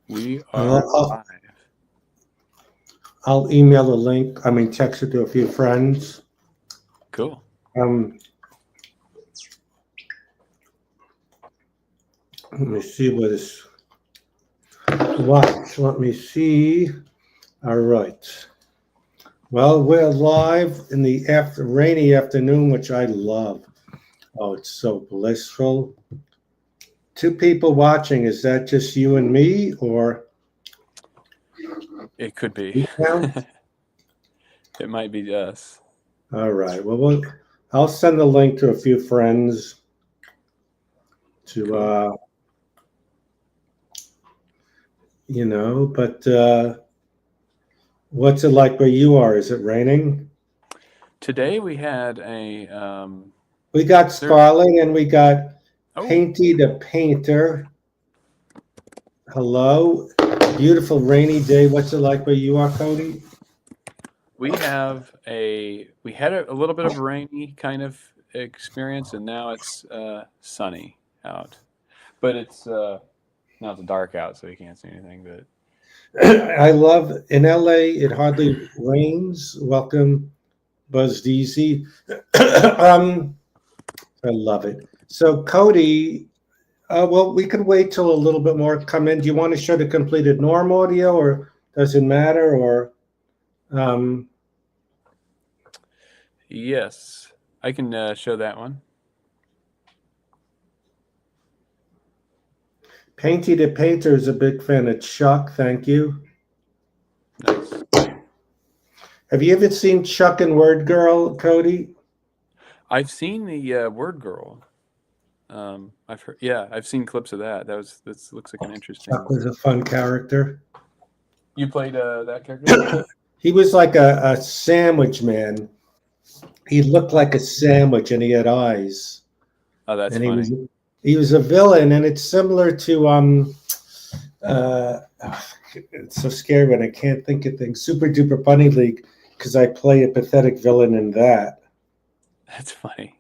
We I'll, are I'll, live. I'll email the link. I mean, text it to a few friends. Cool. Um, Let me see what is what. Let me see. All right. Well, we're live in the rainy afternoon, which I love. Oh, it's so blissful. Two people watching. Is that just you and me, or It could be. you count? It might be us. All right. Well, I'll send the link to a few friends to, Cool. but what's it like where you are? Is it raining? Today we had a We got there. Scarlet and we got Oh, Painty the Painter. Hello. Beautiful rainy day. What's it like where you are, Cody? we had a little bit of a rainy kind of experience, and now it's sunny out. But it's now it's dark out, so you can't see anything. But I love in LA, it hardly rains. Welcome, Buzz DZ. I love it. So, Cody, well, we could wait till a little bit more come in. Do you want to show the completed norm audio, or does it matter? Or um, yes, I can show that one. Painty the Painter is a big fan of Chuck. Thank you. Nice. Have you ever seen Chuck and Word Girl, Cody? I've seen the Word Girl. I've heard. Yeah, I've seen clips of that. That looks like an Chuck interesting. was a fun character. You played that character? He was like a sandwich man. He looked like a sandwich, and he had eyes. Oh, that's And funny. he was a villain, and it's similar to uh, it's so scary when I can't think of things. Super Duper Bunny League, because I play a pathetic villain in that. That's funny.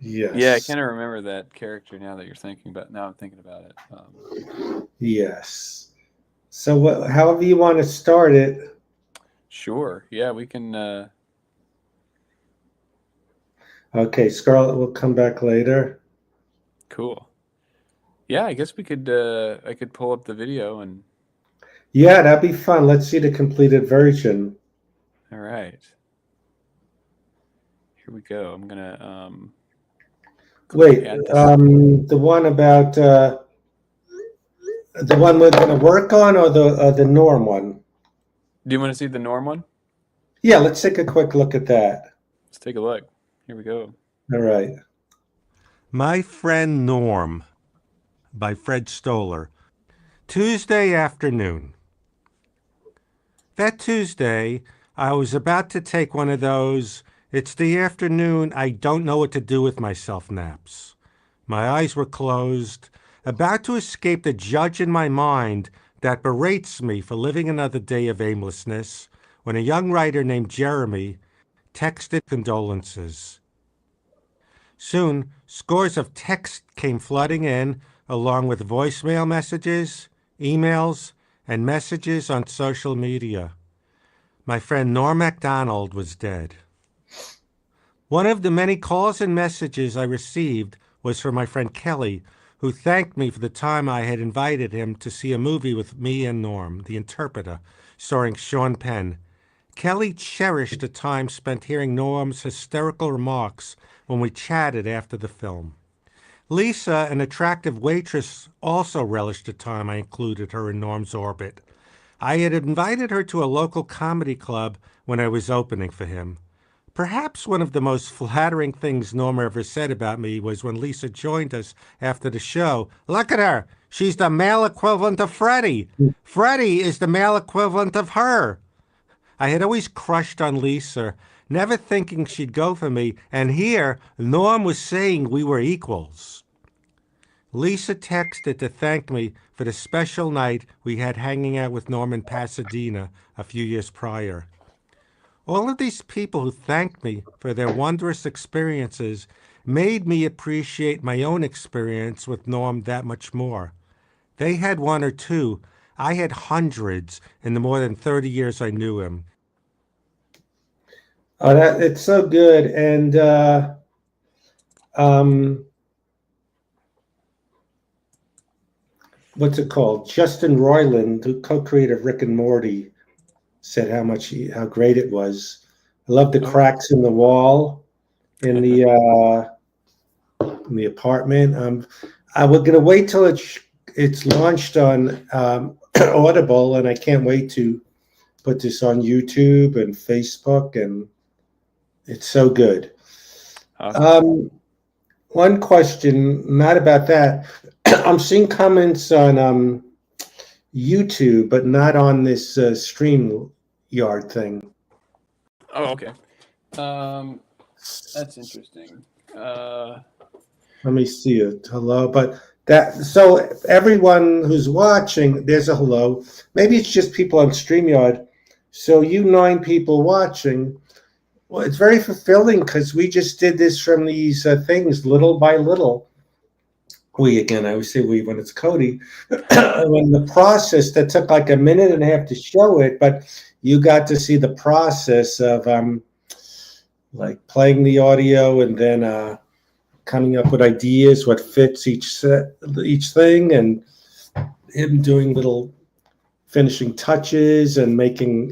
Yeah, I Yes, kind of remember that character now that you're thinking about. Now I'm thinking about it. yes. So, however you want to start it. Sure. Yeah, we can. Okay, Scarlett will come back later. Cool. Yeah, I guess we could. I could pull up the video and. Yeah, that'd be fun. Let's see the completed version. All right. Here we go. I'm gonna Wait, add this. the one about the one we're going to work on, or the norm one? Do you want to see the norm one? Yeah, let's take a quick look at that. Let's take a look. Here we go. All right. My Friend Norm by Fred Stoller. Tuesday afternoon. That Tuesday, I was about to take one of those, it's the afternoon, I don't know what to do with myself naps. My eyes were closed, about to escape the judge in my mind that berates me for living another day of aimlessness, when a young writer named Jeremy texted condolences. Soon, scores of texts came flooding in, along with voicemail messages, emails, and messages on social media. My friend Norm MacDonald was dead. One of the many calls and messages I received was from my friend Kelly, who thanked me for the time I had invited him to see a movie with me and Norm, The Interpreter, starring Sean Penn. Kelly cherished the time spent hearing Norm's hysterical remarks when we chatted after the film. Lisa, an attractive waitress, also relished the time I included her in Norm's orbit. I had invited her to a local comedy club when I was opening for him. Perhaps one of the most flattering things Norm ever said about me was when Lisa joined us after the show. Look at her. She's the male equivalent of Freddie. Freddie is the male equivalent of her. I had always crushed on Lisa, never thinking she'd go for me, and here Norm was saying we were equals. Lisa texted to thank me for the special night we had hanging out with Norm in Pasadena a few years prior. All of these people who thanked me for their wondrous experiences made me appreciate my own experience with Norm that much more. They had one or two. I had hundreds in the more than 30 years I knew him. Oh, that it's so good. And um, what's it called? Justin Roiland, the co-creator of Rick and Morty, said how great it was. I love the Oh, cracks in the wall in the apartment. I was gonna wait till it's launched on Audible, and I can't wait to put this on YouTube and Facebook, and it's so good. awesome. One question, not about that. I'm seeing comments on YouTube, but not on this Stream Yard thing. Oh, okay. That's interesting. Let me see it. Hello, but that so everyone who's watching, there's a hello. Maybe it's just people on StreamYard. So you 9 people watching, well, it's very fulfilling because we just did this from these things little by little. We again, I always say we when it's Cody. When the process that took like a minute and a half to show it, but you got to see the process of like playing the audio and then coming up with ideas, what fits each thing, and him doing little finishing touches and making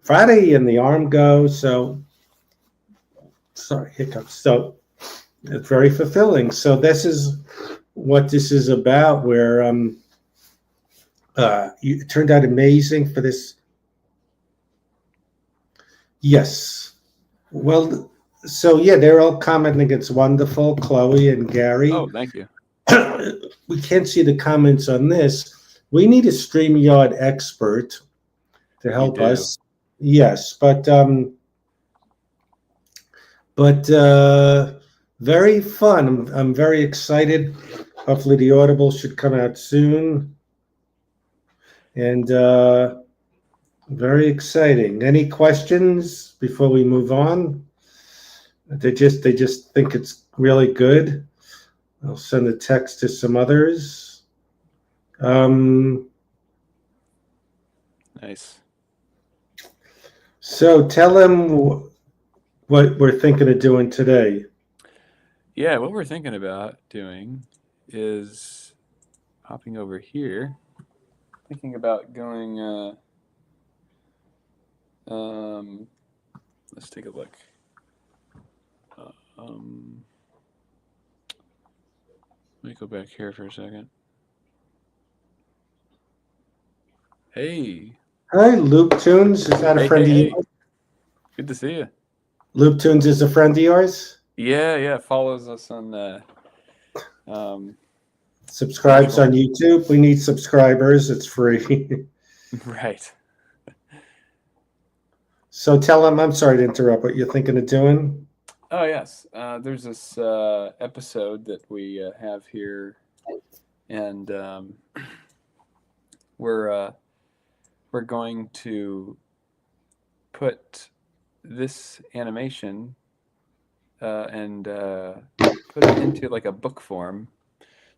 Friday and the arm go. So sorry, hiccups. So it's very fulfilling. So this is what this is about. Where it turned out amazing for this. Yes. Well, so yeah, they're all commenting it's wonderful, Chloe and Gary. Oh, thank you. We can't see the comments on this. We need a StreamYard expert to help do. us. Yes, but very fun. I'm very excited. Hopefully, the Audible should come out soon, and very exciting. Any questions before we move on? They just think it's really good. I'll send a text to some others. Nice. So tell them what we're thinking of doing today. Yeah, what we're thinking about doing is hopping over here, thinking about going. Let's take a look. Let me go back here for a second. Hey. Hi, Loop Tunes. Is that a friend of yours? Good to see you. Loop Tunes is a friend of yours? Yeah. Follows us on Subscribes on YouTube. We need subscribers. It's free. right. So tell them, I'm sorry to interrupt, what you're thinking of doing. Oh, yes. There's this episode that we have here, and we're going to put this animation and put it into like a book form.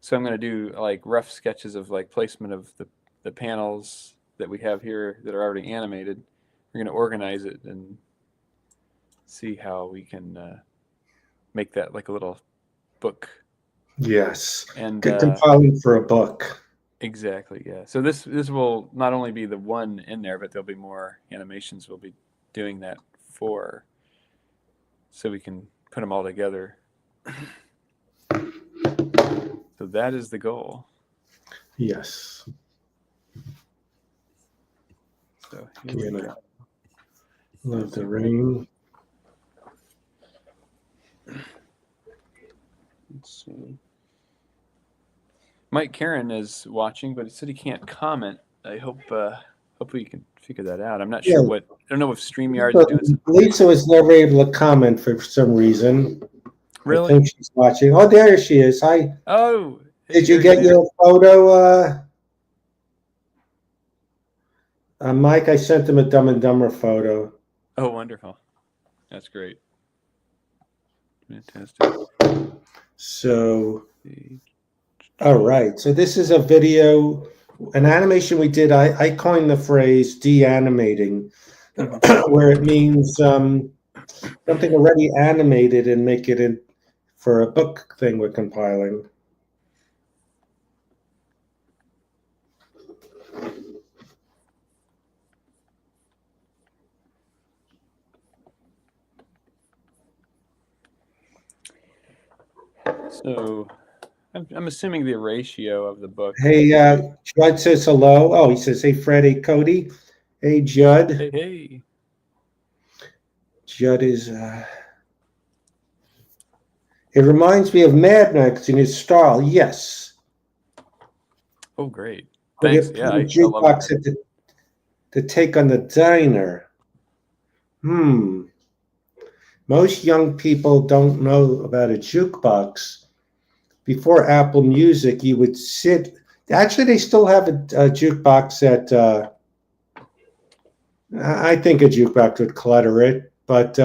So I'm going to do like rough sketches of like placement of the panels that we have here that are already animated. We're going to organize it and see how we can make that like a little book. Yes. And compiling for a book. Exactly, yeah. So this will not only be the one in there, but there'll be more animations we'll be doing that for, so we can put them all together. So that is the goal. Yes. So here we go. Love the rain. Let's see. Mike Karen is watching, but he said he can't comment. I hope hopefully you can figure that out. I'm not sure what. I don't know if StreamYard is doing something. Lisa was never able to comment for some reason. Really? I think she's watching. Oh, there she is. Hi. Oh. Hey, did you get your photo? Mike, I sent him a Dumb and Dumber photo. Oh, wonderful. That's great. Fantastic. So All right. So this is a video, an animation we did. I coined the phrase de-animating, Mhm. where it means something already animated and make it in for a book thing we're compiling. So I'm assuming the ratio of the book. Hey, Judd says hello. Oh, he says, hey, Fred, hey, Cody. Hey, Judd. Hey, hey. Judd is, it reminds me of Mad Max in his style. Yes. Oh, great. Put Thanks. it, Yeah, put a I love jukebox Mad. at the take on the diner. Hmm. Most young people don't know about a jukebox. Before Apple Music, you would sit. Actually, they still have a jukebox at. I think a jukebox would clutter it, but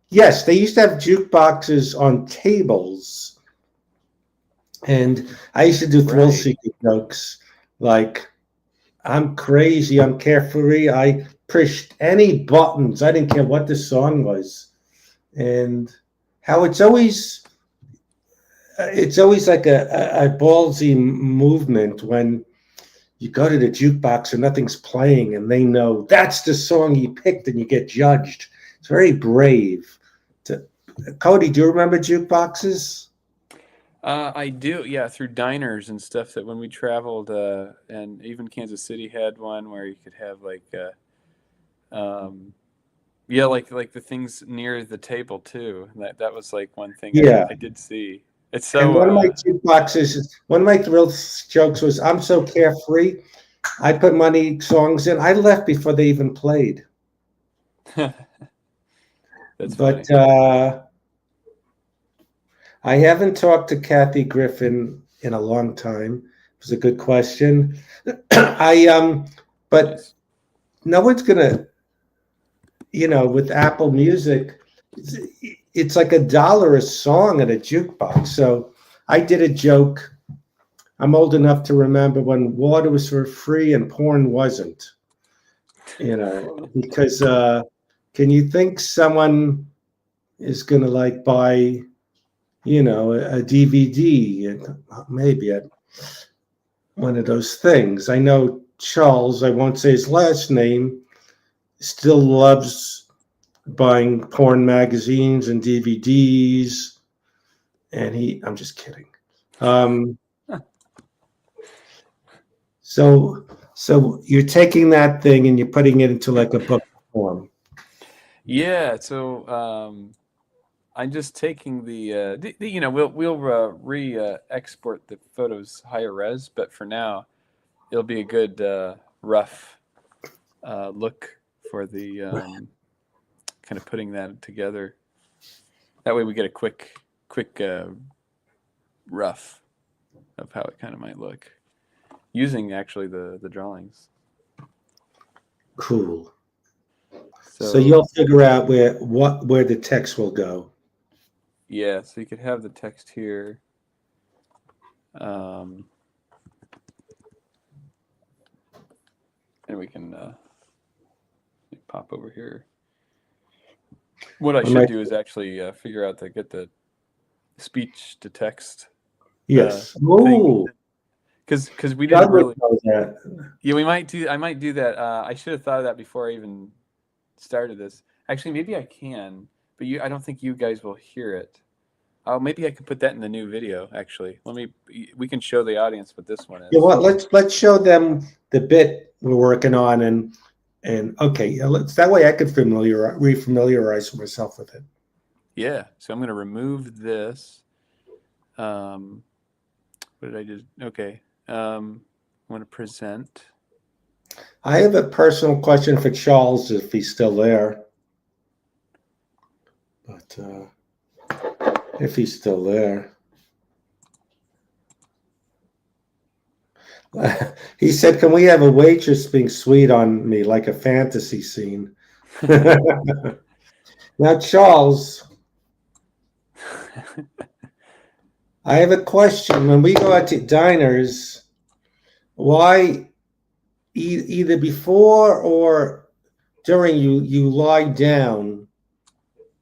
yes, they used to have jukeboxes on tables, and I used to do thrill Right. seeker jokes like, "I'm crazy, I'm carefree, I pushed any buttons, I didn't care what the song was," and how it's always like a ballsy movement when you go to the jukebox and nothing's playing and they know that's the song you picked and you get judged. It's very brave. To, Cody, do you remember jukeboxes? I do, yeah, through diners and stuff that when we traveled, and even Kansas City had one where you could have um, yeah, like the things near the table too. That was like one thing Yeah. I did see. It's And so one of my jukeboxes, one of my thrill jokes was, I'm so carefree. I put money songs in. I left before they even played. that's But funny. I haven't talked to Kathy Griffin in a long time. It was a good question. But Nice. no one's gonna, with Apple Music, it's like $1 a song at a jukebox. So I did a joke. I'm old enough to remember when water was for free and porn wasn't. Because can you think someone is gonna like buy, a DVD, maybe at one of those things? I know Charles, I won't say his last name, still loves buying porn magazines and DVDs, and I'm just kidding. Um, so, so you're taking that thing and you're putting it into like a book form. Yeah, so I'm just taking we'll re export the photos higher res, but for now it'll be a good rough look for the kind of putting that together. That way we get a quick rough of how it kind of might look using actually the drawings. Cool. So So you'll figure out where the text will go. yeah, so you could have the text here. Um, and we can pop over here. What I One of should my do is actually figure out to get the speech to text Yes. thing Oh, because we didn't God would really. know that. Yeah, we might do. I might do that. I should have thought of that before I even started this. Actually, maybe I can, but I don't think you guys will hear it. Oh, maybe I could put that in the new video. Actually, we can show the audience what this one You know is. what? Let's show them the bit we're working on, and okay, yeah, let's that way I could refamiliarize myself with it. Yeah. So I'm going to remove this. Um, what did I do? Okay. I want to present. I have a personal question for Charles if he's still there, but if he's still there. He said, "Can we have a waitress being sweet on me like a fantasy scene?" Now, Charles, I have a question. When we go out to diners, why either before or during you lie down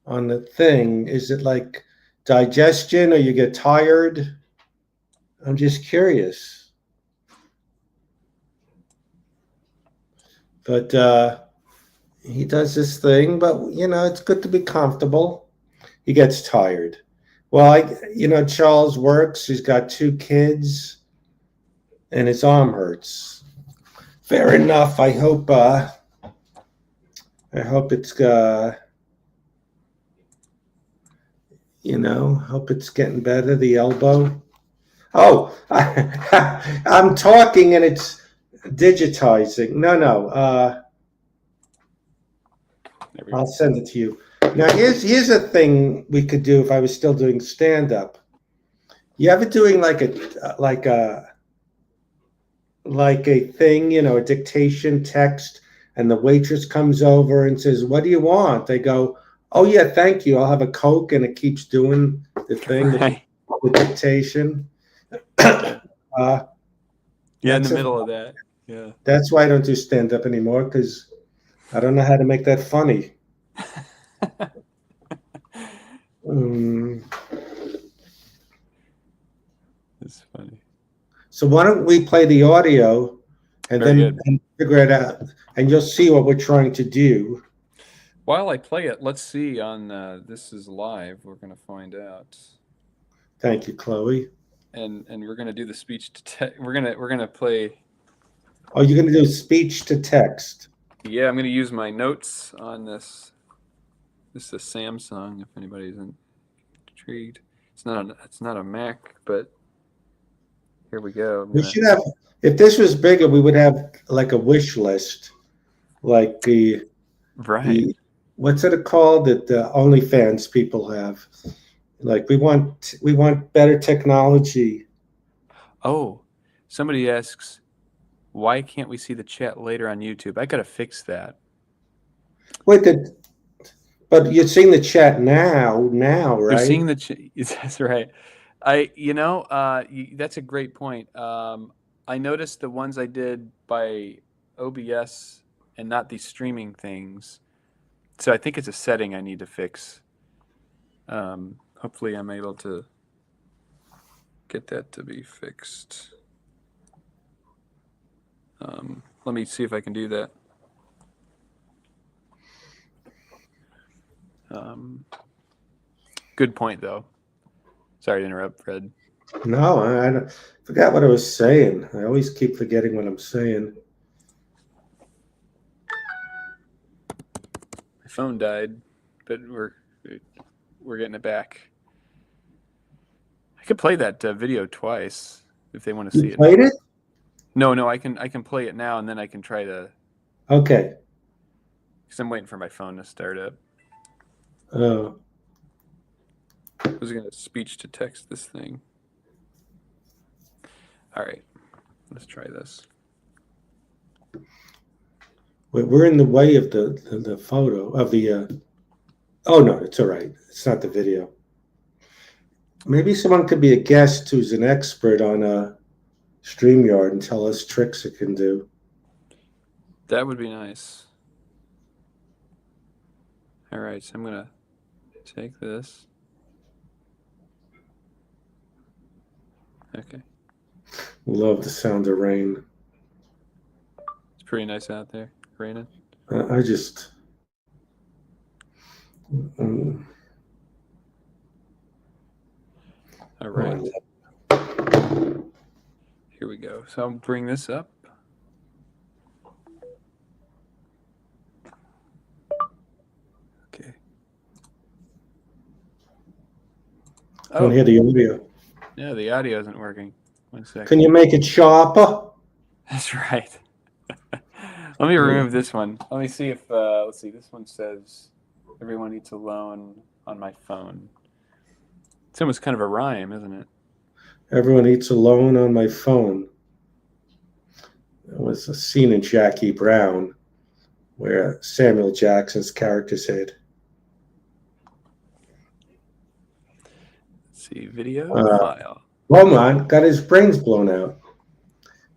on the thing? Is it like digestion or you get tired? I'm just curious. But he does this thing, but it's good to be comfortable. He gets tired. Well, Charles works. He's got 2 kids, and his arm hurts. Fair enough. I hope. It's. Hope it's getting better. The elbow. Oh, I'm talking and it's digitizing. No. I'll send it to you. Now, here's a thing we could do if I was still doing stand-up. You ever doing like a thing, a dictation text, and the waitress comes over and says, "What do you want?" They go, "Oh yeah, thank you. I'll have a Coke," and it keeps doing the thing, Right. the dictation. Yeah, in the middle of that. Yeah. That's why I don't do stand-up anymore, because I don't know how to make that funny. It's funny. So why don't we play the audio and and figure it out, and you'll see what we're trying to do. While I play it, let's see on This Is Live. We're going to find out. Thank you, Chloe. And we're going to do the speech to text. We're going to play. Oh, you're going to do speech to text. Yeah, I'm going to use my notes on this. This is a Samsung, if anybody's intrigued. It's not a Mac, but here we go. We should have, if this was bigger, we would have like a wish list, like what's it called that the OnlyFans people have? Like we want better technology. Oh, somebody asks, why can't we see the chat later on YouTube? I got to fix that. Wait, but you're seeing the chat now, right? You're seeing the chat. That's right. That's a great point. I noticed the ones I did by OBS and not these streaming things. So I think it's a setting I need to fix. Hopefully I'm able to get that to be fixed. Let me see if I can do that. Good point, though. Sorry to interrupt, Fred. No, I forgot what I was saying. I always keep forgetting what I'm saying. My phone died, but we're getting it back. I could play that video twice if they want to see it. Played it? No, I can play it now, and then I can try to. Okay. Because I'm waiting for my phone to start up. Oh. I was going to speech to text this thing. All right, let's try this. We're in the way of the photo of the. Oh no, it's all right. It's not the video. Maybe someone could be a guest who's an expert on StreamYard and tell us tricks it can do. That would be nice. All right, so I'm gonna take this. Okay. Love the sound of rain. It's pretty nice out there, raining. I just. All right. Here we go. So I'll bring this up. Okay. I don't hear the audio. Yeah, the audio isn't working. 1 second. Can you make it sharper? That's right. Let me remove this one. Let me see if, let's see, this one says, everyone eats alone on my phone. It's almost kind of a rhyme, isn't it? Everyone eats alone on my phone. It was a scene in Jackie Brown where Samuel Jackson's character said. Let's see, video Uh, file. Beaumont got his brains blown out.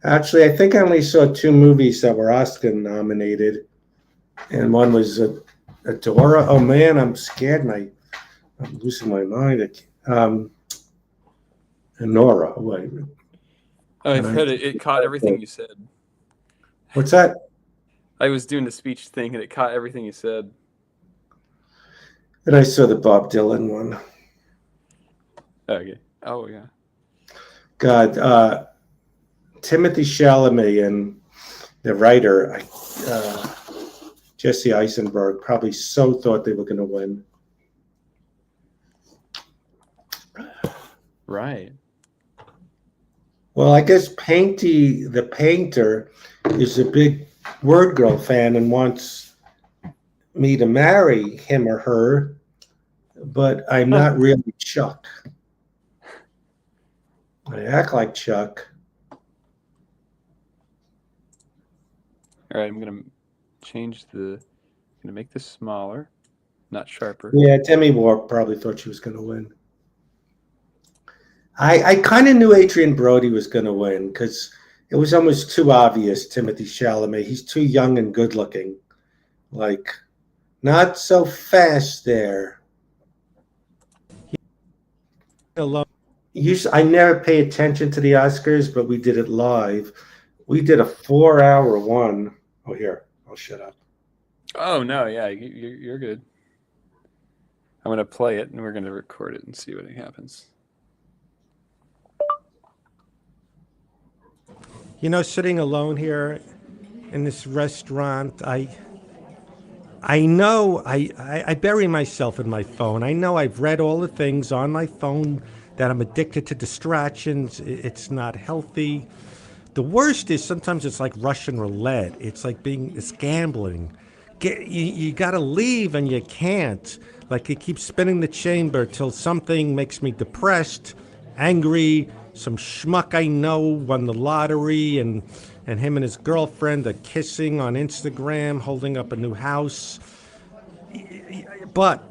Actually, I think I only saw 2 movies that were Oscar nominated, and one was Adora. Oh man, I'm scared and I'm losing my mind. Nora. Wait, Oh, I and said it caught everything you said. what's that? I was doing the speech thing and it caught everything you said. And I saw the Bob Dylan one. Okay. Oh yeah. God, Timothy Chalamet and the writer Jesse Eisenberg probably so thought they were going to win. Right. Well, I guess Painty the painter is a big Word Girl fan and wants me to marry him or her, but I'm not really Chuck. I act like Chuck. All right, I'm gonna change the. I'm gonna make this smaller, not sharper. Yeah, Demi Moore probably thought she was going to win. I kind of knew Adrian Brody was going to win because it was almost too obvious. Timothy Chalamet, he's too young and good looking. Like, not so fast there. Hello. I never pay attention to the Oscars, but we did it live. We did a 4-hour one. Oh, here, I'll shut up. Oh no, yeah, you're good. I'm gonna play it and we're gonna record it and see what happens. You know, sitting alone here in this restaurant, I know I bury myself in my phone. I know I've read all the things on my phone that I'm addicted to distractions. It's not healthy. The worst is sometimes it's like Russian roulette. It's gambling. You got to leave and you can't. Like it keeps spinning the chamber till something makes me depressed, angry. Some schmuck I know won the lottery and him and his girlfriend are kissing on Instagram, holding up a new house. But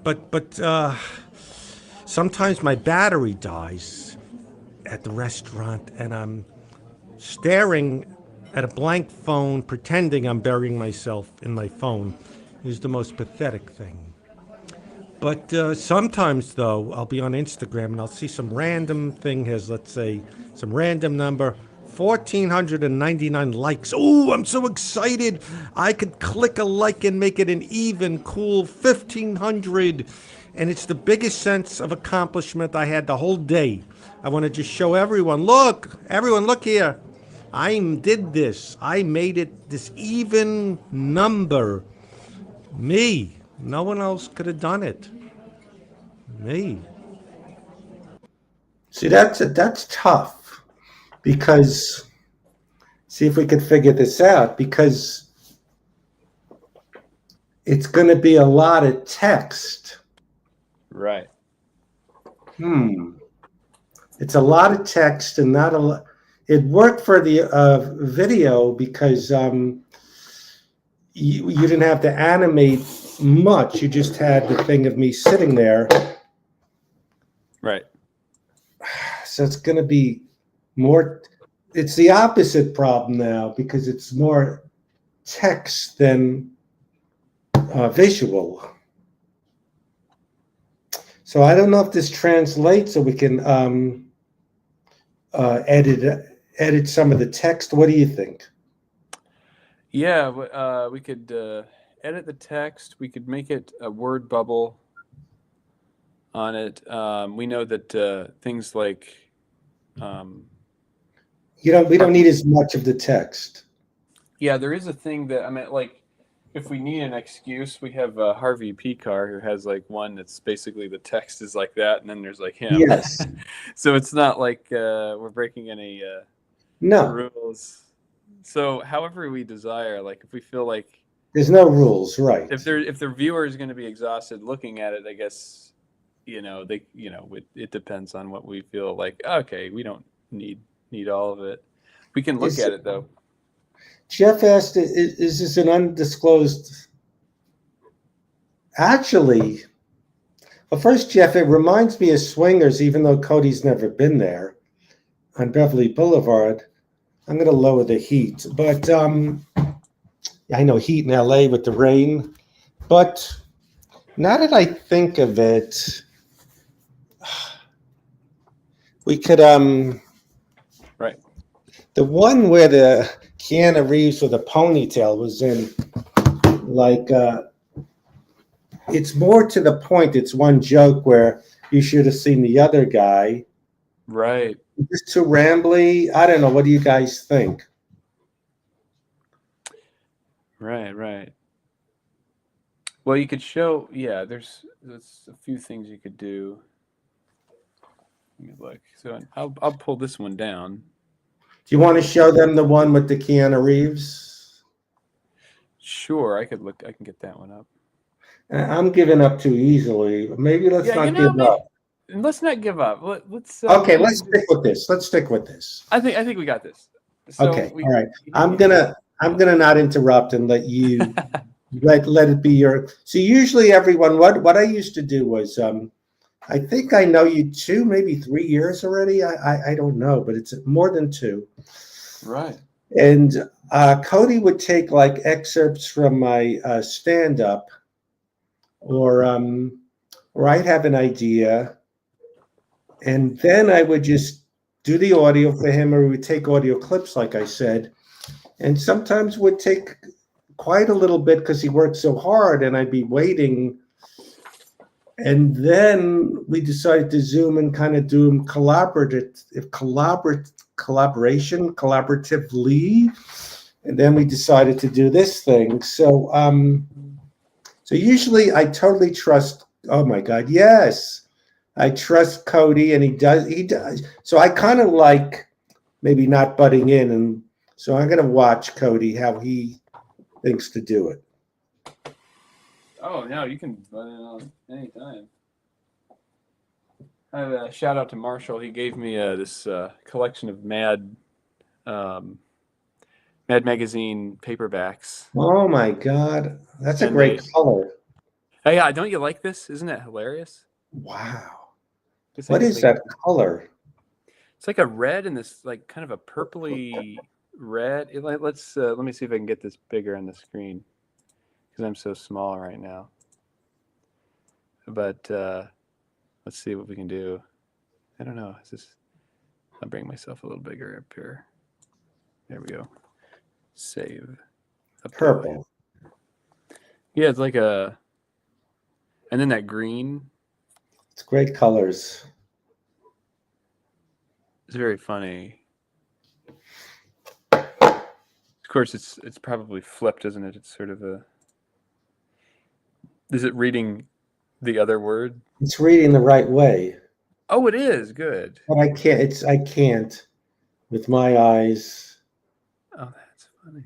sometimes my battery dies at the restaurant and I'm staring at a blank phone, pretending I'm burying myself in my phone, is the most pathetic thing. But sometimes, though, I'll be on Instagram and I'll see some random thing. Here's, let's say, some random number, 1,499 likes. Oh, I'm so excited. I could click a like and make it an even cool 1,500. And it's the biggest sense of accomplishment I had the whole day. I want to just show everyone, everyone, look here. I did this. I made it this even number. Me. No one else could have done it. Me. See, that's tough because, see if we could figure this out, because it's going to be a lot of text. Right. It's a lot of text and not a lot. It worked for the video because you didn't have to animate much. You just had the thing of me sitting there. Right. So it's going to be more. It's the opposite problem now because it's more text than visual. So I don't know if this translates so we can edit some of the text. What do you think? Yeah, we could edit the text. We could make it a word bubble on it. We know that things like We don't need as much of the text. yeah, there is a thing that I mean, like if we need an excuse, we have Harvey Picar who has like one that's basically the text is like that, and then there's like him. Yes. So it's not like we're breaking any No, rules. So however we desire, like if we feel like there's no rules, right? if the viewer is going to be exhausted looking at it, I guess it depends on what we feel like. Okay, we don't need all of it. We can look at it though. Jeff asked, is this an undisclosed? Actually, Well, first, Jeff, it reminds me of Swingers, even though Cody's never been there on Beverly Boulevard. I'm going to lower the heat, but I know heat in LA with the rain. But now that I think of it, we could Right. the one where the Keanu Reeves with a ponytail was in, like, it's more to the point. It's one joke where you should have seen the other guy. Right. It's too rambly. I don't know. What do you guys think? Right. Right. Well, you could show. Yeah, there's a few things you could do. Let me look. So I'll pull this one down. Do you want to show them the one with the Keanu Reeves? Sure, I could look. I can get that one up. I'm giving up too easily. Maybe let's Yeah, not give up. let's not give up. Let's. Okay, let's stick with this. Let's stick with this. I think we got this. So Okay, all right. I'm gonna not interrupt and let you let it be your. See, usually everyone. What I used to do was I think I know you 2, maybe 3 years already. I don't know, but it's more than 2. Right. And Cody would take like excerpts from my stand-up, or I'd have an idea, and then I would just do the audio for him, or we would take audio clips, like I said, and sometimes would take quite a little bit because he worked so hard, and I'd be waiting. And then we decided to Zoom and kind of do them collaboratively. And then we decided to do this thing. So, so usually I totally trust. Oh my God, yes, I trust Cody, and he does. So I kind of like maybe not butting in, and so I'm going to watch Cody how he thinks to do it. Oh no, you can butt in on anytime. I have a shout out to Marshall. He gave me this collection of Mad magazine paperbacks. Oh my God, that's a And great color. Oh yeah, don't you like this? Isn't that hilarious? Wow. Just What like is that color? It's like a red and this like kind of a purpley red. Let's let me see if I can get this bigger on the screen because I'm so small right now. But let's see what we can do. I don't know. I'll bring myself a little bigger up here. There we go. Save. Purple. Yeah, it's like and then that green. It's great colors. It's very funny. Of course, it's probably flipped, isn't it? It's sort of a. Is it reading the other word? It's reading the right way. Oh, it is good. But I can't with my eyes. Oh, that's funny.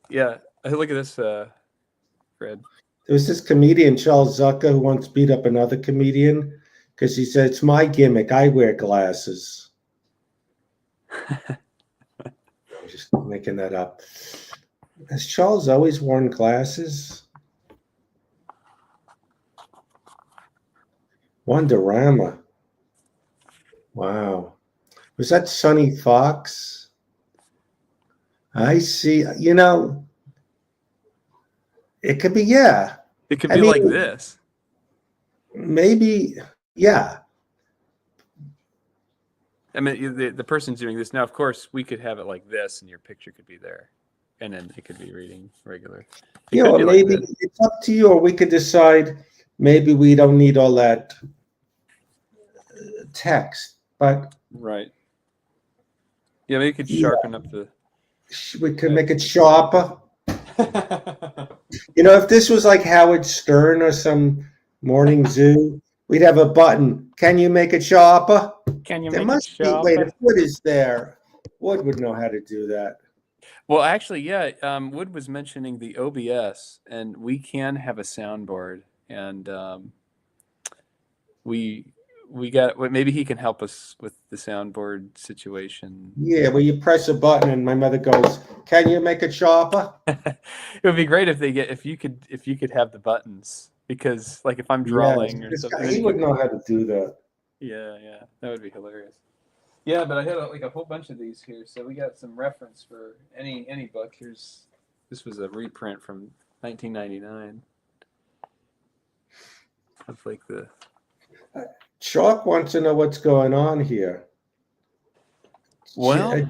Yeah, look at this, Fred. There was this comedian, Charles Zucker, who once beat up another comedian because he said, "It's my gimmick. I wear glasses." I'm just making that up. Has Charles always worn glasses? Wonderama. Wow. Was that Sonny Fox? I see. You know, it could be, yeah. It could be like this. Maybe, yeah. I mean, the person's doing this now. Of course, we could have it like this, and your picture could be there, and then it could be reading regular. Yeah, or maybe it's up to you, or we could decide maybe we don't need all that text, but right. Yeah, maybe you could sharpen up the. We could make it sharper. You know, if this was like Howard Stern or some morning zoo, we'd have a button. Can you make it sharper? Can you There make must it be. sharper? Wait, if Wood is there, Wood would know how to do that. Well, actually, yeah. Wood was mentioning the OBS, and we can have a soundboard, and we got. Maybe he can help us with the soundboard situation. Yeah, well, you press a button, and my mother goes, "Can you make it sharper?" It would be great if you could have the buttons. because like if I'm Yeah, drawing or this something, guy, then he you would can. know how to do that. Yeah, that would be hilarious. Yeah, but I had like a whole bunch of these here, so we got some reference for any book. This was a reprint from 1999 of like the. Chalk wants to know what's going on here. Well,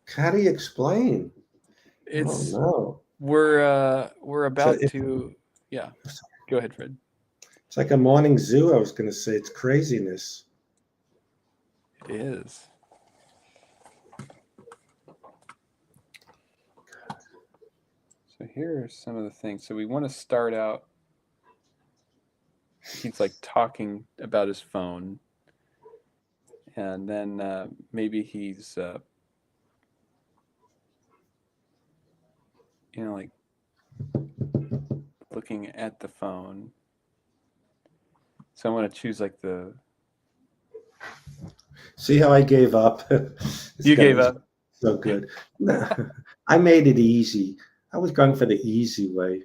How do you explain? I don't it's know. we're So about to. Yeah, go ahead, Fred. it's like a morning zoo. I was going to say it's craziness. It is. So here are some of the things. So we want to start out. He's like talking about his phone, and then maybe he's like looking at the phone. So I want to choose like the. See how I gave up? This You guy gave was up. so good. I made it easy. I was going for the easy way.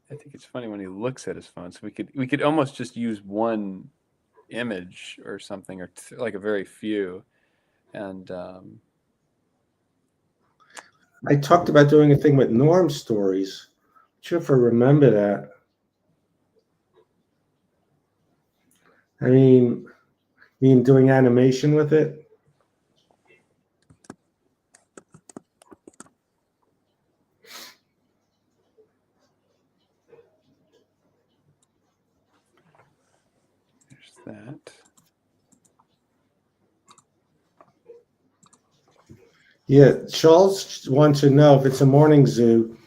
I think it's funny when he looks at his phone. So we could almost just use one image or something, or like a very few, and I talked about doing a thing with Norm stories. Not sure if I remember that. I mean doing animation with it. there's that. Yeah, Charles wants to know if it's a morning zoo.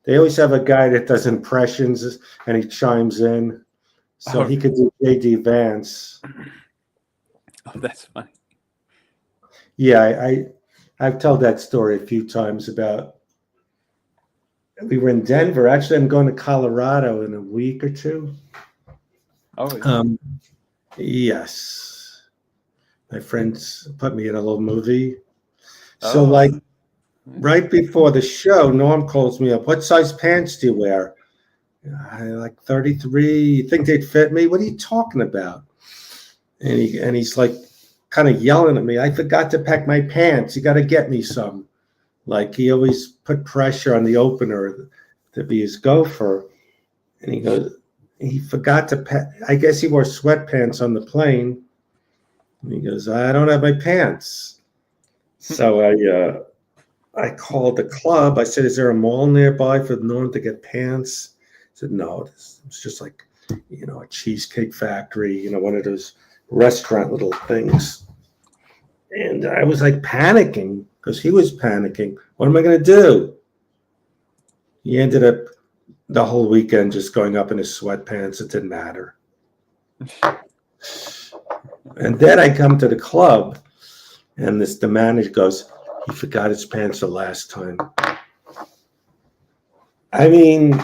They always have a guy that does impressions and he chimes in. So Oh, he could do J.D. Vance. oh, that's funny. Yeah, I've told that story a few times about we were in Denver. Actually, I'm going to Colorado in a week or two. Oh, yeah. Yes. My friends put me in a little movie. So Oh, like right before the show, Norm calls me up. What size pants do you wear? I like 33. You think they'd fit me? What are you talking about? And he's like kind of yelling at me. I forgot to pack my pants. You got to get me some. Like he always put pressure on the opener to be his gopher. And he goes, he forgot to pack. I guess he wore sweatpants on the plane. And he goes, I don't have my pants. So I called the club. I said, is there a mall nearby for Norm to get pants? He said, no, it's just like, a cheesecake factory, one of those restaurant little things. And I was like panicking because he was panicking. What am I going to do? He ended up the whole weekend just going up in his sweatpants. It didn't matter. And then I come to the club, and the manager goes, he forgot his pants the last time. I mean,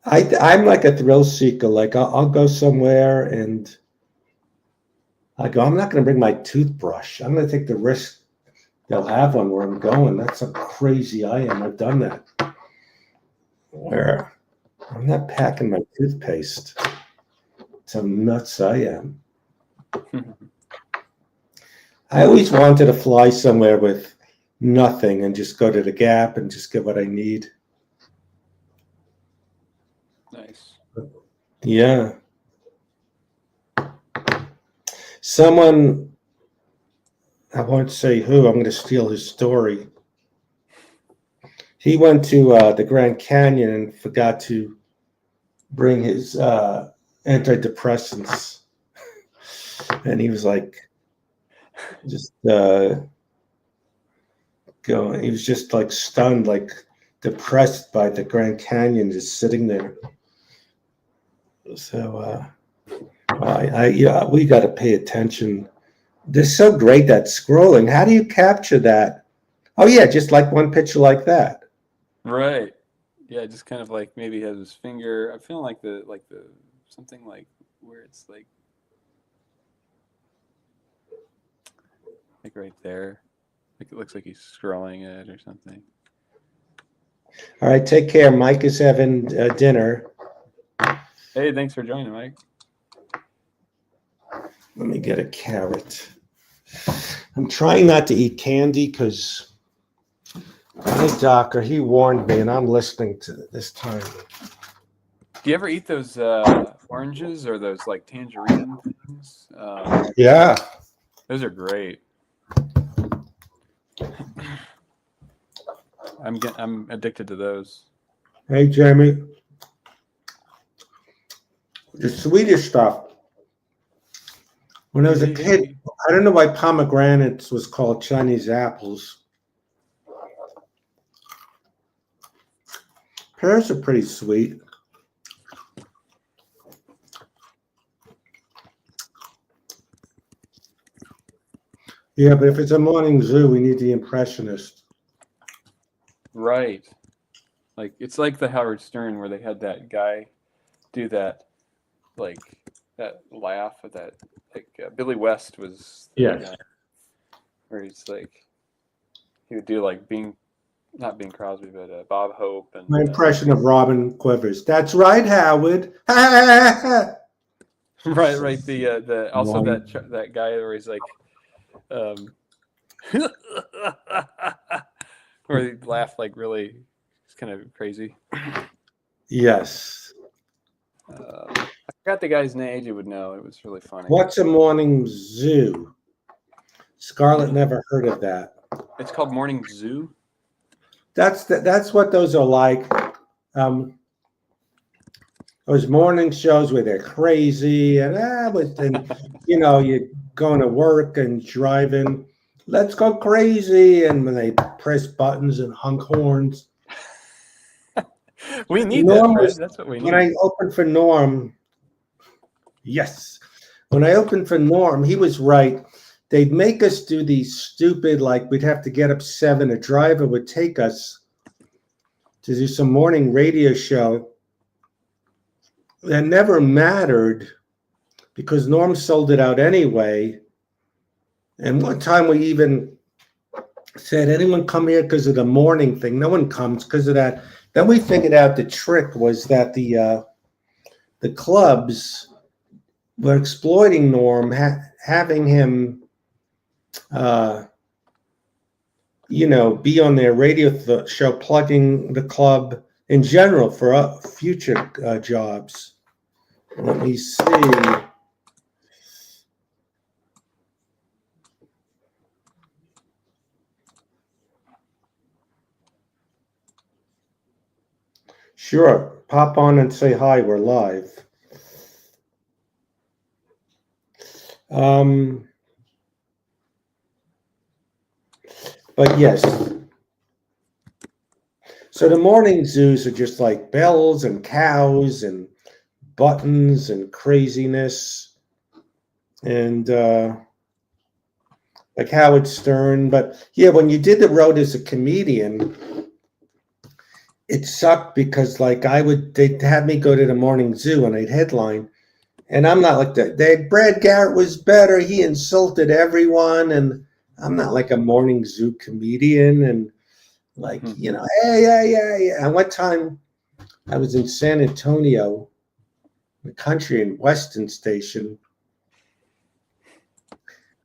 I'm like a thrill seeker. Like I'll go somewhere and I go, I'm not going to bring my toothbrush. I'm going to take the risk they'll have one where I'm going. That's how crazy I am. I've done that. Where I'm not packing my toothpaste. That's how nuts I am. I always wanted to fly somewhere with nothing and just go to the Gap and just get what I need. nice. Yeah. Someone, I won't say who, I'm going to steal his story. He went to the Grand Canyon and forgot to bring his antidepressants. And he was like, just going, he was just like stunned, like depressed by the Grand Canyon just sitting there. So, we got to pay attention. They're so great at scrolling. How do you capture that? Oh yeah, just like one picture like that. Right. Yeah, just kind of like maybe has his finger. I feel like the something like where it's like right there. Like it looks like he's scrolling it or something. All right, take care. Mike is having dinner. Hey, thanks for joining, Mike. Let me get a carrot. I'm trying not to eat candy because my doctor, he warned me, and I'm listening to it this time. Do you ever eat those oranges or those like tangerine things? Yeah. Those are great. I'm addicted to those. Hey, Jamie. The Swedish stuff. When I was a kid, I don't know why pomegranates was called Chinese apples. Pears are pretty sweet. Yeah, but if it's a morning zoo, we need the impressionist. Right. Like it's like the Howard Stern where they had that guy do that, like that laugh at that. Like Billy West was the Yes. guy where he's like he would do like not Bing Crosby, but Bob Hope and My impression of Robin Quivers. That's right, Howard. right. The also that guy where he's like, where he laughed like really, it's kind of crazy. Yes. I forgot the guy's name. AJ would know. It was really funny. What's a morning zoo? Scarlett never heard of that. It's called Morning Zoo. That's what those are like. Those morning shows where they're crazy and you're going to work and driving. Let's go crazy, and when they press buttons and honk horns. We need that, Fred. That's what we need. When I opened for Norm, yes. When I opened for Norm, he was right. They'd make us do these stupid, like we'd have to get up 7. A driver would take us to do some morning radio show that never mattered because Norm sold it out anyway. And one time we even said, anyone come here because of the morning thing? No one comes because of that. Then we figured out the trick was that the clubs were exploiting Norm, having him, be on their radio show, plugging the club in general for future jobs. Let me see. Sure, pop on and say hi. We're live. But yes. So the morning zoos are just like bells and cows and buttons and craziness and like Howard Stern. But yeah, when you did the road as a comedian, it sucked because like they'd have me go to the morning zoo and I'd headline, and I'm not like that. Brad Garrett was better. He insulted everyone, and I'm not like a morning zoo comedian. And like, hey. And one time I was in San Antonio, the country and western station.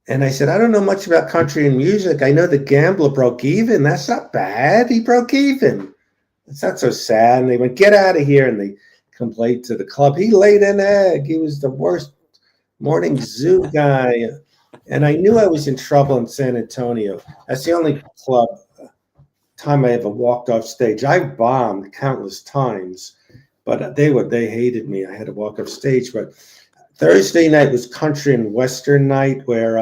And I said, I don't know much about country and music. I know the Gambler broke even. That's not bad. He broke even. It's not so sad. And they went, get out of here. And they complained to the club. He laid an egg. He was the worst morning zoo guy. And I knew I was in trouble in San Antonio. That's the only time I ever walked off stage. I bombed countless times, but they hated me. I had to walk off stage. But Thursday night was country and western night where,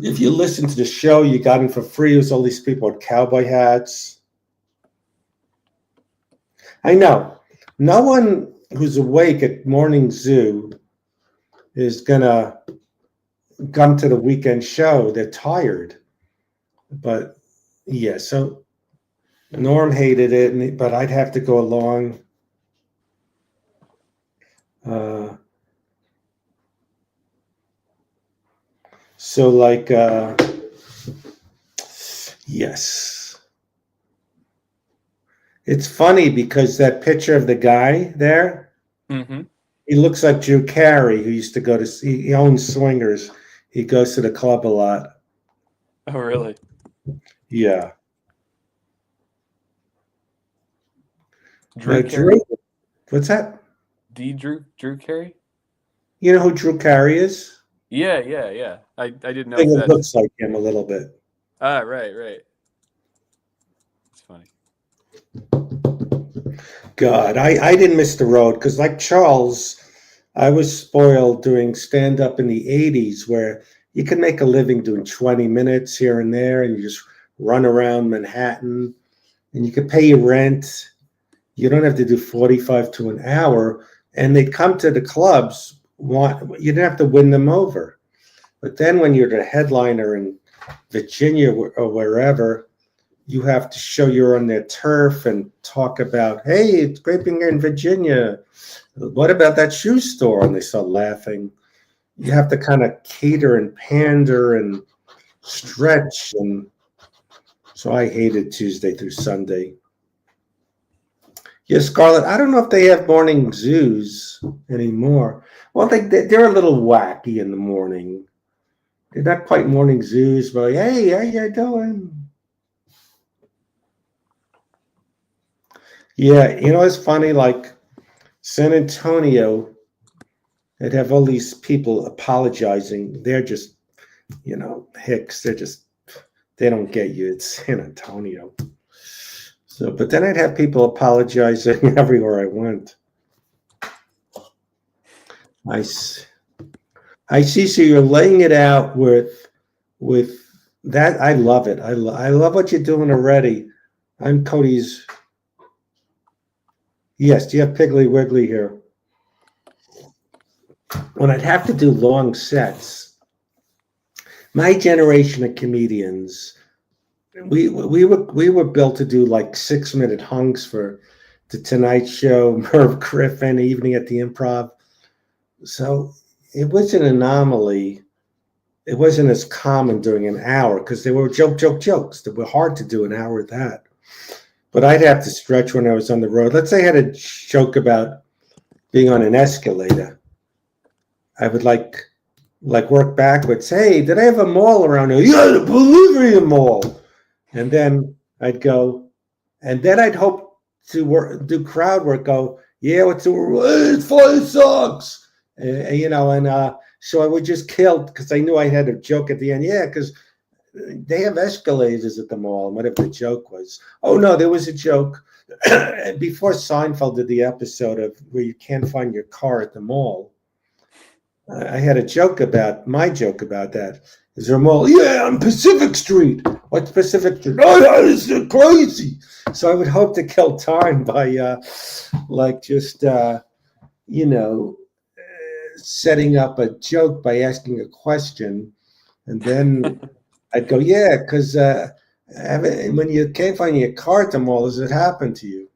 if you listen to the show, you got in for free. It was all these people with cowboy hats. I know. No one who's awake at morning zoo is going to come to the weekend show. They're tired. But, yeah, so Norm hated it, but I'd have to go along. So like yes. It's funny because that picture of the guy there, Mm-hmm. he looks like Drew Carey, who used to go to see, he owns Swingers. He goes to the club a lot. Oh, really? Yeah. Drew Now Carey? Drew, what's that? Drew Carey? You know who Drew Carey is? Yeah, yeah, yeah. I didn't know I think if it that's looks like him a little bit. right, right. It's funny. God, I didn't miss the road because, like Charles, I was spoiled doing stand up in the 80s where you could make a living doing 20 minutes here and there and you just run around Manhattan and you could pay your rent. You don't have to do 45 to an hour. And they'd come to the clubs. You didn't have to win them over. But then when you're the headliner in Virginia or wherever, you have to show you're on their turf and talk about, hey, it's great being here in Virginia. What about that shoe store? And they start laughing. You have to kind of cater and pander and stretch. And so I hated Tuesday through Sunday. Yeah, Scarlett, I don't know if they have morning zoos anymore. Well, they're a little wacky in the morning. They're not quite morning zoos, but like, hey, how you doing? Yeah, it's funny, like San Antonio, they'd have all these people apologizing. They're just, hicks. They don't get you. It's San Antonio. So, but then I'd have people apologizing everywhere I went. I see. So you're laying it out with that. I love it. I love what you're doing already. I'm Cody's. Yes, do you have Piggly Wiggly here? When I'd have to do long sets, my generation of comedians, we were built to do like 6-minute hunks for the Tonight Show, Merv Griffin, Evening at the Improv. So it was an anomaly. It wasn't as common doing an hour because they were jokes. They were hard to do an hour of that. But I'd have to stretch when I was on the road. Let's say I had a joke about being on an escalator. I would like work backwards. Hey, did I have a mall around here? Yeah, the Bolivian Mall. And then I'd go, and then I'd hope to do crowd work. Go, yeah, it's fun sucks. So I would just kill because I knew I had a joke at the end. Yeah, because they have escalators at the mall. Whatever the joke was. Oh no, there was a joke before Seinfeld did the episode of where you can't find your car at the mall. I had my joke about that. Is there a mall? Yeah, on Pacific Street. What's Pacific Street? Oh, that is crazy. So I would hope to kill time by setting up a joke by asking a question. And then I'd go, yeah, because when you can't find your car at the mall, does it happen to you?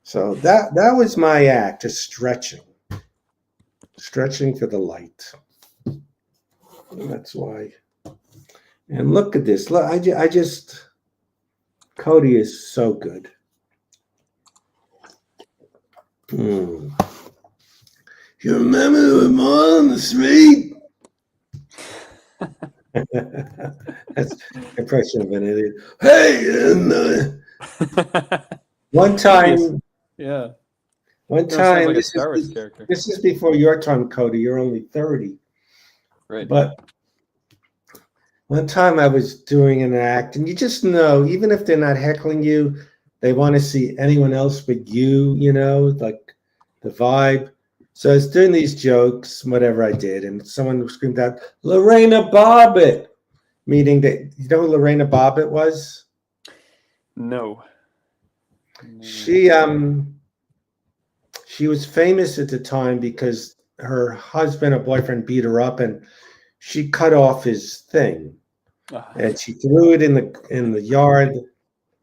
So that was my act, just stretching for the light. And that's why. And look at this. Look, I just Cody is so good. You remember the mall on the street? That's an impression of an idiot. Hey, and one time, Yeah. one No, it sounds time, like a Star Wars character. this is before your time, Cody. You're only 30. Right. But one time I was doing an act, and you just know, even if they're not heckling you, they want to see anyone else but you, like the vibe. So I was doing these jokes, whatever I did, and someone screamed out, Lorena Bobbitt, meaning that, you know who Lorena Bobbitt was? No. She was famous at the time because her husband or boyfriend beat her up, and she cut off his thing. And she threw it in the yard.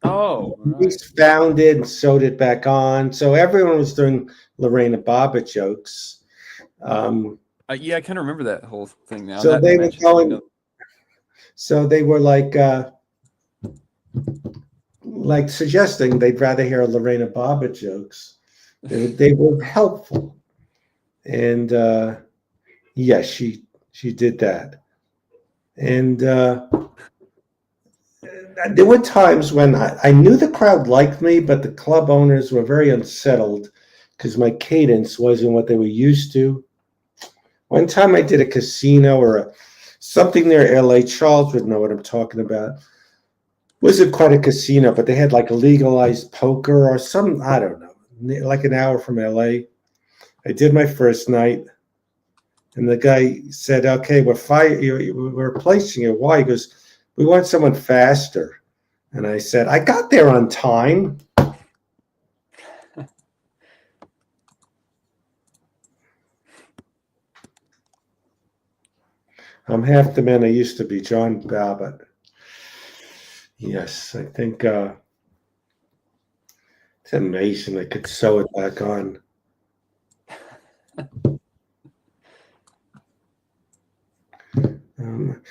Oh, right. Police found it and sewed it back on. So everyone was doing Lorena Bobbitt jokes. Yeah, I kind of remember that whole thing now. So they were going, So they were like suggesting they'd rather hear Lorena Bobbitt jokes. They were helpful, and yes, she did that. And there were times when I knew the crowd liked me, but the club owners were very unsettled because my cadence wasn't what they were used to. One time I did a casino or something near LA. Charles would know what I'm talking about. Wasn't quite a casino, but they had like legalized poker or some, I don't know, like an hour from LA. I did my first night, and the guy said, "Okay, we're replacing you." Why? He goes, "We want someone faster." And I said, "I got there on time." I'm half the man I used to be, John Babbitt. Yes, I think it's amazing I could sew it back on.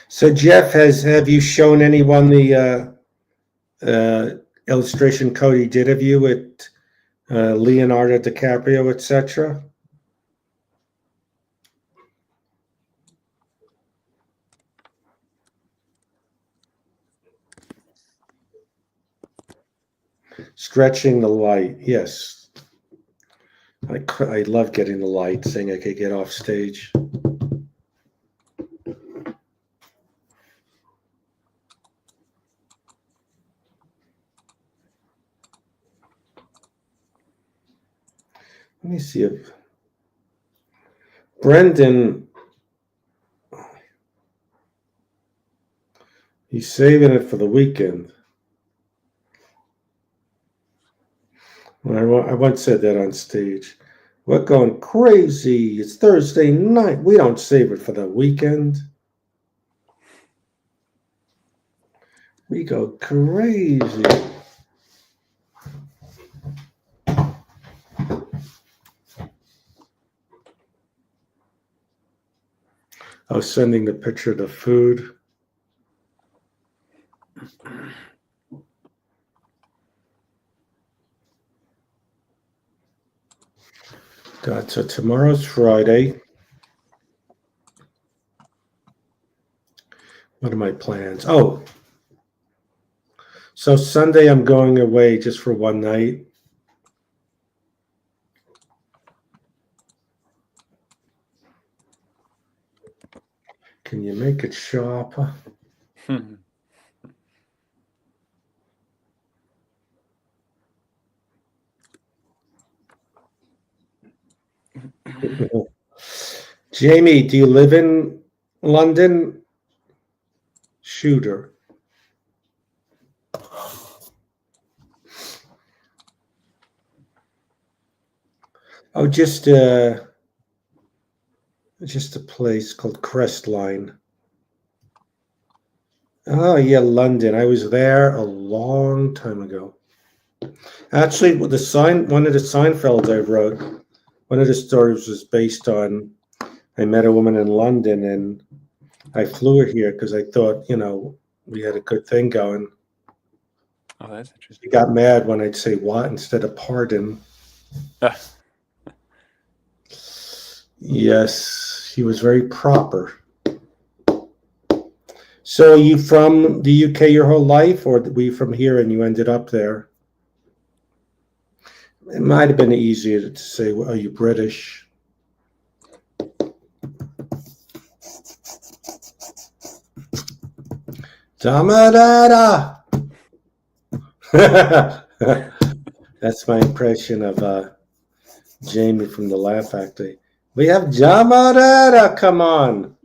So Jeff, have you shown anyone the illustration Cody did of you with Leonardo DiCaprio, etc.? Stretching the light, yes. I love getting the light, saying I could get off stage. Let me see if Brendan, he's saving it for the weekend. I once said that on stage. We're going crazy. It's Thursday night. We don't save it for the weekend. We go crazy. I was sending the picture of the food. God, so tomorrow's Friday. What are my plans? Oh, so Sunday I'm going away just for one night. Can you make it sharper? Jamie, do you live in London? Shooter. Oh, just a place called Crestline. Oh yeah, London. I was there a long time ago. Actually, one of the Seinfelds I wrote, one of the stories was based on I met a woman in London and I flew her here because I thought, we had a good thing going. Oh, that's She interesting. got mad when I'd say what instead of pardon. Yes, she was very proper. So are you from the UK your whole life, or were you from here and you ended up there? It might have been easier to say, well, are you British? Damadada! That's my impression of Jamie from the Laugh Factory. We have Jamarada, come on.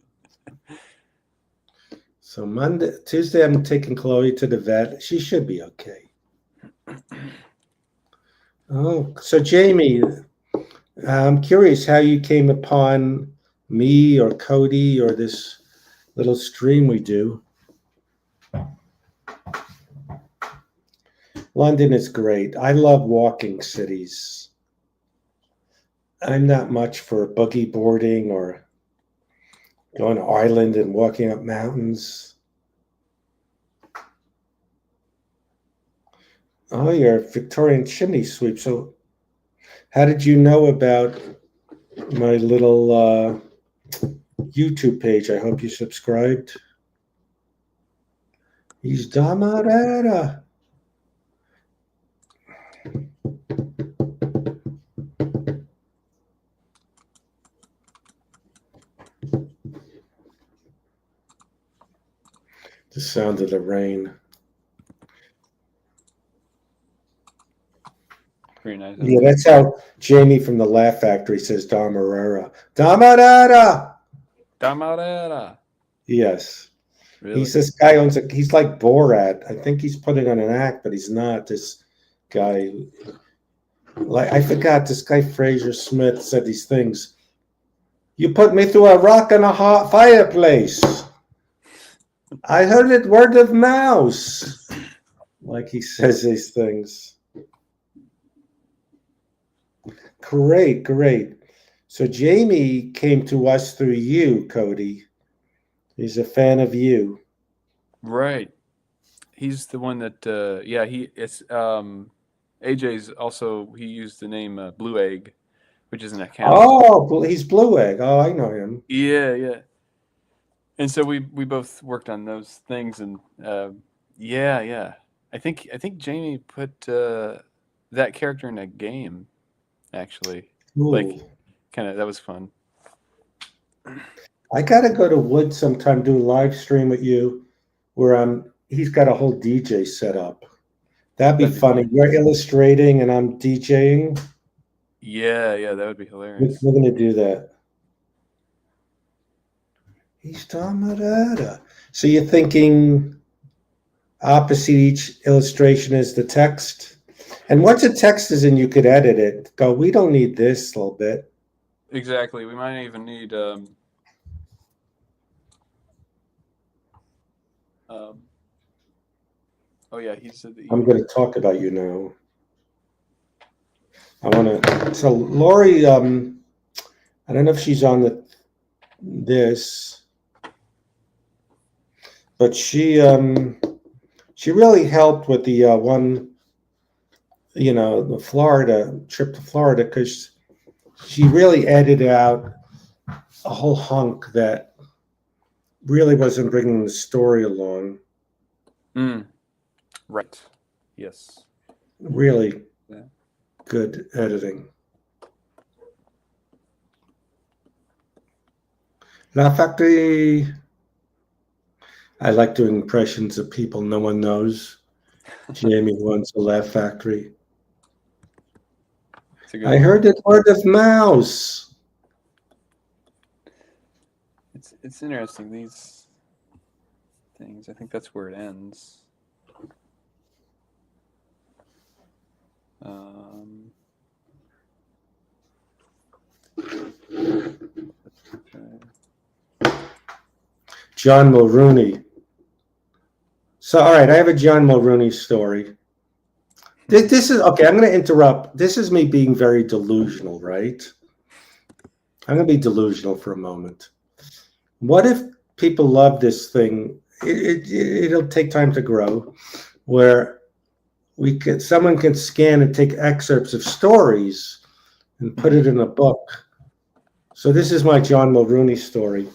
So Tuesday, I'm taking Chloe to the vet. She should be okay. Oh, so Jamie, I'm curious how you came upon me or Cody or this little stream we do. London is great. I love walking cities. I'm not much for boogie boarding or going to Ireland and walking up mountains. Oh, your Victorian chimney sweep. So, how did you know about my little YouTube page? I hope you subscribed. He's Damarera. The sound of the rain. Very nice. Yeah, that's how Jamie from the Laugh Factory says Damarera. Damarera. Damarera. Yes. Really? He's this guy owns a. He's like Borat. I think he's putting on an act, but he's not. This guy, like I forgot. This guy Fraser Smith said these things. You put me through a rock and a hot fireplace. I heard it word of mouth. Like he says these things. Great, great. So Jamie came to us through you, Cody. He's a fan of you. Right. He's the one that yeah, it's AJ's also he used the name Blue Egg, which is an account. Oh, he's Blue Egg. Oh, I know him. Yeah, yeah. And so we both worked on those things and yeah, yeah. I think Jamie put that character in a game actually. Like Ooh. kind of that was fun. I gotta go to Wood sometime, do a live stream with you where he's got a whole DJ set up. That'd be That'd be funny. funny. You're illustrating and I'm DJing. Yeah, yeah, that would be hilarious. We're gonna do that. He's Tamarada. So you're thinking opposite each illustration is the text? And once a text is in, you could edit it. Go, we don't need this a little bit. Exactly. We might even need um oh yeah, he said that I'm you gonna talk about you now. I wanna so Lori, I don't know if she's on this, but she really helped with the one, the Florida trip to Florida because she really edited out a whole hunk that really wasn't bringing the story along. right. Yes. Really Yeah. good editing. La Factory. I like doing impressions of people no one knows. Jamie runs the Laugh Factory. It's a good I one. heard it word of mouse. It's interesting these things. I think that's where it ends. Okay. John Mulrooney. So, all right, I have a John Mulrooney story. This is okay. I'm going to interrupt. This is me being very delusional, right? I'm going to be delusional for a moment. What if people love this thing? It'll take time to grow, where someone can scan and take excerpts of stories and put it in a book. So this is my John Mulrooney story.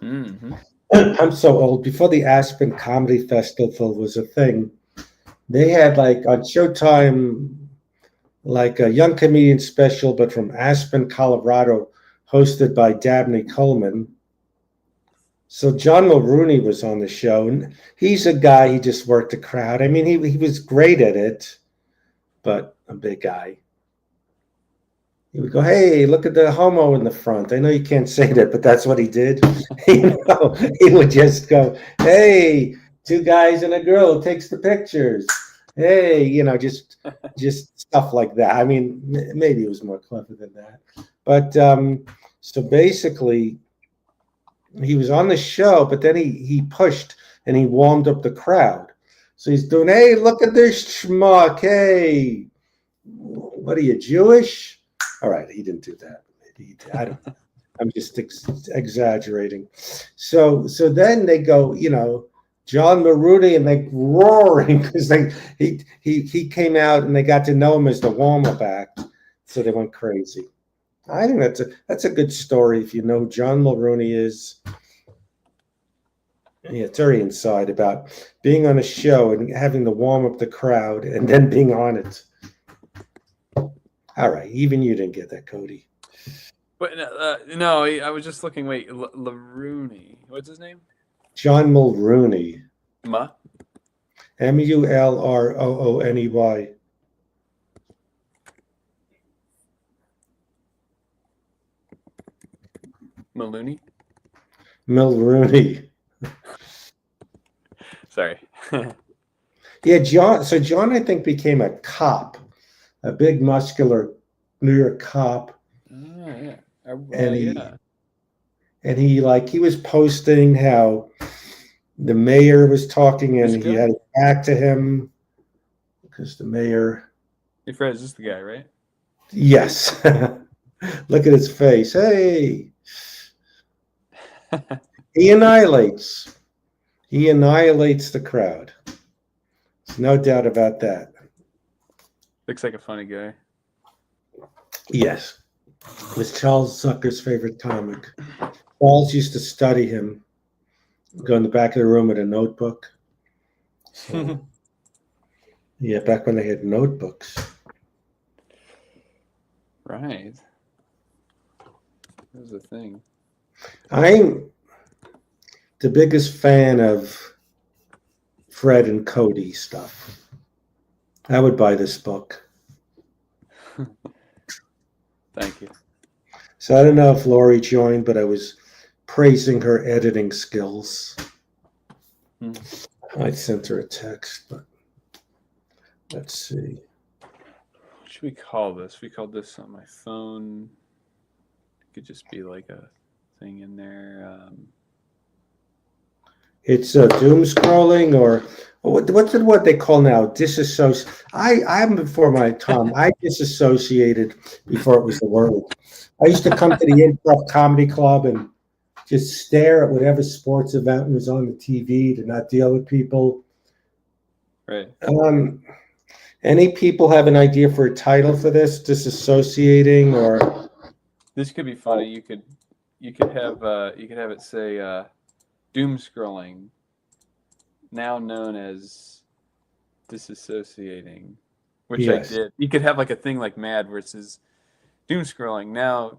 Mm-hmm. I'm so old. Before the Aspen Comedy Festival was a thing, they had like on Showtime, like a young comedian special, but from Aspen, Colorado, hosted by Dabney Coleman. So John Mulrooney was on the show, and he's a guy. He just worked the crowd. I mean, he was great at it, but a big guy. He would go, "Hey, look at the homo in the front." I know you can't say that, but that's what he did. He would just go, "Hey, two guys and a girl who takes the pictures." Hey, just stuff like that. I mean, maybe it was more clever than that, but so basically, he was on the show, but then he pushed and he warmed up the crowd. So he's doing, "Hey, look at this schmuck. Hey, what are you, Jewish?" All right, he didn't do that. Maybe he did. I don't know. I'm just exaggerating. So then they go, John Maroney, and they roaring because he came out and they got to know him as the warm-up act, so they went crazy. I think that's a good story if you know who John Mulrooney is. Yeah, it's very inside about being on a show and having to warm up the crowd and then being on it. All right, even you didn't get that, Cody. But no, I was just looking. Wait, Rooney. What's his name? John Mulrooney. Ma? Mulrooney. Maloney? Mulrooney. Sorry. Yeah, John. So John, I think, became a cop, a big, muscular New York cop, Oh, yeah. and Yeah. he was posting how the mayor was talking and This he guy? had it back to him because the mayor. Hey, Fred, is this the guy, right? Yes. Look at his face. Hey. He annihilates. He annihilates the crowd. There's no doubt about that. Looks like a funny guy. Yes. It was Charles Zucker's favorite comic. Charles used to study him, go in the back of the room with a notebook. So, yeah, back when they had notebooks. Right. That was a thing. I'm the biggest fan of Fred and Cody stuff. I would buy this book. Thank you. So I don't know if Lori joined, but I was praising her editing skills. I sent her a text, but let's see. What should we call this? We called this on my phone. It could just be like a thing in there. It's doom scrolling, or what's what they call now? Disassociate. I'm before my time. I disassociated before it was the word. I used to come to the Improv Comedy Club and just stare at whatever sports event was on the TV to not deal with people. Right. Any people have an idea for a title for this? Disassociating, or This could be funny. You could have it say doom scrolling, now known as disassociating, which yes. I did. You could have like a thing like Mad where it says doom scrolling, now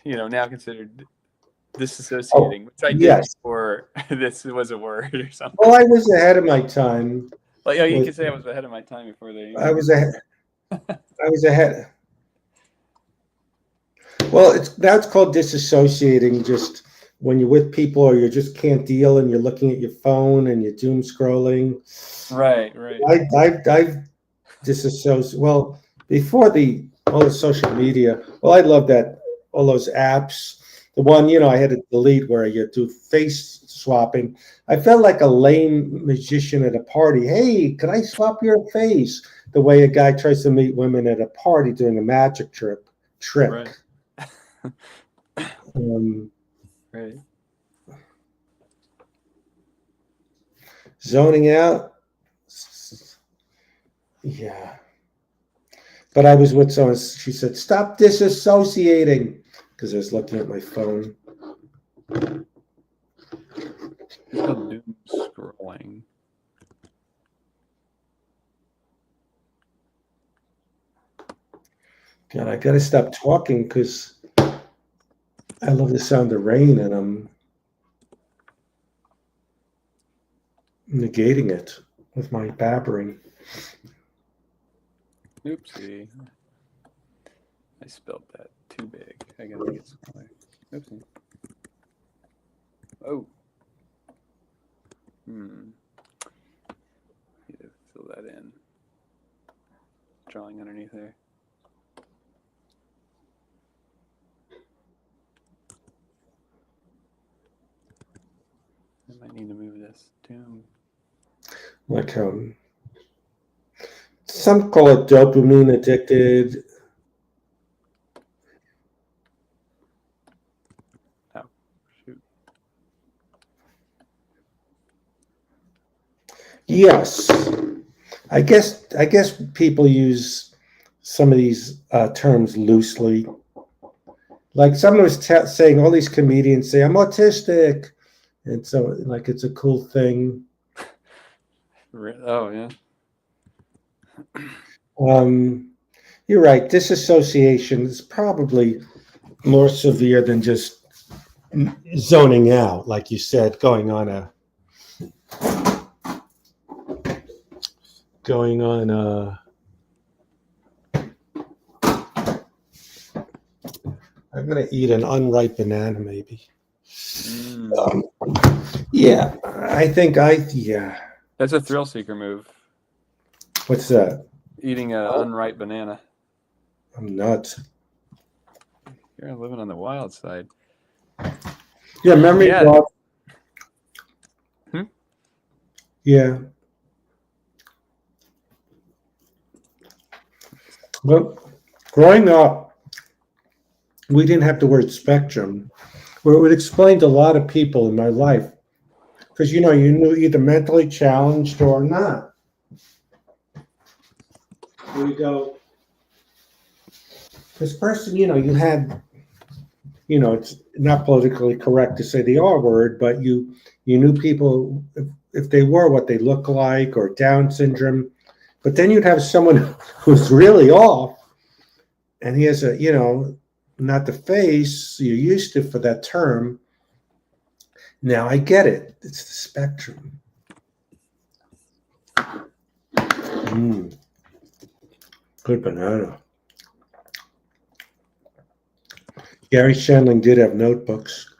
now considered disassociating, which I did yes. before this was a word or something. Well, I was ahead of my time. Like, you could say I was ahead of my time before they. I was ahead. I was ahead. Well, it's called disassociating. Just when you're with people or you just can't deal and you're looking at your phone and you're doom scrolling. Right. I've disassociated. Well, before all the social media. Well, I love that all those apps. The one I had to delete where you do face swapping. I felt like a lame magician at a party. Hey, can I swap your face? The way a guy tries to meet women at a party doing a magic trick. Right. Right. Zoning out. Yeah. But I was with someone, she said, stop disassociating, because I was looking at my phone. It's called doom scrolling. God, I got to stop talking because I love the sound of rain and I'm negating it with my babbering. Oopsie. I spelled that too big. I gotta make it smaller. Oopsie. Oh. Need to fill that in. Drawing underneath there. I might need to move this down. Like some call it dopamine addicted. Oh, shoot. Yes, I guess people use some of these terms loosely. Like someone was saying, all these comedians say I'm autistic, and so like it's a cool thing. Oh yeah. Um, you're right. Disassociation is probably more severe than just zoning out, like you said, going on I'm gonna eat an unripe banana, maybe. Mm. Um, yeah, I think yeah. That's a thrill seeker move. What's that? Eating an unripe banana. I'm nuts. You're living on the wild side. Yeah, memory Yeah. loss. Hmm? Yeah. Well, growing up, we didn't have the word spectrum, where it would explain to a lot of people in my life. Because, you knew either mentally challenged or not. We go, this person, you had, it's not politically correct to say the R word, but you knew people, if they were what they look like or Down syndrome. But then you'd have someone who's really off, and he has not the face you're used to for that term. Now I get it. It's the spectrum. Good banana. Gary Shandling did have notebooks.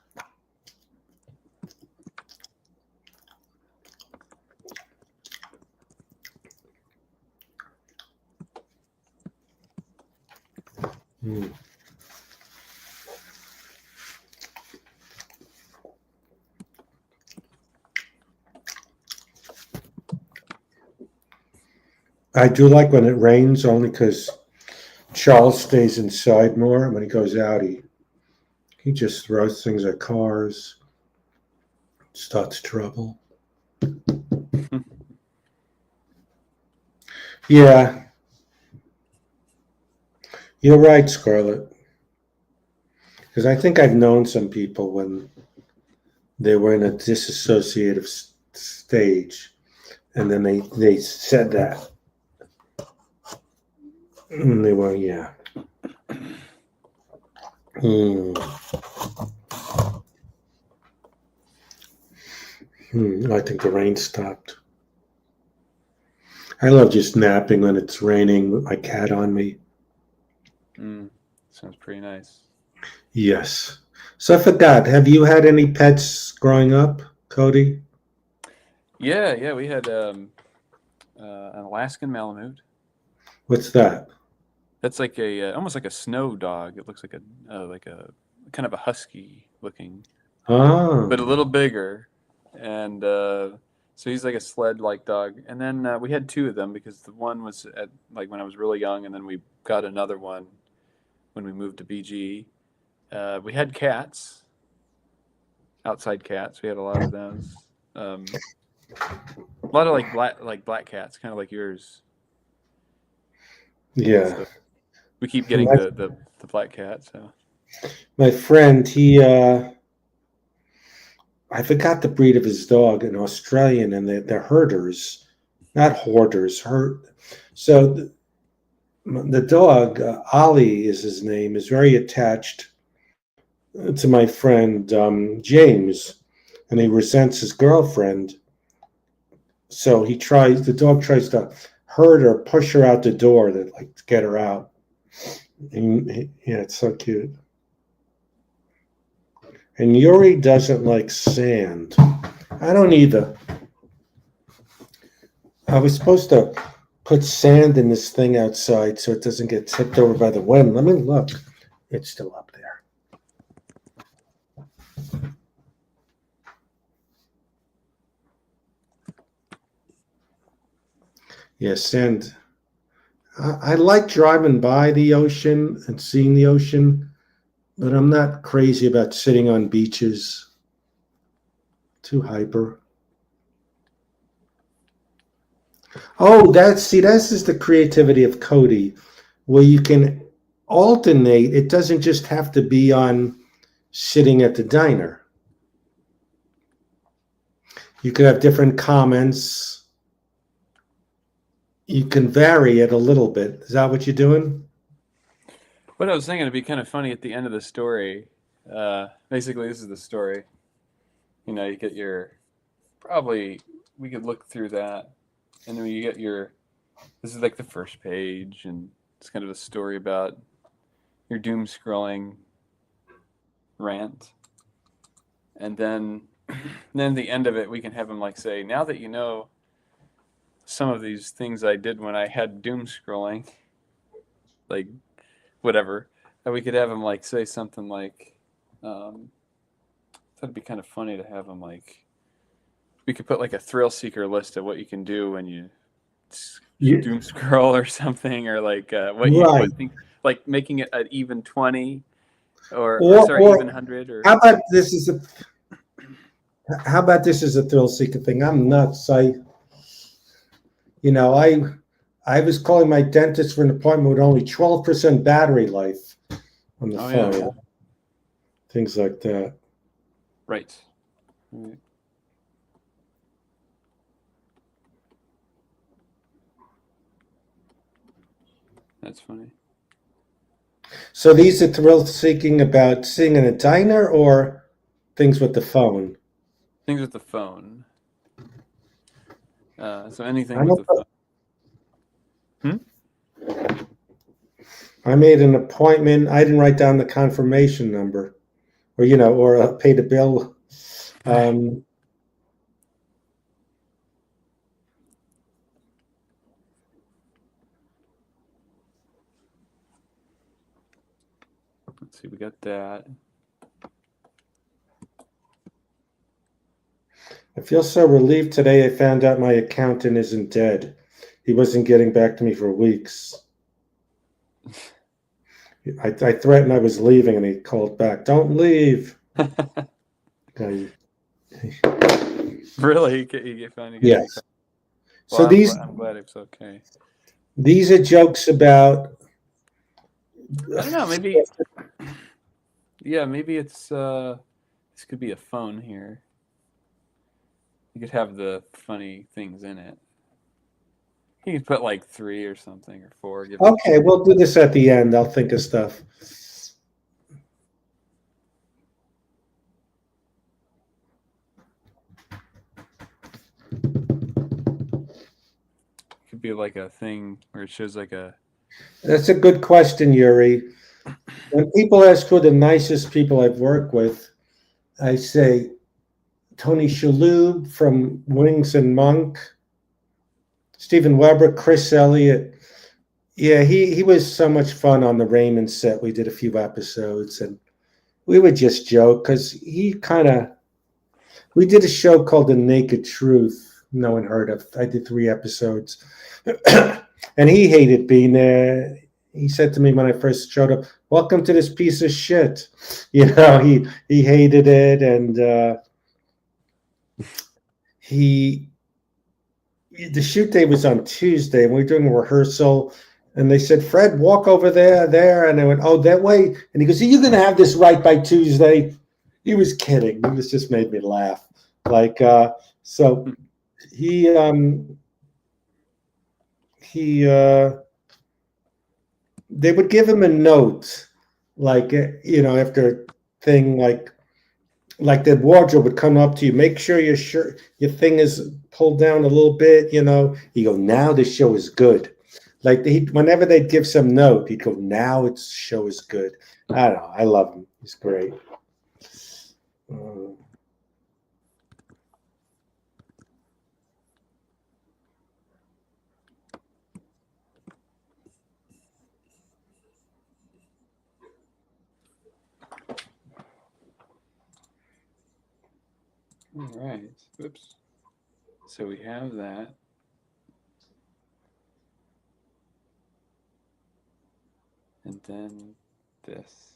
I do like when it rains only because Charles stays inside more. When he goes out, he just throws things at cars, starts trouble. Yeah, you're right, Scarlett. Because I think I've known some people when they were in a disassociative stage, and then they said that, and they were, yeah. I think the rain stopped. I love just napping when it's raining with my cat on me. Sounds pretty nice. Yes. So I forgot. Have you had any pets growing up, Cody? Yeah, we had an Alaskan Malamute. What's that? That's like a almost like a snow dog. It looks like a kind of a husky looking, but a Oh, little bigger. And so he's like a sled like dog. And then we had two of them because the one was at like when I was really young, and then we got another one when we moved to BG. We had cats, outside cats. We had a lot of those. A lot of like black cats, kind of like yours. yeah. So we keep getting My, the black cat. So my friend, I forgot the breed of his dog, an Australian, and they're herders, not hoarders. So the dog, Ollie is his name, is very attached to my friend James, and he resents his girlfriend. So the dog tries to hurt her, push her out the door to get her out. And, yeah, it's so cute. And Yuri doesn't like sand. I don't either. I was supposed to put sand in this thing outside so it doesn't get tipped over by the wind. Let me look. It's still up there. Yeah, sand. I like driving by the ocean and seeing the ocean, but I'm not crazy about sitting on beaches. Too hyper. Oh, that's this is the creativity of Cody, where you can alternate. It doesn't just have to be on sitting at the diner. You could have different comments. You can vary it a little bit. Is that what you're doing? What I was thinking, it'd be kind of funny at the end of the story. Basically, this is the story. You get your probably we could look through that, and then you get your. This is like the first page, and it's kind of a story about your doom scrolling rant, and then the end of it, we can have him like say, "Now that you know some of these things I did when I had doom scrolling, like whatever," and we could have him like say something like, "That'd be kind of funny to have him like." We could put like a thrill seeker list of what you can do when you You, doom scroll or something, or like right. like making it an even 20 or sorry, even Or 100 or how about this is a how about this is a thrill seeker thing? I'm nuts. You know, I was calling my dentist for an appointment with only 12% battery life on the oh yeah, phone. Things like that. right. Right. That's funny. So these are thrill seeking about sitting in a diner or things with the phone. Things with the phone. So anything I'm with a, the phone. Hmm? I made an appointment. I didn't write down the confirmation number, or or pay the bill. Um, Let's see, we got that. I feel so relieved today. I found out my accountant isn't dead. He wasn't getting back to me for weeks. I threatened I was leaving, and he called back. Don't leave. I, Really, you finally getting a yes. call. So Well, these I'm glad it's okay. these are jokes about. I don't know. Maybe yeah. Maybe it's this could be a phone here. You could have the funny things in it. You could put like 3 or something or 4. Give it. Okay, we'll do this at the end. I'll think of stuff. Could be like a thing where it shows like a. That's a good question, Yuri. When people ask who the nicest people I've worked with, I say Tony Shalhoub from Wings and Monk, Steven Weber, Chris Elliott. Yeah, he was so much fun on the Raymond set. We did a few episodes, and we would just joke because he kind of. We did a show called The Naked Truth. No one heard of. I did 3 episodes, and he hated being there. He said to me when I first showed up, "Welcome to this piece of shit." He hated it, and he the shoot day was on Tuesday, and we were doing a rehearsal. And they said, "Fred, walk over there." And I went, "Oh, that way." And he goes, "Are you going to have this right by Tuesday?" He was kidding. He was just made me laugh. Like, so he, he, they would give him a note, like, after thing, like the wardrobe would come up to you, make sure your shirt, your thing is pulled down a little bit, You go, now the show is good. Like whenever they'd give some note, he'd go, now its show is good. I don't know. I love him. He's great. All right. Oops. So we have that. And then this.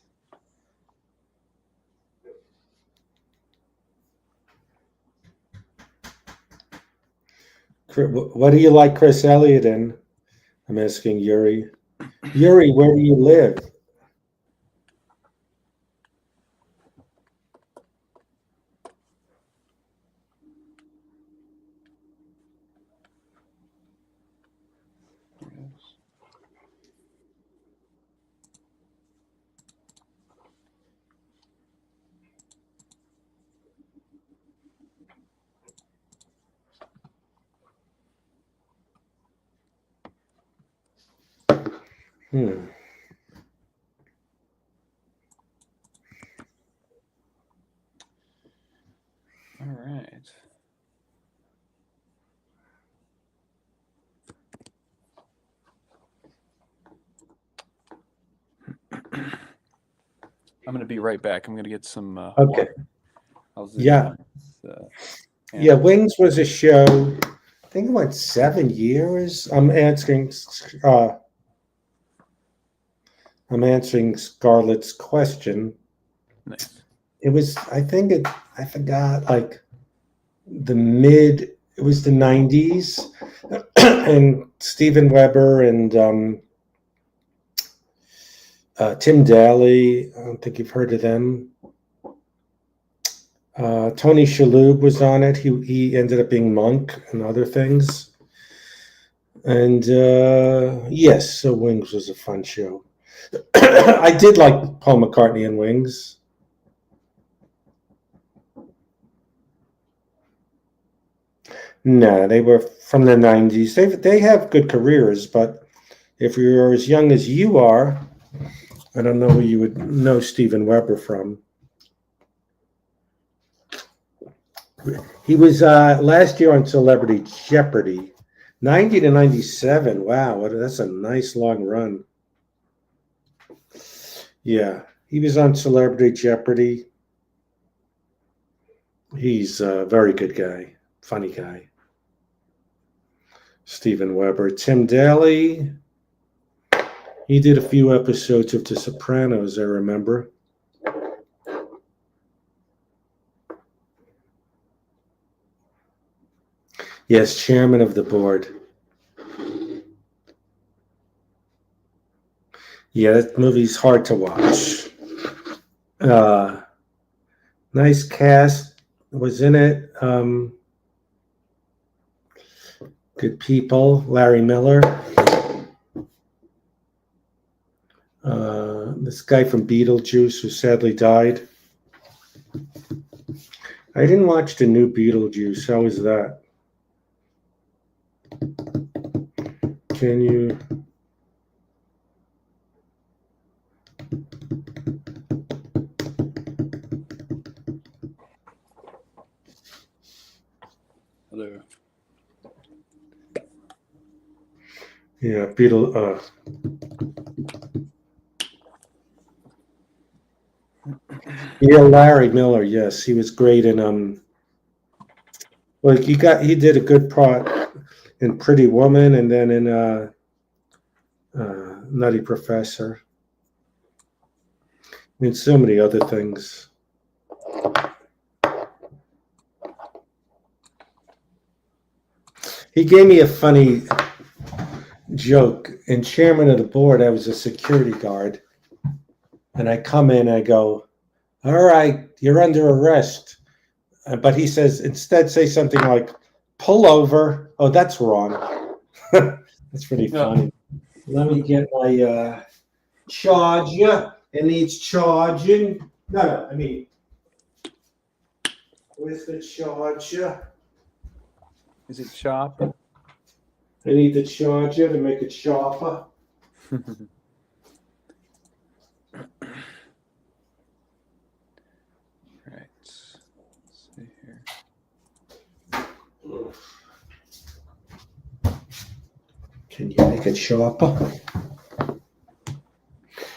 What do you like Chris Elliott in? I'm asking Yuri. Yuri, where do you live? Hmm. All right. I'm going to be right back. I'm going to get some Okay. water. I'll zoom Yeah. in. Yeah, Wings was a show. I think it went 7 years. I'm answering Scarlett's question. Nice. It was, I forgot, like it was the 90s. And Steven Weber and Tim Daly. I don't think you've heard of them. Tony Shalhoub was on it. He ended up being Monk and other things. And yes, so Wings was a fun show. I did like Paul McCartney and Wings. No, they were from the 90s. They have good careers, but if you're as young as you are, I don't know where you would know Steven Weber from. He was last year on Celebrity Jeopardy, 90 to 97. Wow, that's a nice long run. Yeah, he was on Celebrity Jeopardy. He's a very good guy, funny guy. Steven Weber. Tim Daly, he did a few episodes of The Sopranos, I remember. Yes, chairman of the board. Yeah, that movie's hard to watch. Nice cast was in it. Good people. Larry Miller. This guy from Beetlejuice who sadly died. I didn't watch the new Beetlejuice. How was that? Can you? Hello. Yeah, Beetle. Yeah, Larry Miller. Yes, he was great in. Well, he did a good part in Pretty Woman, and then in Nutty Professor. I mean, so many other things. He gave me a funny joke. And chairman of the board, I was a security guard. And I come in, I go, all right, you're under arrest. But he says, instead, say something like, pull over. Oh, that's wrong. That's pretty funny. Let me get my charger. It needs charging. No, I mean, where's the charger? Is it sharp? I need the charger to make it sharper. Right. Let's see here. Can you make it sharper?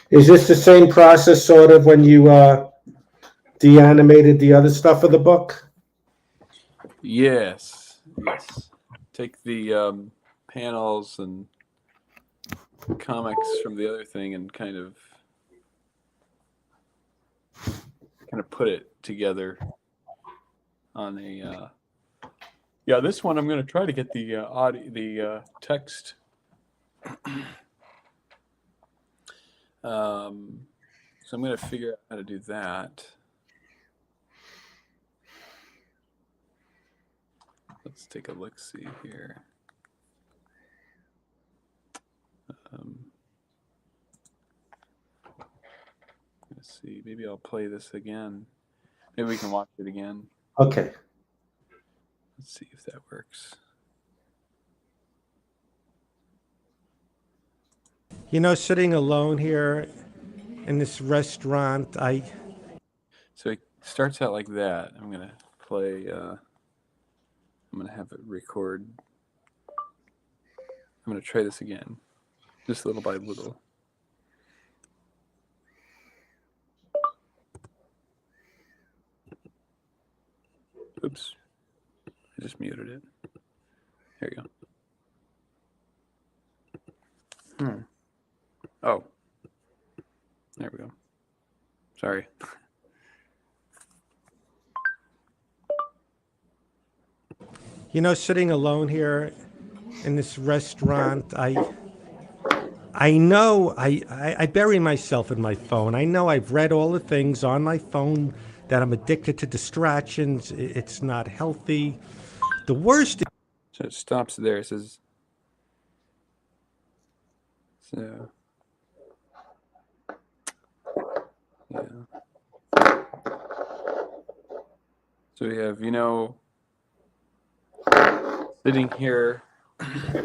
Is this the same process, sort of, when you de-animated the other stuff of the book? Yes. Take the panels and comics from the other thing and kind of put it together on a Yeah, this one I'm going to try to get the audio, the text. So I'm going to figure out how to do that. Let's take a look-see here. Let's see. Maybe I'll play this again. Maybe we can watch it again. Okay. Let's see if that works. You know, sitting alone here in this restaurant, So it starts out like that. I'm going to play, I'm going to have it record. I'm going to try this again, just little by little. Oops, I just muted it. There you go. Oh, there we go. Sorry. you know, sitting alone here in this restaurant, I know I bury myself in my phone. I know I've read all the things on my phone that I'm addicted to distractions. It's not healthy. The worst. So it stops there. It says, so, yeah. So we have, you know, sitting here,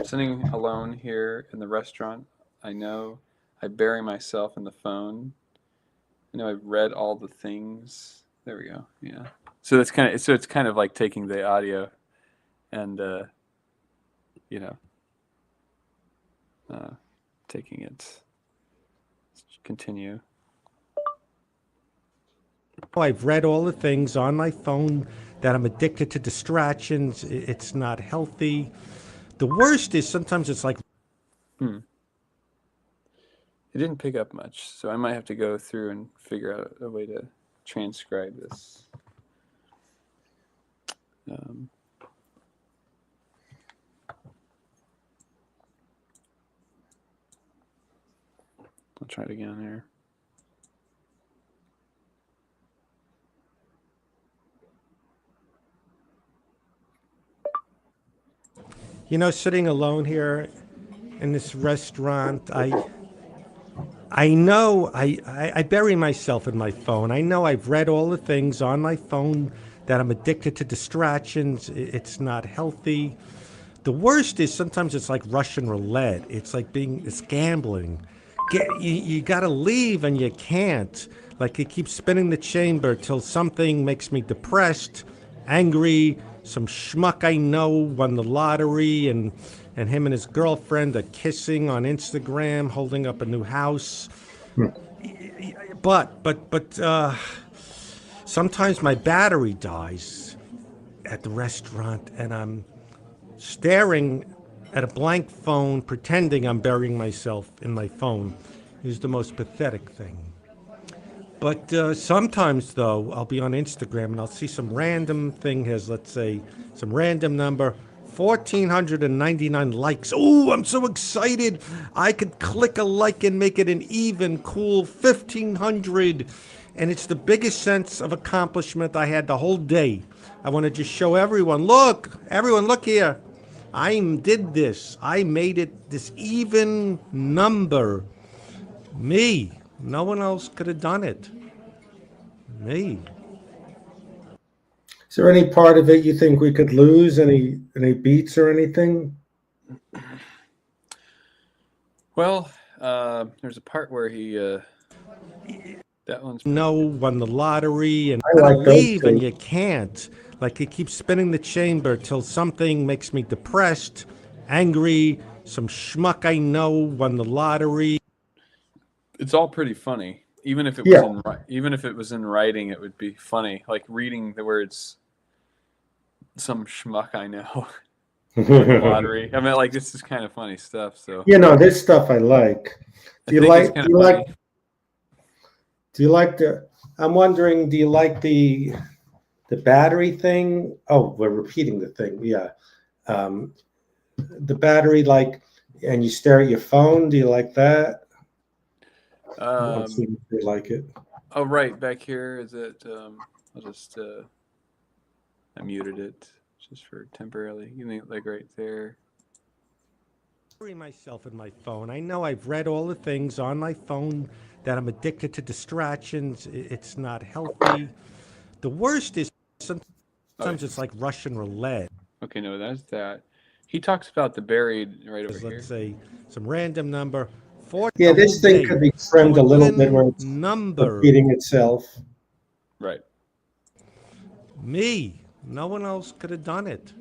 sitting alone here in the restaurant. I know I bury myself in the phone. I know I've read all the things. There we go. Yeah. So it's kind of like taking the audio and you know, taking it. Let's continue. I've read all the things on my phone that I'm addicted to distractions. It's not healthy. The worst is sometimes it's like. It didn't pick up much, so I might have to go through and figure out a way to transcribe this. I'll try it again here. You know, sitting alone here in this restaurant, I know I bury myself in my phone. I know I've read all the things on my phone that I'm addicted to distractions. It's not healthy. The worst is sometimes it's like Russian roulette. It's gambling. You got to leave and you can't. Like it keeps spinning the chamber till something makes me depressed, angry. Some schmuck I know won the lottery, and him and his girlfriend are kissing on Instagram, holding up a new house. But sometimes my battery dies at the restaurant, and I'm staring at a blank phone, pretending I'm burying myself in my phone. Is the most pathetic thing. But sometimes, though, I'll be on Instagram and I'll see some random thing has, let's say, some random number, 1,499 likes. Oh, I'm so excited. I could click a like and make it an even cool 1,500. And it's the biggest sense of accomplishment I had the whole day. I want to just show everyone, everyone, look here. I did this. I made it this even number. Me. No one else could have done it. Me. Is there any part of it you think we could lose? Any beats or anything? Well, there's a part where he that one's won the lottery and I like those leave two. and you can't. Like it keeps spinning the chamber till something makes me depressed, angry. Some schmuck I know won the lottery. It's all pretty funny. Even if it was in writing, it would be funny. Like reading the words, some schmuck I know, won the lottery. I mean, like this is kind of funny stuff. So this stuff I like. Do you like the? I'm wondering, do you like the the battery thing. Oh, we're repeating the thing. Yeah. Um, the battery, like, and you stare at your phone. Do you like that? I'm Um, seeing if you like it. oh, right, back here is it? I'll just I muted it just for temporarily. You mean like right there? Bury myself in my phone. I know I've read all the things on my phone that I'm addicted to distractions. It's not healthy. The worst is Oh, yeah. sometimes it's like Russian roulette. Okay, no, that's that. He talks about the buried right over Let's here. say some random number for Yeah, the whole this thing day. could be So trimmed a a little bit where given it's number. repeating itself. Right. Me. No one else could have done it.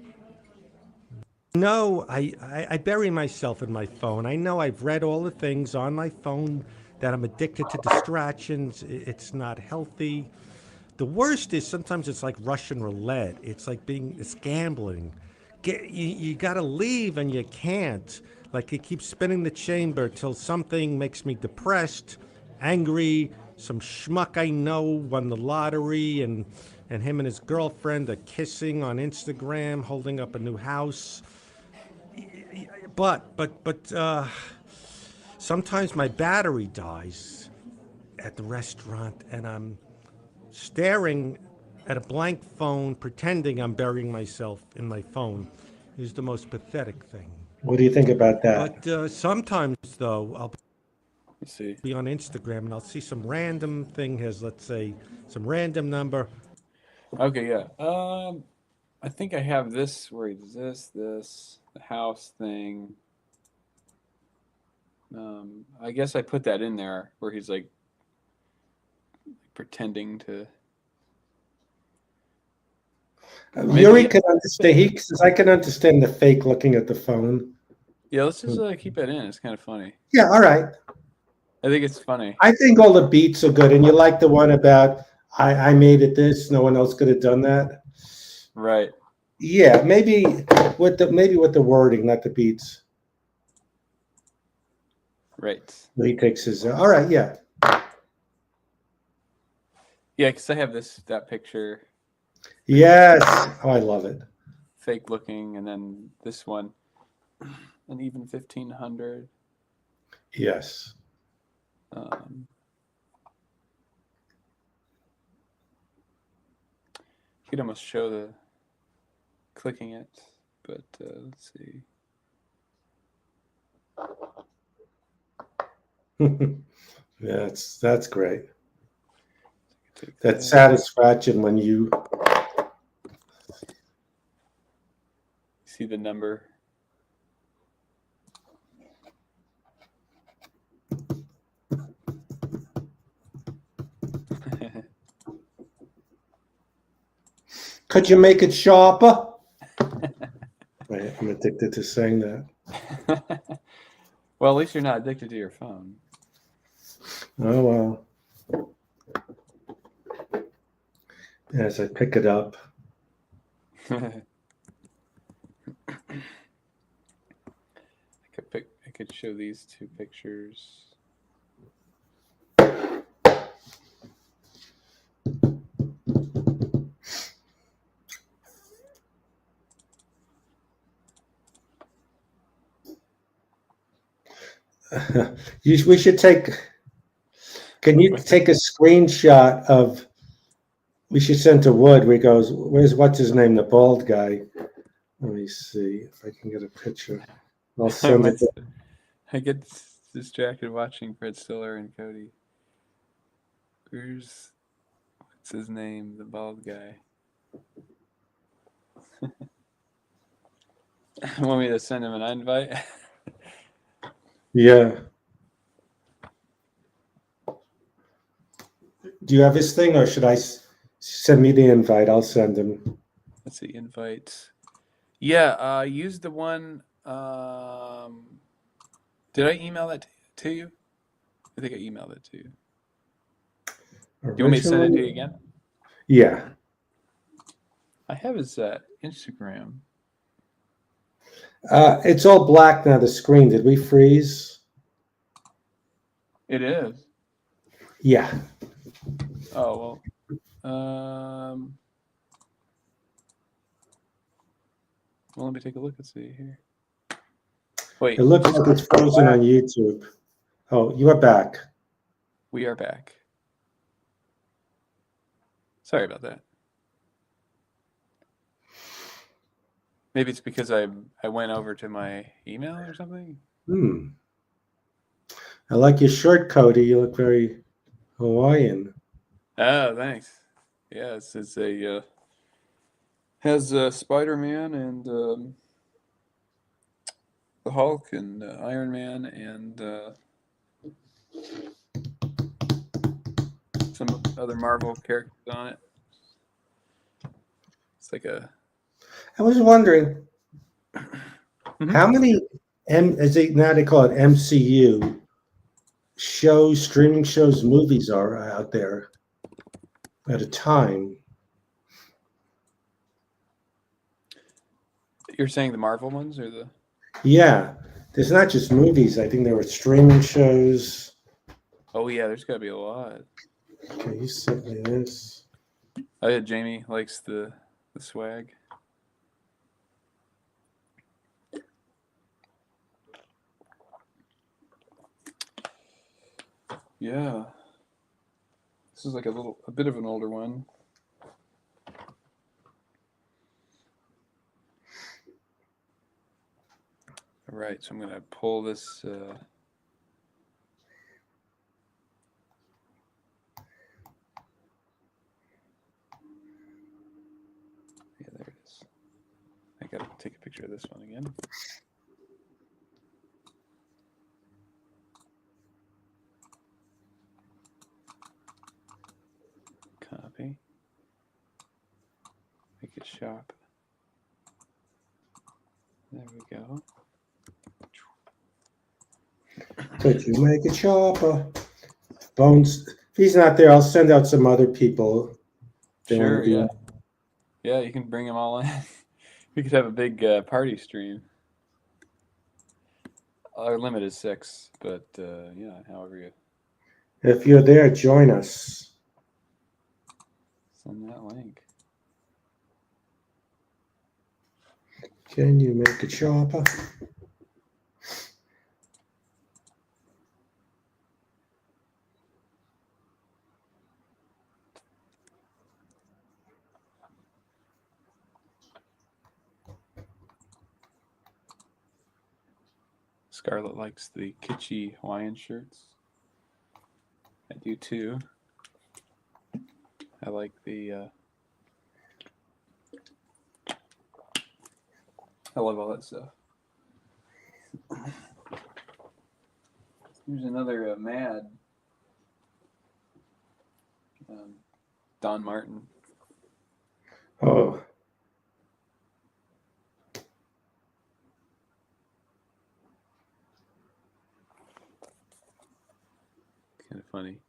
No, I bury myself in my phone. I know I've read all the things on my phone that I'm addicted to distractions. It's not healthy. The worst is sometimes it's like Russian roulette. It's gambling. You got to leave and you can't. Like it keeps spinning the chamber till something makes me depressed, angry. Some schmuck I know won the lottery, and him and his girlfriend are kissing on Instagram, holding up a new house. But sometimes my battery dies at the restaurant, and I'm staring at a blank phone, pretending I'm burying myself in my phone, is the most pathetic thing. What do you think about that? But sometimes, though, I'll Let's see. be on Instagram and I'll see some random thing has, let's say, some random number. Okay, yeah. I think I have this. Where is this, the house thing. I guess I put that in there where he's like pretending to. Maybe, Yuri yeah. can understand. He says, "I can understand the fake looking at the phone." Yeah, let's just keep it in. It's kind of funny. Yeah, all right. I think it's funny. I think all the beats are good, and you like the one about I made it this. No one else could have done that. Right. Yeah, maybe with the wording, not the beats. Right. He takes his. All right, yeah, Yeah, because I have that picture, yes. Oh, I love it. fake looking, and then this one, and even 1500. Yes. Um, He'd almost show the clicking it, but let's see. That's great. Take That that. satisfaction when you See the number. could you make it sharper? Right, I'm addicted to saying that. Well, at least you're not addicted to your phone. Oh well. As I pick it up. I could show these two pictures. We should take. Can you take a screenshot of? We should send to Wood where he goes, what's his name, the bald guy? Let me see if I can get a picture. I'll send it. I get distracted watching Fred Stoller and Cody. What's his name? The bald guy. Want me to send him an invite? Yeah. Do you have his thing, or should I send me the invite? I'll send him. Let's see, invites. Yeah, use the one. Did I email that to you? I think I emailed it to you. Do you want me to send it to you again? Yeah. I have his Instagram. It's all black now, the screen. Did we freeze? It is. Yeah. Oh well. Well, let me take a look and see here. Wait, It looks like it's frozen on YouTube. Oh, you are back. we are back. Sorry about that. Maybe it's because I went over to my email or something. I like your shirt, Cody. You look very Hawaiian. Oh, thanks. Yeah, it's a has Spider-Man and the Hulk and Iron Man and some other Marvel characters on it. It's like a I was wondering Mhm. how many now they call it MCU shows, streaming shows, movies are out there at a time. You're saying the Marvel ones or the? Yeah, there's not just movies. I think there were streaming shows. Oh yeah, there's got to be a lot. Okay, you sent me this. Oh yeah, Jamie likes the swag. Yeah, this is like a bit of an older one. All right, so I'm gonna pull this. Yeah, there it is. I gotta take a picture of this one again. Copy. Make it sharp. There we go. Could you make a chopper? Bones. If he's not there, I'll send out some other people. They want Sure, to be yeah. on. Yeah, you can bring them all in. We could have a big party stream. Our limit is 6, but yeah, however you If you're there, join us. send that link. Can you make a chopper? Scarlett likes the kitschy Hawaiian shirts. I do too. I like the. I love all that stuff. Here's another Mad. Don Martin. Oh, Kind of funny.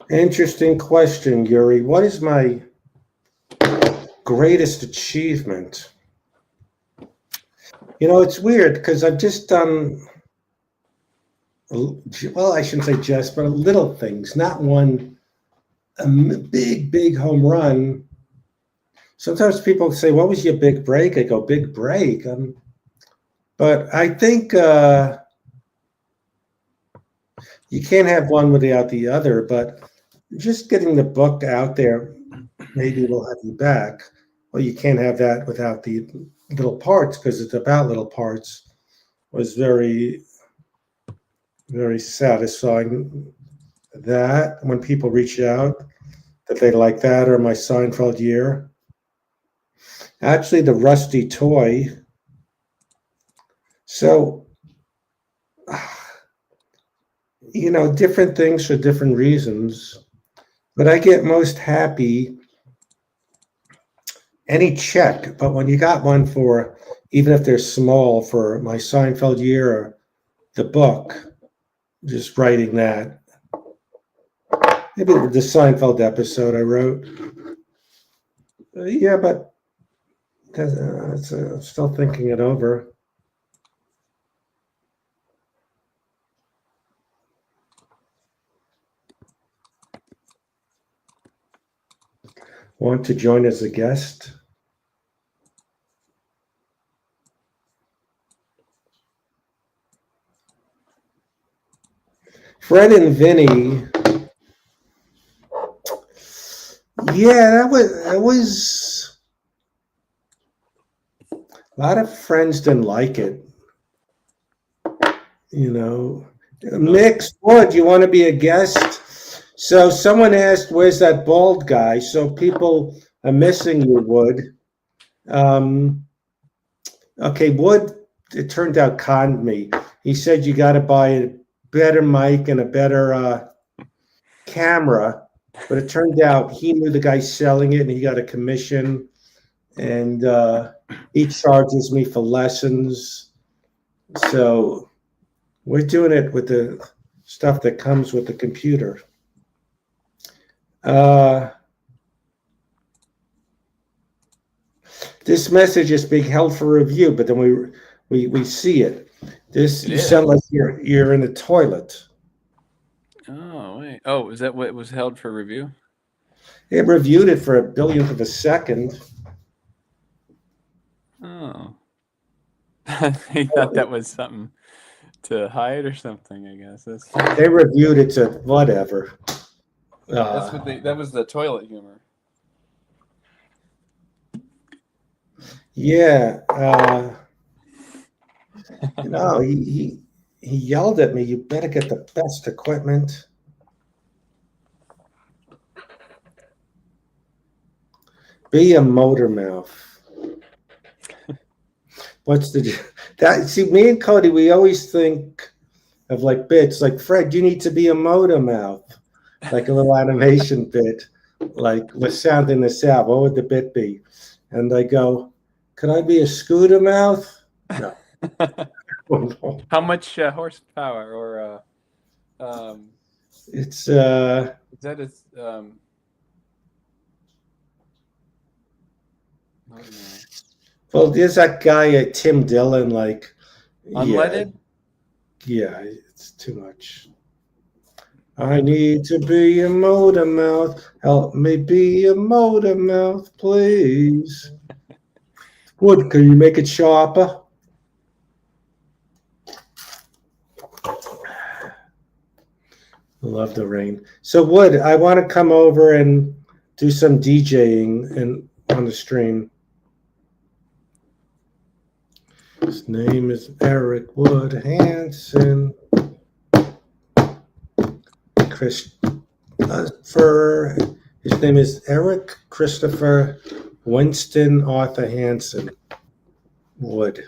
interesting question, Yuri. What is my greatest achievement? You know, it's weird because I've just done, well, I shouldn't say just, but little things, not one big home run. Sometimes people say, "What was your big break?" I go, "Big break." But I think you can't have one without the other. But just getting the book out there, maybe we'll have you back. Well, you can't have that without the little parts because it's about little parts. Was very, very satisfying. That when people reach out that they like that or my Seinfeld year. Actually, the rusty toy. So, you know, different things for different reasons. But I get most happy any check. But when you got one for, even if they're small, for my Seinfeld year or the book, just writing that. Maybe the Seinfeld episode I wrote. Yeah, but I'm still thinking it over. Want to join as a guest? Fred and Vinny. Yeah, that was a lot of friends didn't like it. You know, Oh, Mix Wood, you want to be a guest? So someone asked, "Where's that bald guy?" So people are missing you, Wood. Um, okay, Wood. It turned out conned me. He said you got to buy a better mic and a better camera, but it turned out he knew the guy selling it, and he got a commission, and he charges me for lessons. So we're doing it with the stuff that comes with the computer. Uh, this message is being held for review, but then we see it. This it you sound like is. you're in the toilet. Oh, wait. Oh, is that what was held for review? It reviewed it for a billionth of a second. Oh. He thought that was something to hide or something, I guess. They reviewed it to whatever. That's what that was the toilet humor. Yeah. No, he yelled at me. You better get the best equipment. Be a motor mouth. What's the that? See, me and Cody, we always think of like bits. Like Fred, you need to be a motor mouth, like a little animation bit. Like we're sounding this out. What would the bit be? And I go, could I be a scooter mouth? No. How much horsepower or It's is that I don't know. well, there's that guy Tim Dillon, like yeah, Unleaded? yeah, it's too much. I need to be a motor mouth. Help me be a motor mouth, please. Wood, can you make it sharper? Love the rain. So, Wood, I want to come over and do some DJing and on the stream. His name is Eric Wood Hansen. Christopher. His name is Eric Christopher Winston Arthur Hansen Wood.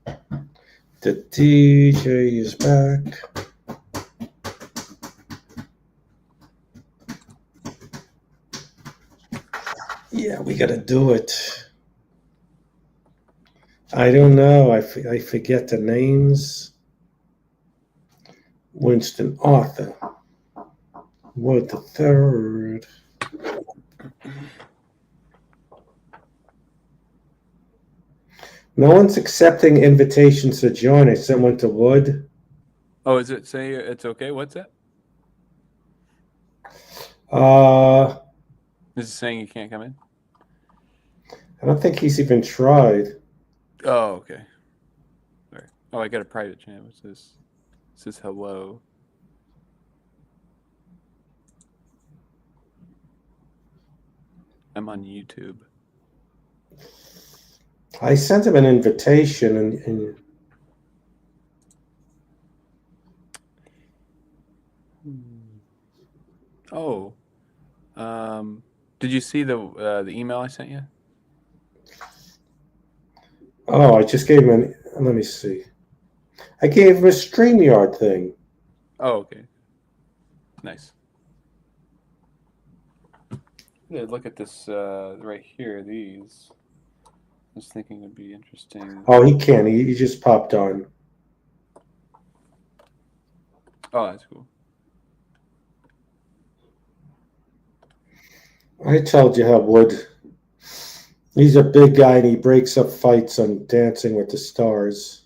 The DJ is back. Yeah, we got to do it. I don't know. I forget the names. Winston Arthur Wood the third. No one's accepting invitations to join. I sent one to Wood. Oh, is it say it's okay? What's that? Uh, Is it saying you can't come in? I don't think he's even tried. Oh, okay. Sorry. Oh, I got a private channel. It says hello. I'm on YouTube. I sent him an invitation, and Oh, did you see the email I sent you? oh, I just gave him an. Let me see. I gave him a StreamYard thing. Oh, okay. Nice. Yeah, look at this right here. These. I was thinking it'd be interesting. Oh, he can't. He just popped on. Oh, that's cool. I told you how Wood. He's a big guy and he breaks up fights on Dancing with the Stars.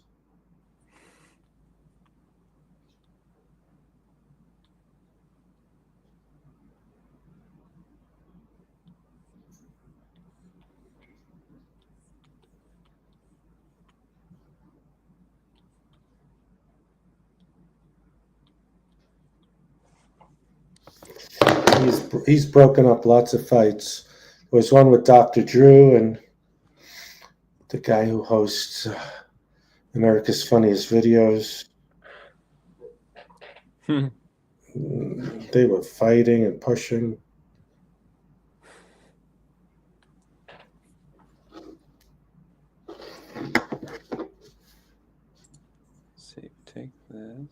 He's broken up lots of fights. There was one with Dr. Drew and the guy who hosts America's Funniest Videos. They were fighting and pushing. See, take this.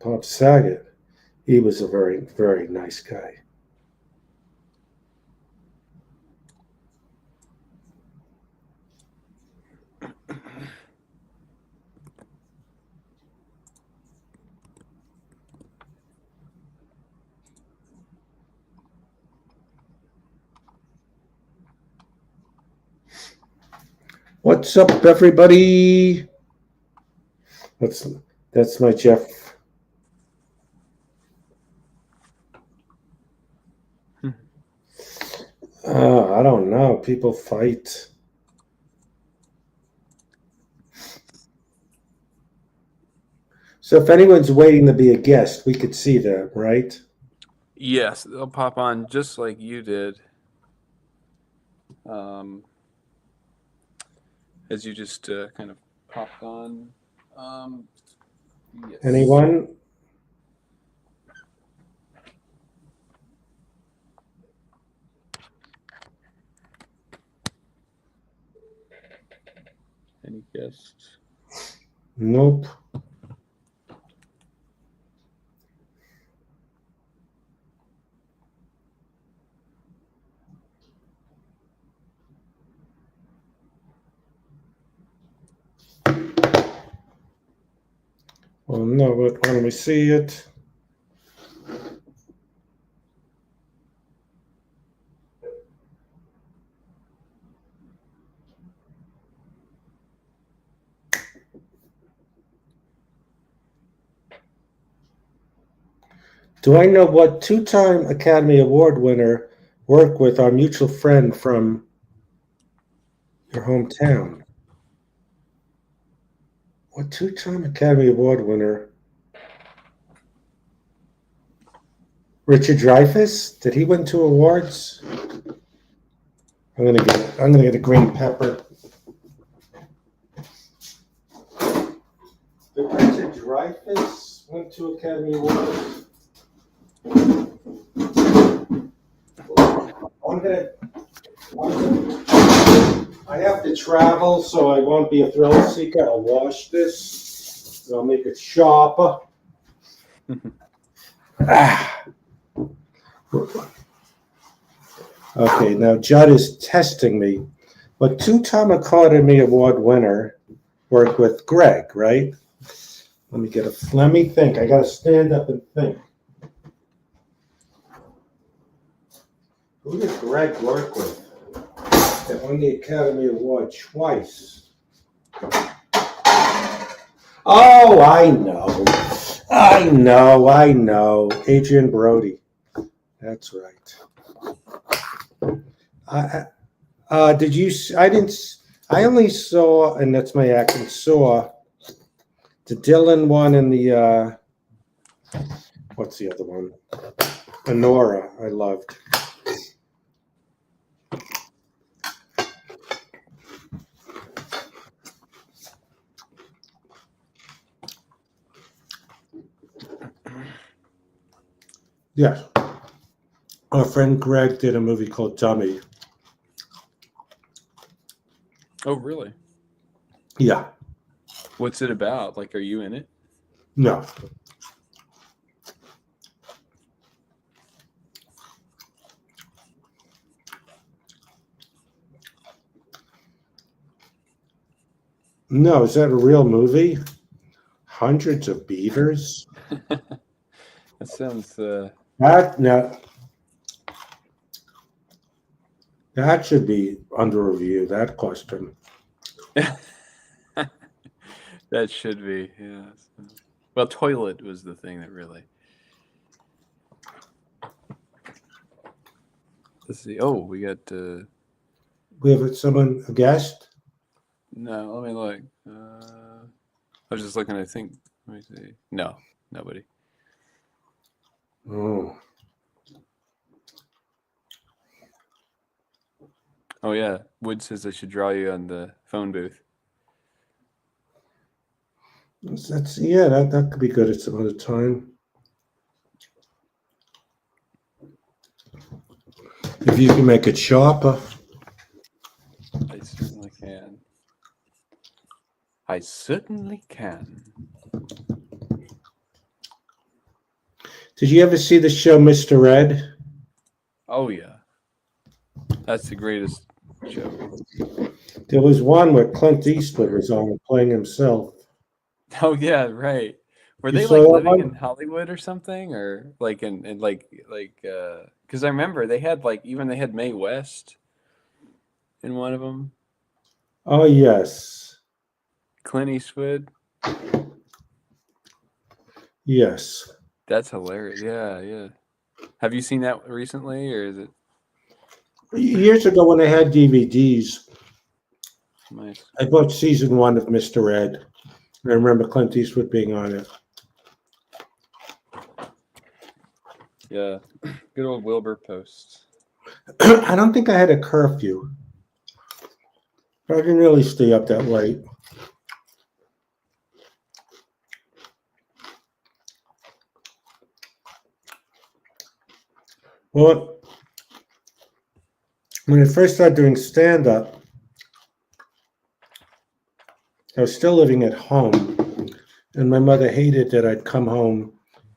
Bob Saget. He was a very, very nice guy. What's up, everybody? That's my Jeff. I don't know. People fight. So if anyone's waiting to be a guest, we could see that, right? Yes, they'll pop on just like you did. As you just kind of popped on. Yes. Anyone? Any guests? Nope. Well, no, but why don't we see it? Do I know what two-time Academy Award winner worked with our mutual friend from your hometown? What two-time Academy Award winner? Richard Dreyfuss? Did he win 2 awards? I'm gonna get a green pepper. Did Richard Dreyfuss win 2 Academy Awards? I have to travel, so I won't be a thrill seeker. I'll wash this. And I'll make it sharper. Okay, now Judd is testing me. But two-time Academy Award winner worked with Greg, right? Let me think. I gotta stand up and think. Who did Greg work with that won the Academy Award twice? Oh, I know. Adrian Brody. That's right. Did you? I didn't. I only saw, and that's my acting. Saw the Dylan one and the what's the other one? Honora. I loved. Yes. Our friend Greg did a movie called Dummy. Oh, really? Yeah. What's it about? Like, are you in it? No. No, is that a real movie? Hundreds of beavers? That sounds. That should be under review. That question. That should be, yeah. Well, toilet was the thing that really. Let's see. Oh, we got. We have someone, a guest. No, let me look. I was just looking. I think. Let me see. No, nobody. Oh, Oh yeah, Wood says I should draw you on the phone booth. yeah, that could be good at some other time. If you can make it sharper. I certainly can. I certainly can. Did you ever see the show Mr. Ed? Oh yeah, that's the greatest show. There was one where Clint Eastwood was on it playing himself. Oh yeah, right. Were You they saw like that living one? in Hollywood or something, or like in because I remember they had like even they had Mae West in one of them. Oh, yes. Clint Eastwood. Yes. That's hilarious. Yeah, yeah. Have you seen that recently, or is it Years ago when they had DVDs, nice? I bought season 1 of Mr. Ed. I remember Clint Eastwood being on it. Yeah, good old Wilbur Post. I don't think I had a curfew. I didn't really stay up that late. Well, when I first started doing stand-up, I was still living at home, and my mother hated that I'd come home,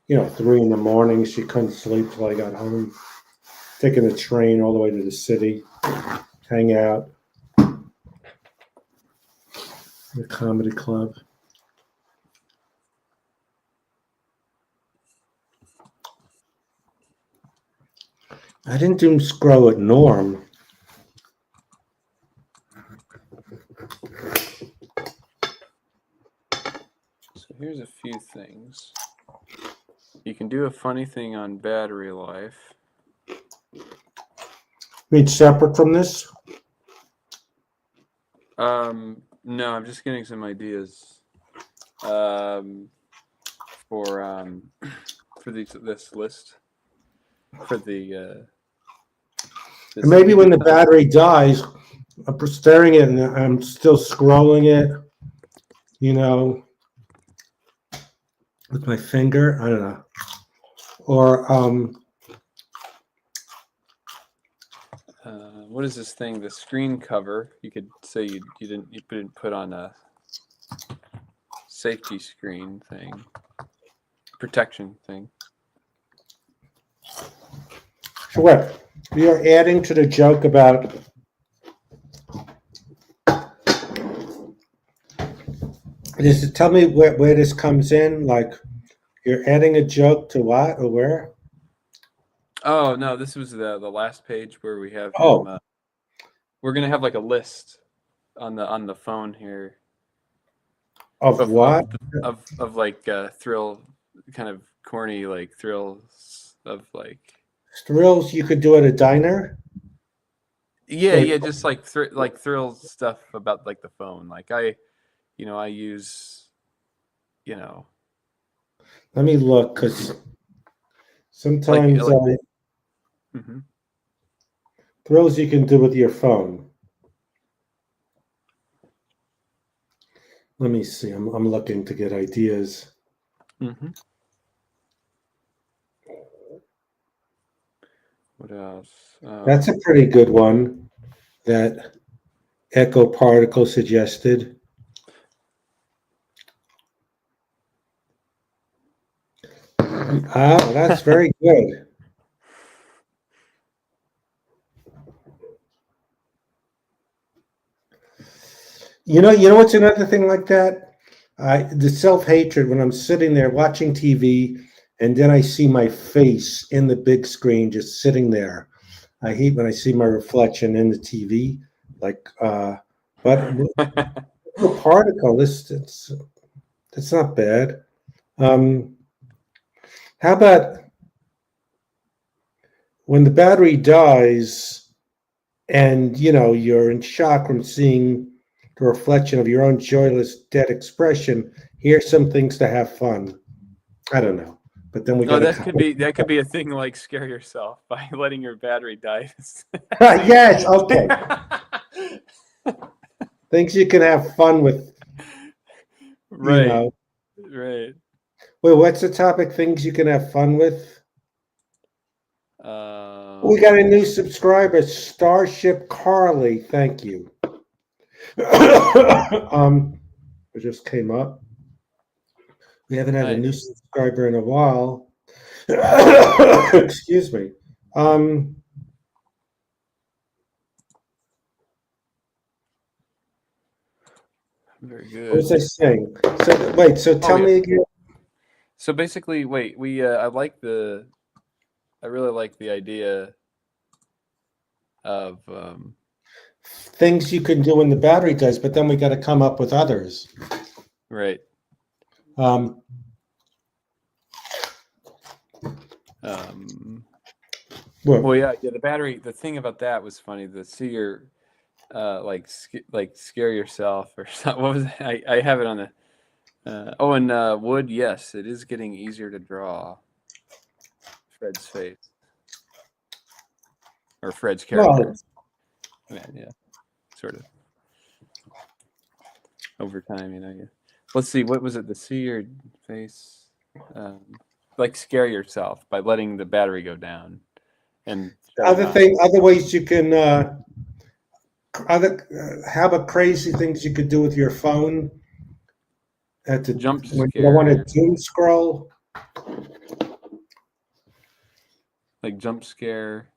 3 in the morning. She couldn't sleep till I got home, taking the train all the way to the city, hang out, the comedy club. I didn't doom scroll at Norm. So here's a few things. You can do a funny thing on battery life. Read separate from this? No, I'm just getting some ideas. For this list for the And maybe when the battery dies, I'm staring at it and I'm still scrolling it, with my finger. I don't know. Or what is this thing? The screen cover. You could say you didn't put on a safety screen thing, protection thing. so what? You're adding to the joke about this. Tell me where this comes in. Like you're adding a joke to what or where? Oh no, this was the last page where we have him. Oh. We're gonna have like a list on the phone here Of what? of like thrill, kind of corny like thrills of like Thrills you could do at a diner? yeah, just like thrill stuff about like the phone. Like I use Let me look, because sometimes mm-hmm. thrills you can do with your phone. Let me see. I'm looking to get ideas. Mm-hmm. What else? That's a pretty good one that Echo Particle suggested. Ah, that's very good. You know what's another thing like that? The self-hatred when I'm sitting there watching TV and then I see my face in the big screen just sitting there. I hate when I see my reflection in the TV. But a particle, it's not bad. Um, how about when the battery dies and you're in shock from seeing the reflection of your own joyless dead expression? Here's some things to have fun. I don't know, but then we Oh, got that could be a thing like scare yourself by letting your battery die. yes, okay. Things you can have fun with, you Right, know. right. Wait, what's the topic? Things you can have fun with? We got a Um, new subscriber, Starship Carly. Thank you. It just came up. We haven't had a new nice. subscriber in a while. Excuse me. Um, Very what was good. I saying? So wait. So Oh tell yeah. me again. So basically, wait, I really like the idea of Things you can do when the battery dies, but then we got to come up with others. right. Um, Um, well, well, yeah, yeah. The battery. The thing about that was funny. The see your like scare yourself or something. What was it? I have it on the. And wood. Yes, it is getting easier to draw Fred's face or Fred's well, character. Yeah, yeah, sort of over time. Yeah. Let's see. What was it? The see your face. Um, like scare yourself by letting the battery go down and shutting off. other ways you can, other, how about crazy things you could do with your phone at the Jump when you don't want to scare, doom scroll? like jump scare.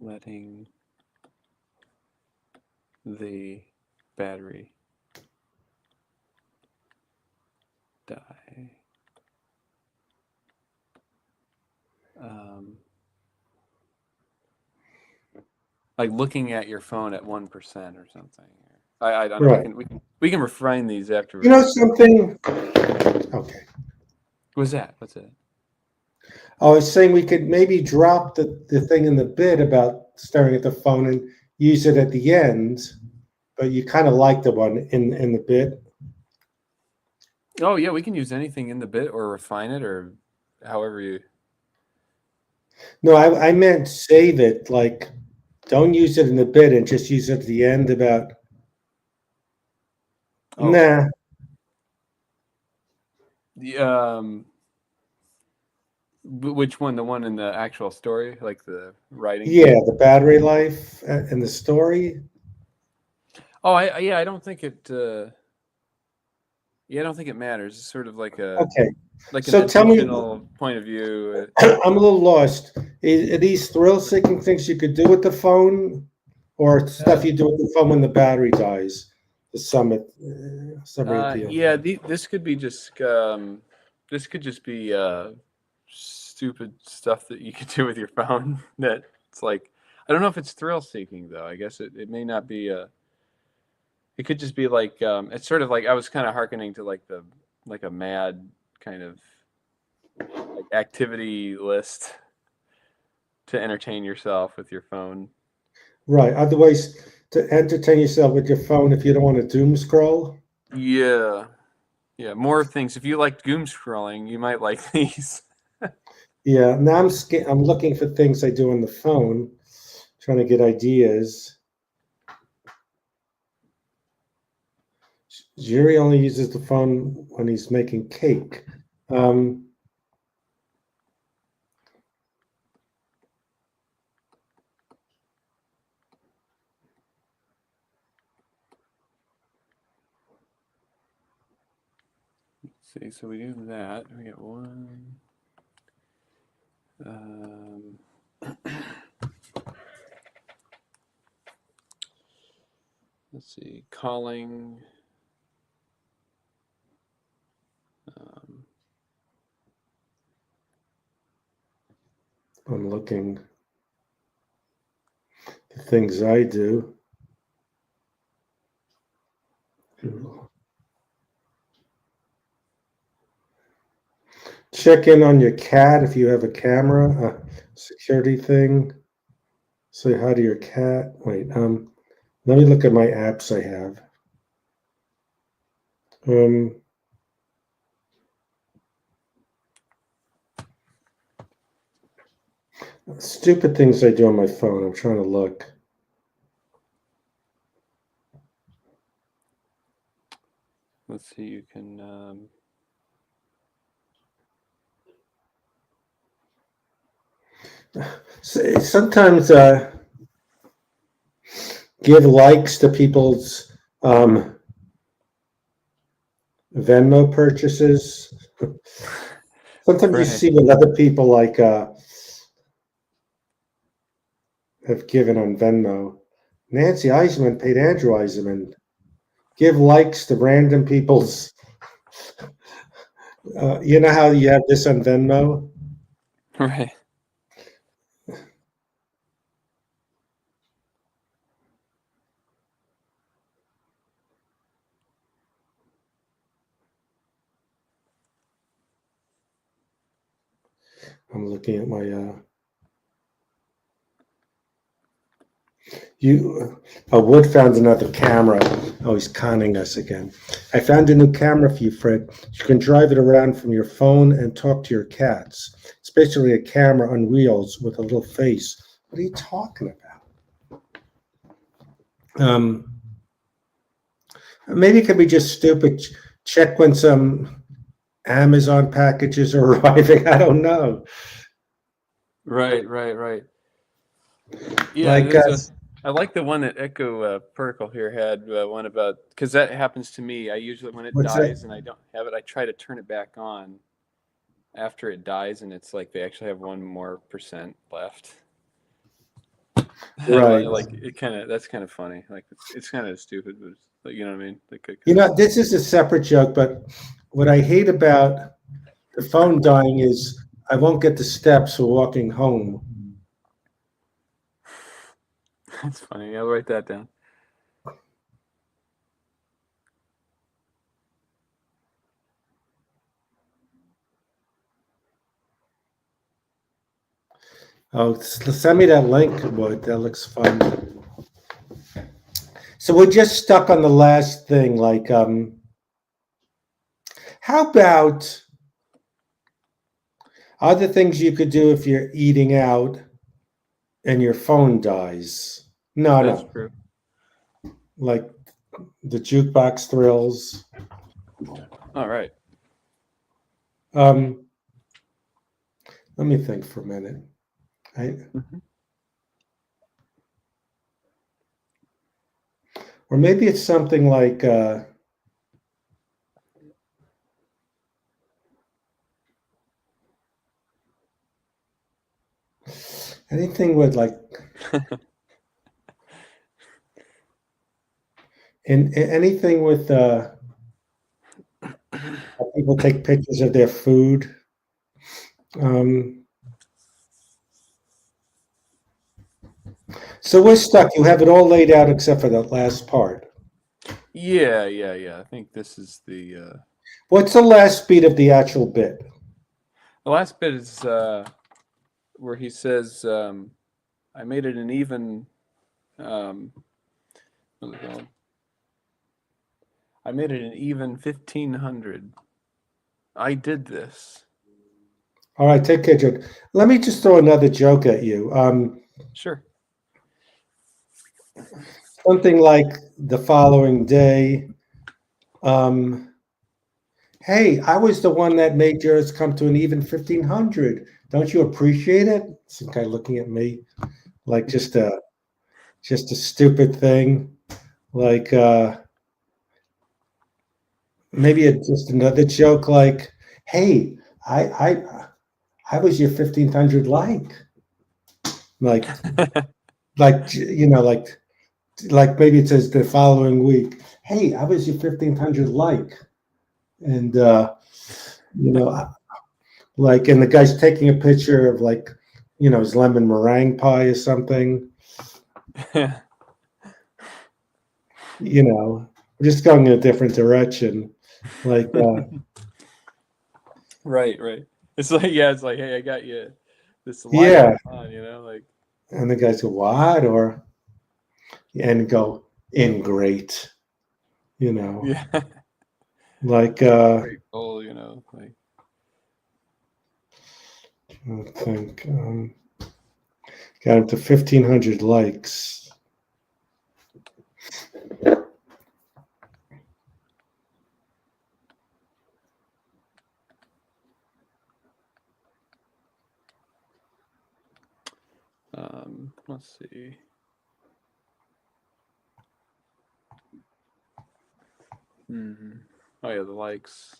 Letting the battery die. Um, like looking at your phone at 1% or something. I don't know. Right. We can refine these after You we're know done. something? Okay. What's that? What's it? I was saying we could maybe drop the thing in the bit about staring at the phone and use it at the end, but you kind of like the one in the bit. Oh yeah, we can use anything in the bit or refine it or however you. No, I meant save it, like don't use it in the bit and just use it at the end about Oh, nah. the which one? The one in the actual story, like the writing Yeah, thing. the battery life and the story. Oh, yeah. I don't think it. Yeah, I don't think it matters. It's sort of Okay. like an So tell me, additional point of view. I'm a little lost. Are these thrill-seeking things you could do with the phone, or stuff Uh, you do with the phone when the battery dies? The summary at the end. yeah, this could be just this could just be stupid stuff that you could do with your phone. That it's like I don't know if it's thrill seeking though. I guess it may not be. It could just be like it's sort of like I was kind of hearkening to like a mad kind of like activity list to entertain yourself with your phone. Right. Other ways to entertain yourself with your phone if you don't want to doom scroll. Yeah, yeah. More things. If you like doom scrolling, you might like these. Yeah. Now I'm looking for things I do on the phone, trying to get ideas. Jerry only uses the phone when he's making cake. Um, See, so we do that. We get one. Um, let's see, calling. Um, I'm looking. things I do. Check in on your cat if you have a camera, a security thing. Say hi to your cat. Wait, let me look at my apps I have. Stupid things I do on my phone. I'm trying to look. Let's see. You can. Sometimes give likes to people's Venmo purchases. Sometimes you Right. see what other people like have given on Venmo. Nancy Eisman paid Andrew Eisman. Give likes to random people's. You know how you have this on Venmo? Right. I'm looking at my. Wood found another camera. Oh, he's conning us again. I found a new camera for you, Fred. You can drive it around from your phone and talk to your cats. It's basically a camera on wheels with a little face. What are you talking about? Maybe it could be just stupid. Check when some Amazon packages are arriving. I don't know. Right. Right. Yeah, Like, there's a. I like the one that Echo Perkle here had one about because that happens to me. I usually when it what's that? dies and I don't have it, I try to turn it back on after it dies, and it's like they actually have 1% more left. Right. Like it kind of that's kind of funny. Like it's kind of stupid, but it's, like, you know what I mean? Like it You kind of know, this is a separate joke, but what I hate about the phone dying is I won't get the steps for walking home. that's funny. I'll write that down. Oh, send me that link, Wood. That looks fun. So we're just stuck on the last thing. Like, how about other things you could do if you're eating out and your phone dies? That's No. true. Like the jukebox thrills. All right. Let me think for a minute. Mhm. Or maybe it's something like anything with like anything with people take pictures of their food. Um, so we're stuck. You have it all laid out except for the last part. Yeah. I think this is What's the last beat of the actual bit? the last bit is where he says, "I made it an even." What's it called? I made it an even 1,500. I did this. All right, take care, joke. Let me just throw another joke at you. Sure. Something like the following day. Hey, I was the one that made yours come to an even 1,500. Don't you appreciate it? Some guy looking at me like just a stupid thing. Like maybe just another joke like, hey, I was your 1,500 like you know like maybe it says the following week, hey, I was your 1,500 and you know like and the guy's taking a picture of like his lemon meringue pie or something. You know, just going in a different direction. Like, Right, right. It's like, yeah, it's like, hey, I got you this light yeah. on, like, And the guys go, what? Or, and go, in great, yeah, like, very cool, like, I think, got him to 1,500 likes. let's see. Oh yeah, the likes.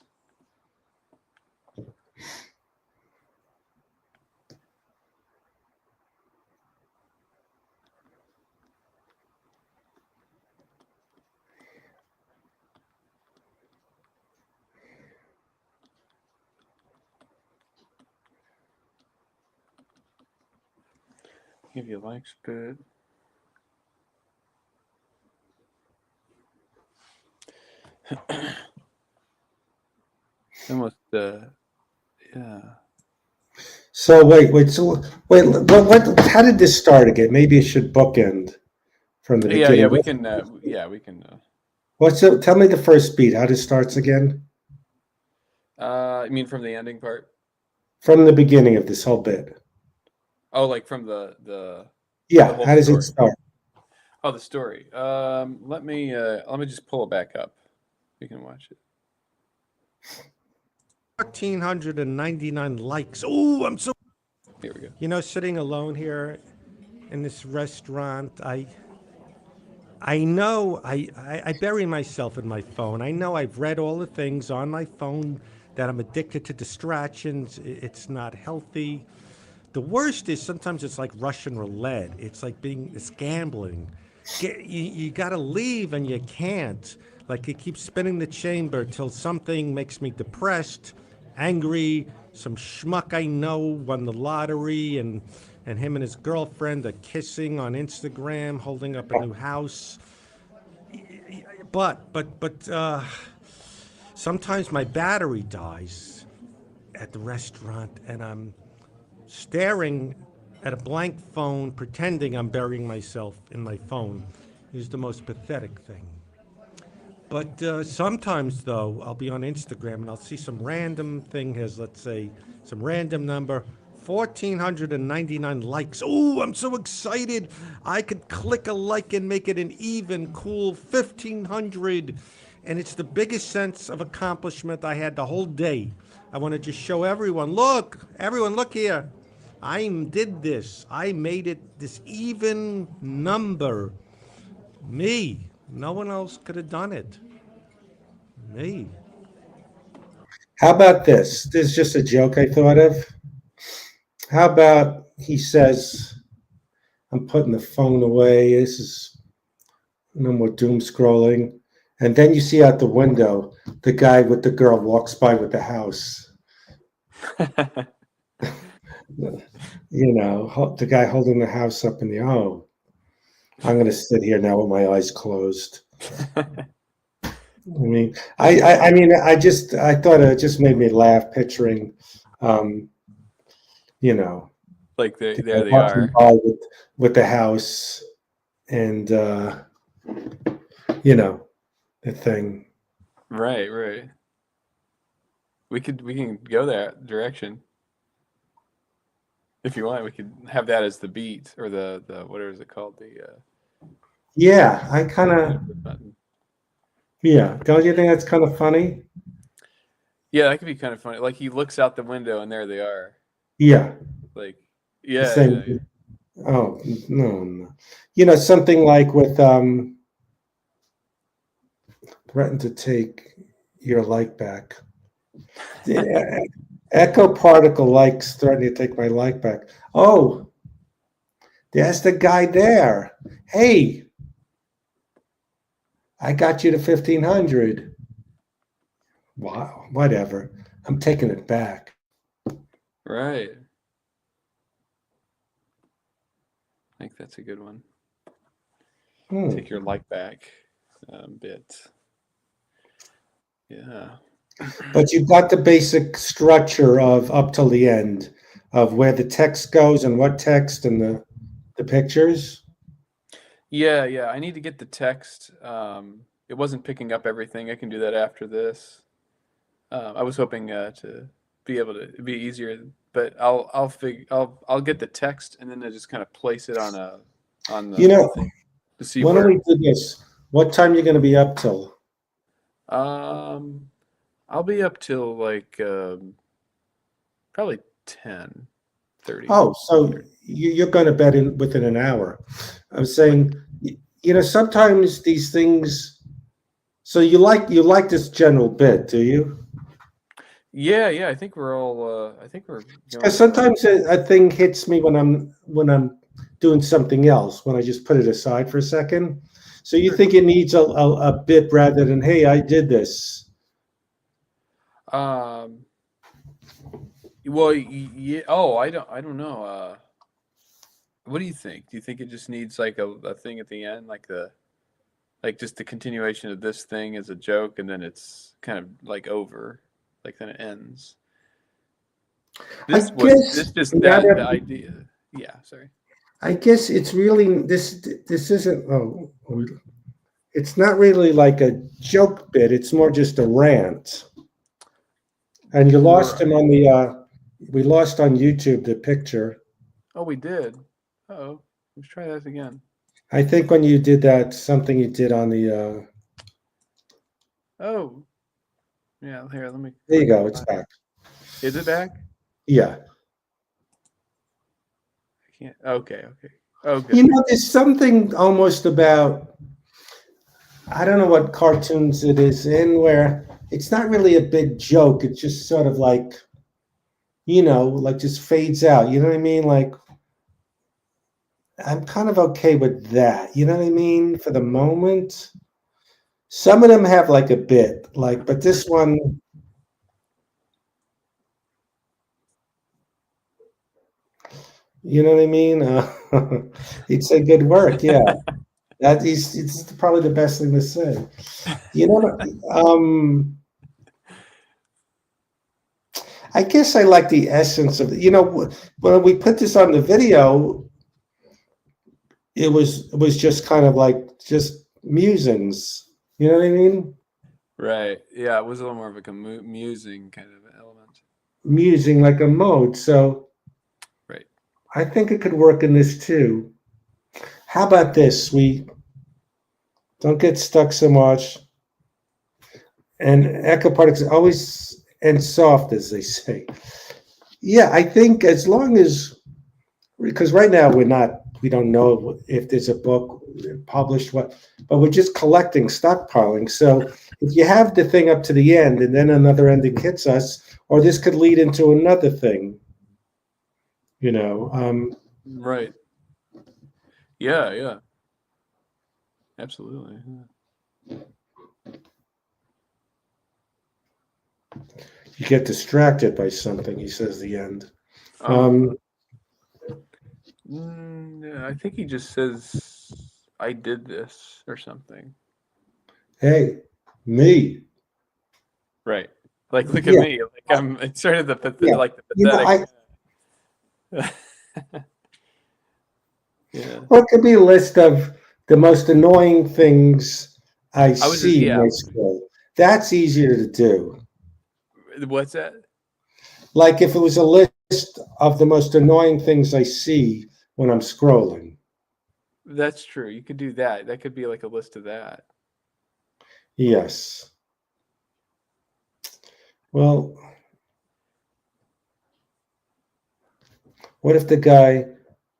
Give you likes, but almost, yeah. So what, how did this start again? Maybe it should bookend from the Yeah, yeah, beginning. we can, yeah, we can, Tell me the first beat, how this starts again? you mean from the ending part? From the beginning of this whole bit. Oh, like from the Yeah, whole how does it story. start? Oh, the story. Let me just pull it back up. We can watch it. 1,499 likes. Oh, I'm so. Here we go. Sitting alone here in this restaurant, I know I bury myself in my phone. I know I've read all the things on my phone that I'm addicted to distractions. It's not healthy. The worst is sometimes it's like Russian roulette. It's gambling. You got to leave and you can't. Like it keeps spinning the chamber till something makes me depressed, angry. Some schmuck I know won the lottery, and him and his girlfriend are kissing on Instagram, holding up a new house. But sometimes my battery dies at the restaurant, and I'm staring at a blank phone, pretending I'm burying myself in my phone, is the most pathetic thing. But sometimes, though, I'll be on Instagram and I'll see some random thing, has, let's say, some random number, 1,499 likes. Oh, I'm so excited. I could click a like and make it an even cool 1,500. And it's the biggest sense of accomplishment I had the whole day. I want to just show everyone, look here. I did this. I made it this even number. Me. No one else could have done it. Me. How about this? This is just a joke I thought of. How about he says, I'm putting the phone away. This is no more doom scrolling. And then you see out the window, the guy with the girl walks by with the house. The guy holding the house up in the, I'm going to sit here now with my eyes closed. I thought it just made me laugh picturing, um, you know, Like the guy there they walking are. by with the house and, the thing. Right, right. We can go that direction if you want. We could have that as the beat or the whatever is it called, the Yeah, I kind of, input button. yeah. Don't you think that's kind of funny? Yeah, that could be kind of funny. Like he looks out the window and there they are. Yeah. Like, The yeah, same. yeah, yeah. Oh, no, no. Something like with, threaten to take your like back. The echo particle likes threatening to take my like back. Oh, there's the guy there. Hey, I got you to 1,500. Wow, whatever. I'm taking it back. Right. I think that's a good one. take your like back bit. Yeah. But you've got the basic structure of up till the end of where the text goes and what text and the pictures. Yeah, yeah. I need to get the text. It wasn't picking up everything. I can do that after this. I was hoping to be able to be easier, but I'll get the text and then I just kind of place it on You the know, thing to see why don't where. we do this? What time you going to be up till? Um, I'll be up till like probably 10:30. Oh, so you're going to bed in within an hour. I'm Right. saying, sometimes these things. So you like this general bit, do you? Yeah, yeah. I think we're all. I think we're Because going fine. sometimes a thing hits me when I'm doing something else, when I just put it aside for a second. So you Sure. think it needs a bit rather than, hey, I did this. Um. Well, yeah. Oh, I don't know. What do you think? Do you think it just needs like a thing at the end, like just the continuation of this thing as a joke, and then it's kind of like over, like then it ends. I This guess just now that the that idea. Yeah, sorry. I guess it's really this isn't it's not really like a joke bit. It's more just a rant. And you lost him Right. on the we lost on YouTube the picture. Oh, we did. Oh, let's try that again. I think when you did that, something you did on the Oh, yeah. Here, let me there you quickly go, it's find. back. Is it back? Yeah. I can't. Okay, okay. Oh, You good. know, there's something almost about I don't know what cartoons it is in where it's not really a big joke. It's just sort of like, like just fades out. You know what I mean? Like I'm kind of okay with that. You know what I mean? For the moment. Some of them have like a bit, like, but this one, you know what I mean? He'd say good work. Yeah. That is, it's probably the best thing to say. You know, I guess I like the essence of when we put this on the video, it was just kind of like just musings. You know what I mean? Right. Yeah, it was a little more of like a musing kind of element. Musing like a mode. So Right. I think it could work in this too. How about this? We don't get stuck so much. And echo particles always and soft, as they say. Yeah, I think as long as because right now we don't know if there's a book published but we're just collecting stockpiling. So if you have the thing up to the end and then another ending hits us, or this could lead into another thing, you know. Right. Yeah, yeah. Absolutely. Yeah. You get distracted by something. He says the end. Uh, yeah, I think he just says, "I did this" or something. Hey, me. Right. Like, look at Yeah, me. Like I'm. It's sort of yeah. like the You know, pathetic. I Yeah. Well, it could be a list of the most annoying things I I was just. see in Yeah. my school. That's easier to do. What's that? Like if it was a list of the most annoying things I see when I'm scrolling. That's true. You could do that. That could be like a list of that. Yes. Well, what if the guy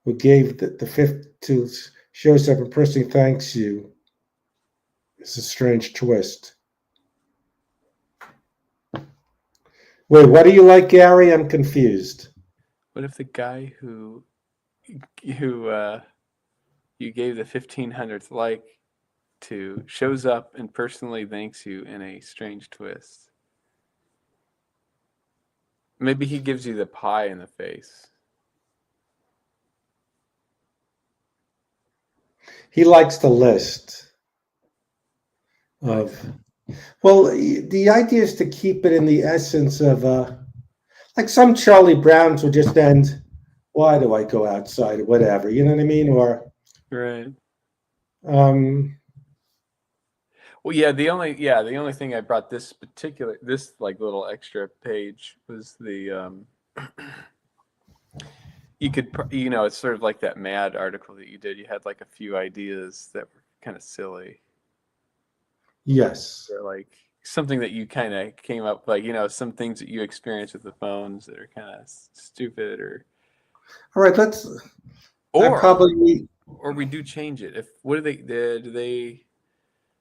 who gave the fifth to shows up and personally thanks you is a strange twist? Wait, what do you like, Gary? I'm confused. What if the guy who you gave the 1500th like to shows up and personally thanks you in a strange twist? Maybe he gives you the pie in the face. he likes the list Nice. of. Well, the idea is to keep it in the essence of like some Charlie Browns would just end. Why do I go outside or whatever? You know what I mean? Or Right. um, Well, the only thing I brought this like little extra page was the it's sort of like that Mad article that you did. You had like a few ideas that were kind of silly, yes. or like something that you kind of came up like some things that you experience with the phones that are kind of stupid, All right. Let's. I or probably. or we do change it. If what do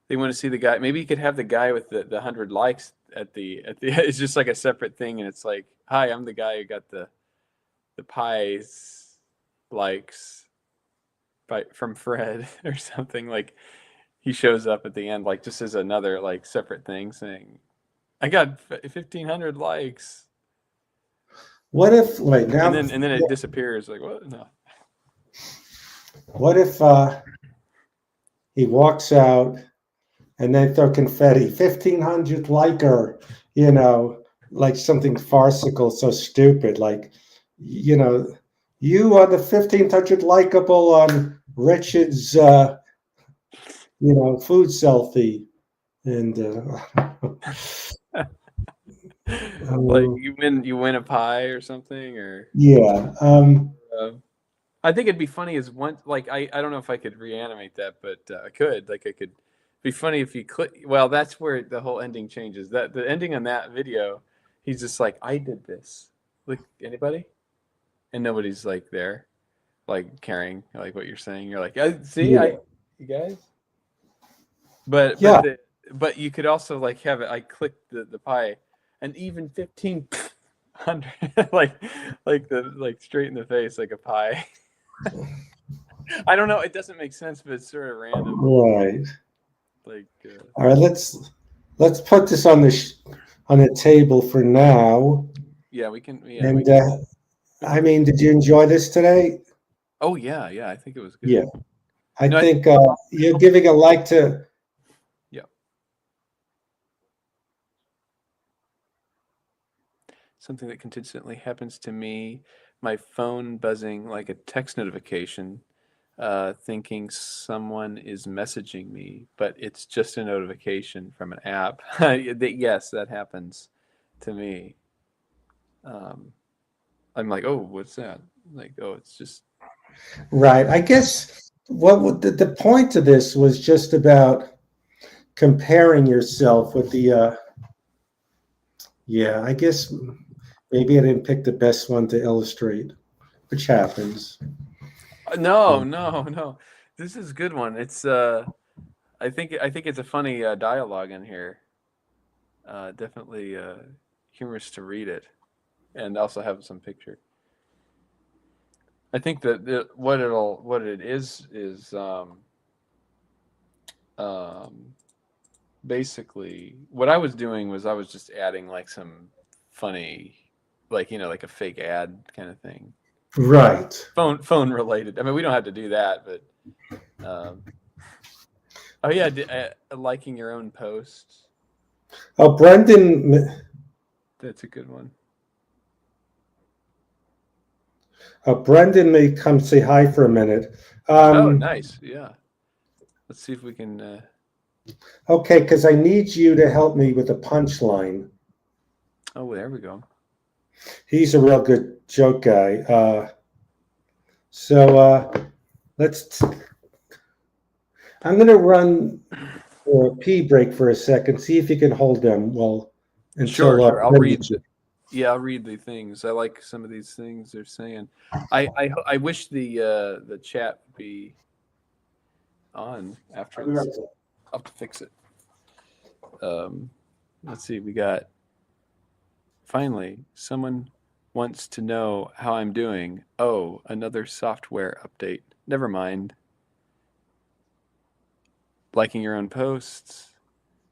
they want to see the guy? Maybe you could have the guy with the 100 likes at the it's just like a separate thing, and it's like, hi, I'm the guy who got the pies likes from Fred or something. Like he shows up at the end like just as another like separate thing saying, I got 1,500 likes, What if? Wait now. and then it disappears. Like what? No. What if he walks out and they throw confetti? 1,500 liker. You know, like something farcical, so stupid. Like, you know, you are the 1,500 likable on Richard's. Food selfie. And Like uh, you win a pie or something, or yeah. uh, I think it'd be funny as one like I don't know if I could reanimate that, but I could like I could be funny if you click. Well, that's where the whole ending changes. That the ending on that video, he's just like, I did this. Like anybody, and nobody's like there, like caring like what you're saying. You're like, see, Yeah. you guys. But Yeah. but you could also like have it. I clicked the pie, and even 1,500 like straight in the face like a pie. I don't know. It doesn't make sense, but it's sort of random. Right. Like, All right. Let's put this on the table for now. yeah, we can. Yeah, we And can. I mean, did you enjoy this today? Oh yeah, yeah. I think it was good. Yeah. I No, I think think you're giving a like to. yeah. Something that consistently happens to me. My phone buzzing like a text notification, thinking someone is messaging me, but it's just a notification from an app. Yes, that happens to me. Um, I'm like, oh, what's that? Like, oh, it's just Right. I guess the point of this was just about comparing yourself with the. Yeah. I guess maybe I didn't pick the best one to illustrate, which happens. no, no, no. This is a good one. It's I think it's a funny dialogue in here. Definitely humorous to read it, and also have some picture. I think that what it is um, basically what I was doing was I was just adding like some funny, like like a fake ad kind of thing, Right. phone related. I mean, we don't have to do that, but um, oh yeah, liking your own posts. Oh, That's a good one. Brendan may come say hi for a minute. Oh, nice. Yeah. Let's see if we can. Okay, because I need you to help me with the punchline. Oh, there we go. He's a real good joke guy. So let's. I'm going to run for a pee break for a second. See if you can hold them Sure, until sure. Brendan. Yeah, I'll read the things. I like some of these things they're saying. I wish the chat would be on after this. I'll have to fix it. Let's see. We got finally someone wants to know how I'm doing. Oh, another software update. Never mind. Liking your own posts.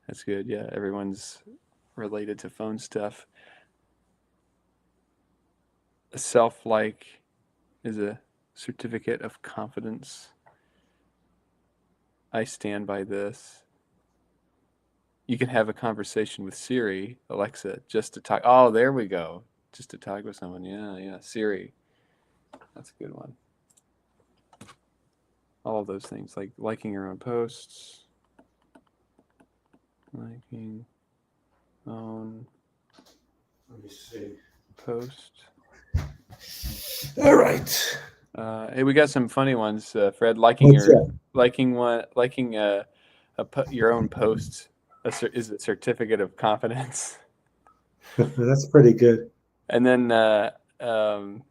That's good. Yeah, everyone's related to phone stuff. A self-like is a certificate of confidence. I stand by this. You can have a conversation with Siri, Alexa, just to talk. Oh, there we go. Just to talk with someone. Yeah, Siri. That's a good one. All of those things, like liking your own posts, liking own Let me see. post. All right. Hey, we got some funny ones, Fred. What's that? Your own post is a certificate of confidence. That's pretty good. And then um,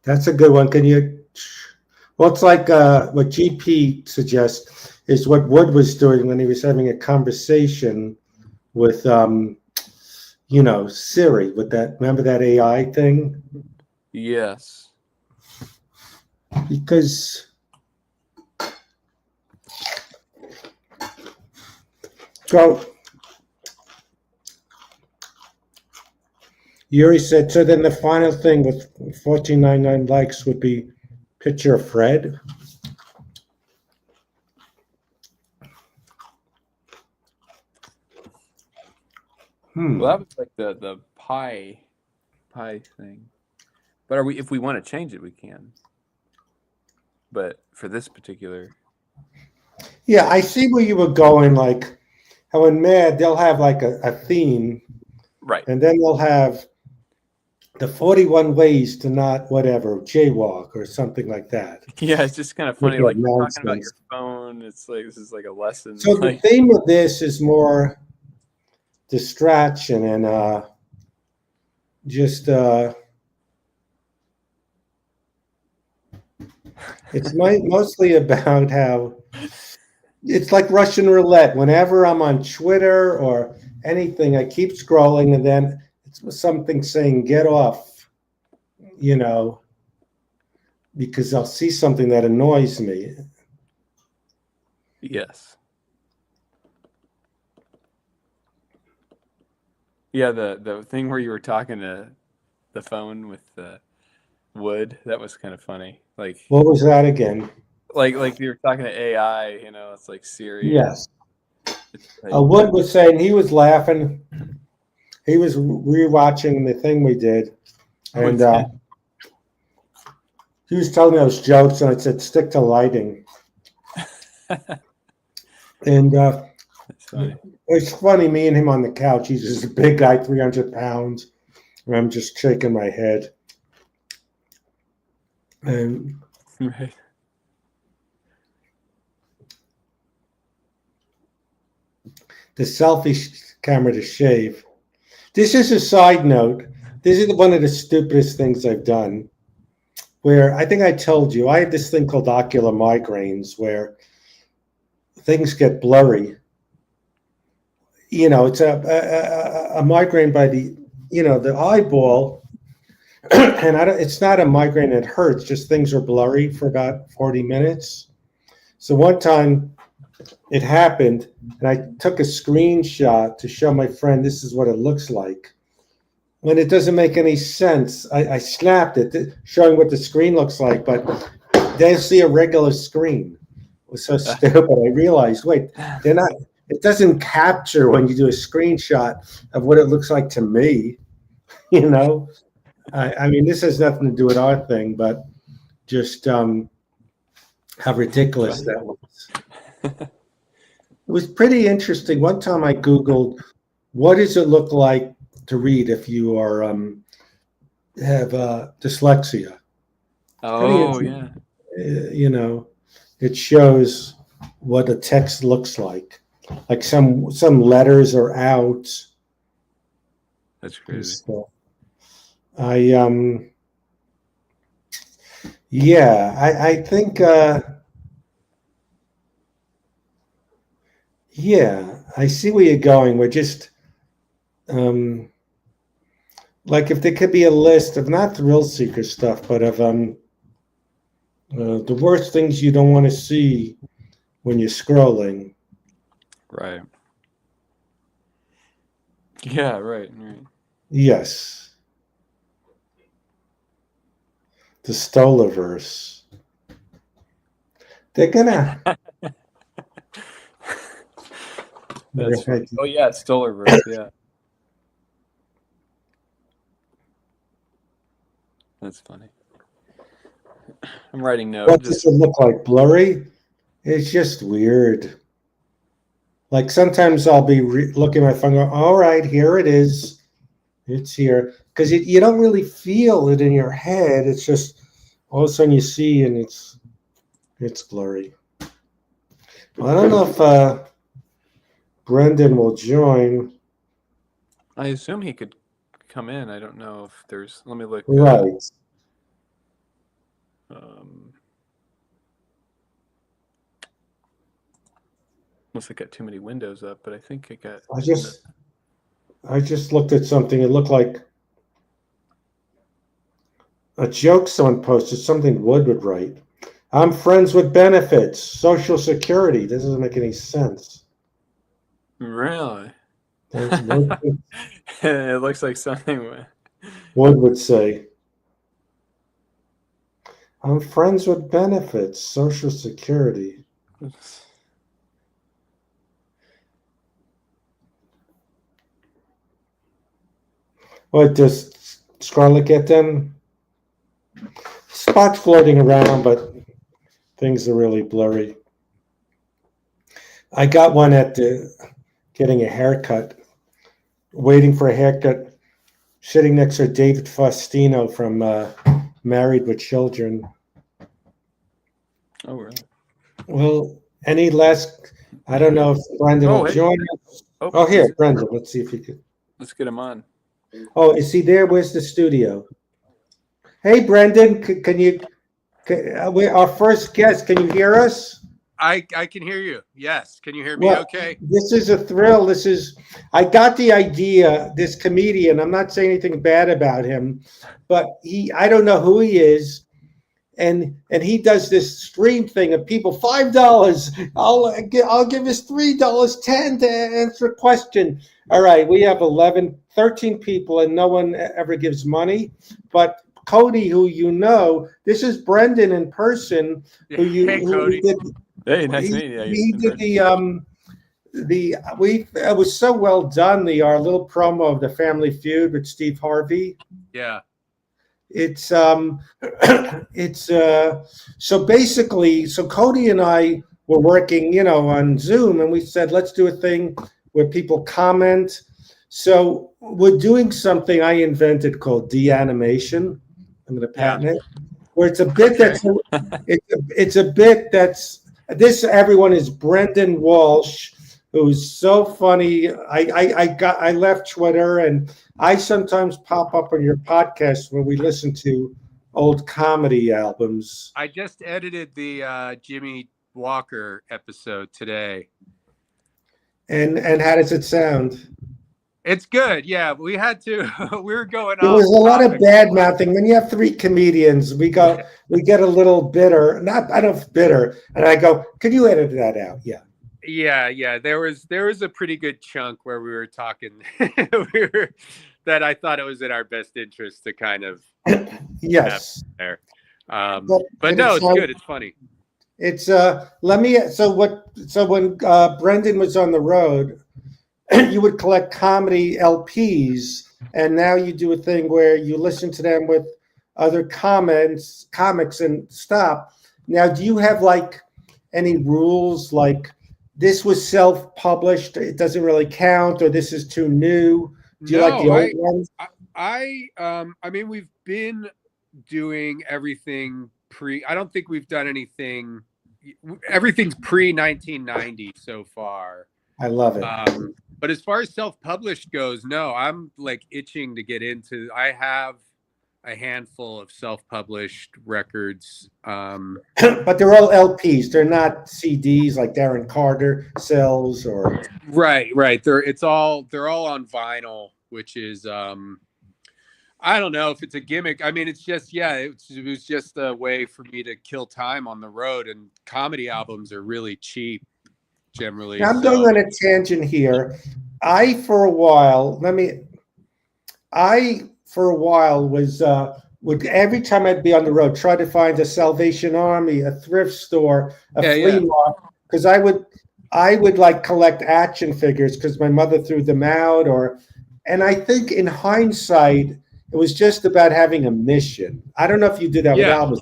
That's a good one. Can you? Well, it's like what GP suggests is what Wood was doing when he was having a conversation with, Siri. With that, remember that AI thing? yes, Because so Yuri said. So then the final thing with 1499 likes would be picture of Fred. well, that was like the pie thing. But if we want to change it, we can. But for this particular, Yeah, I see where you were going. Like how in Mad they'll have like a theme, right? and then they'll have the 41 ways to not whatever jaywalk or something like that. Yeah, it's just kind of Make funny. it Like you're talking about your nonsense. phone. It's like this is like a lesson. So the Like theme of this is more distraction and just it's mostly about how it's like Russian roulette. Whenever I'm on Twitter or anything, I keep scrolling and then it's something saying get off, you know, because I'll see something that annoys me. yes, yeah. The thing where you were talking to the phone with the wood, that was kind of funny. What was that again? Like you were talking to AI. It's like Siri, and Yes. it's like Wood was saying he was laughing. He was rewatching the thing we did, oh, and it did. he was telling me those jokes, and I said, "Stick to lighting." And That's funny. it's funny, me and him on the couch. He's just a big guy, 300 pounds, and I'm just shaking my head. And Right. the selfie camera to shave. This is a side note. This is one of the stupidest things I've done. Where I think I told you, I have this thing called ocular migraines where things get blurry. It's a migraine by the eyeball, and it's not a migraine that hurts. Just things are blurry for about 40 minutes. So one time it happened, and I took a screenshot to show my friend this is what it looks like. When it doesn't make any sense, I snapped it, showing what the screen looks like, but they see a regular screen. It was so stupid. I realized, wait, they're not. It doesn't capture when you do a screenshot of what it looks like to me. You know, I mean, this has nothing to do with our thing, but just how ridiculous that was. It was pretty interesting. One time I Googled, what does it look like to read if you are have dyslexia? Pretty Oh yeah, interesting. It shows what a text looks like. Like some letters are out that's and crazy. stuff. I yeah, I think yeah, I see where you're going. We're just like if there could be a list of not thrill seeker stuff, but of the worst things you don't want to see when you're scrolling. Right. Yeah. Right. Yes, the Stollerverse. They're gonna. That's funny. Right. Oh yeah, Stollerverse. Yeah, that's funny. I'm writing note. What does Just it look like? Blurry? It's just weird. Like sometimes I'll be looking at my phone, go, all right, here it is. It's here. Because you don't really feel it in your head. It's just all of a sudden you see and it's blurry. Well, I don't know if Brendan will join. I assume he could come in. I don't know if there's. Let me look. Right. Unless I got too many windows up, but I think I got. I just looked at something. It looked like a joke someone posted, something Wood would write. I'm friends with benefits, Social Security. This doesn't make any sense. Really? That's what It looks like something. Wood would say. I'm friends with benefits, Social Security. Oops. What, does Scarlett get them? Spots floating around, but things are really blurry. I got one at getting a haircut, waiting for a haircut, sitting next to David Faustino from Married with Children. Oh, really? Well, any last, I don't know if Brendan will hey. join us. Oh, here, Brendan, let's see if he could. Let's get him on. Oh, is he there? Where's the studio? Hey, Brendan, can you, our first guest, can you hear us? I can hear you. Yes. Can you hear me okay? This is a thrill. I got the idea, this comedian, I'm not saying anything bad about him, but I don't know who he is. And he does this stream thing of people, $5. I'll give us $3.10 to answer a question. All right, we have 13 people and no one ever gives money. But Cody, who you know, this is Brendan in person. Hey, Cody. Hey, nice meeting you. He did it was so well done. Our little promo of the Family Feud with Steve Harvey. Yeah. It's so basically, so Cody and I were working, on Zoom, and we said, let's do a thing where people comment. So we're doing something I invented called de-animation. I'm going to patent it, where it's a bit it's a bit that's this. Everyone is Brendan Walsh, who's so funny. I left Twitter, and I sometimes pop up on your podcast where we listen to old comedy albums. I just edited the Jimmy Walker episode today. And how does it sound? It's good. Yeah, we had to. We were going There off. was a lot of bad mouthing. When you have three comedians, we get a little bitter. I don't bitter, and I go, "Could you edit that out?" Yeah. Yeah. There was a pretty good chunk where we were talking. That I thought it was in our best interest to kind of. Yes. There. But no, it's good. It's funny. It's So when Brendan was on the road, you would collect comedy LPs, and now you do a thing where you listen to them with other comics and stop. Now, do you have like any rules, like this was self-published, it doesn't really count, or this is too new? Do you like the old ones? I mean, we've been doing everything I don't think we've done anything. Everything's pre-1990 so far. I love it. But as far as self-published goes, no, I'm like itching to get into. I have a handful of self-published records. But they're all LPs. They're not CDs like Darren Carter sells or. Right. They're all on vinyl, which is I don't know if it's a gimmick. I mean, it's just it was just a way for me to kill time on the road, and comedy albums are really cheap. Generally, I'm going on a tangent here. For a while was would every time I'd be on the road try to find a Salvation Army, a thrift store, a flea market, because I would like collect action figures because my mother threw them out, and I think in hindsight, it was just about having a mission. I don't know if you did that with Yeah. albums.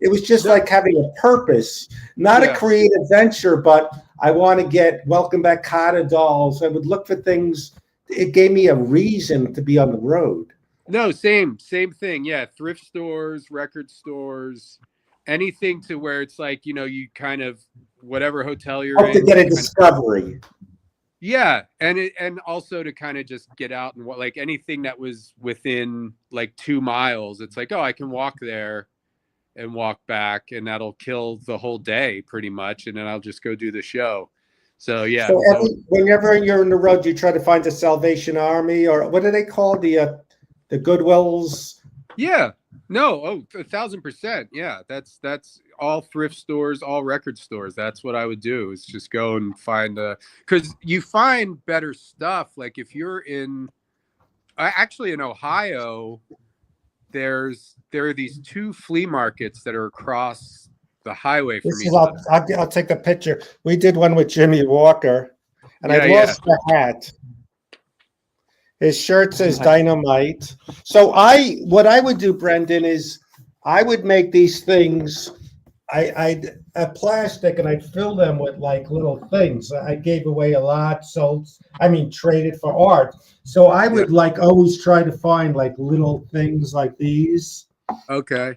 It was just No. like having a purpose, not a Yeah. creative venture, but I want to get Welcome Back Kotter dolls. I would look for things. It gave me a reason to be on the road. No, same thing. Yeah, thrift stores, record stores, anything to where it's like, you kind of whatever hotel you're Hope to in, get you a kind of, discovery. yeah, and also to kind of just get out and like anything that was within like 2 miles. It's like, oh, I can walk there and walk back, and that'll kill the whole day pretty much, and then I'll just go do the show. So yeah, it So was always, whenever you're on the road, you try to find the Salvation Army, or what do they call the Goodwills? yeah. No, 1,000%. Yeah, that's all thrift stores, all record stores. That's what I would do, is just go and find because you find better stuff. Like if you're actually in Ohio, there are these 2 flea markets that are across the highway from This is each other. I'll take the picture. We did one with Jimmy Walker, and I Yeah, lost the hat. His shirt says Nice. Dynamite. So what I would do, Brendan, is I would make these things. I'd a plastic, and I'd fill them with like little things. I gave away a lot, traded for art. So I would like always try to find like little things like these. Okay.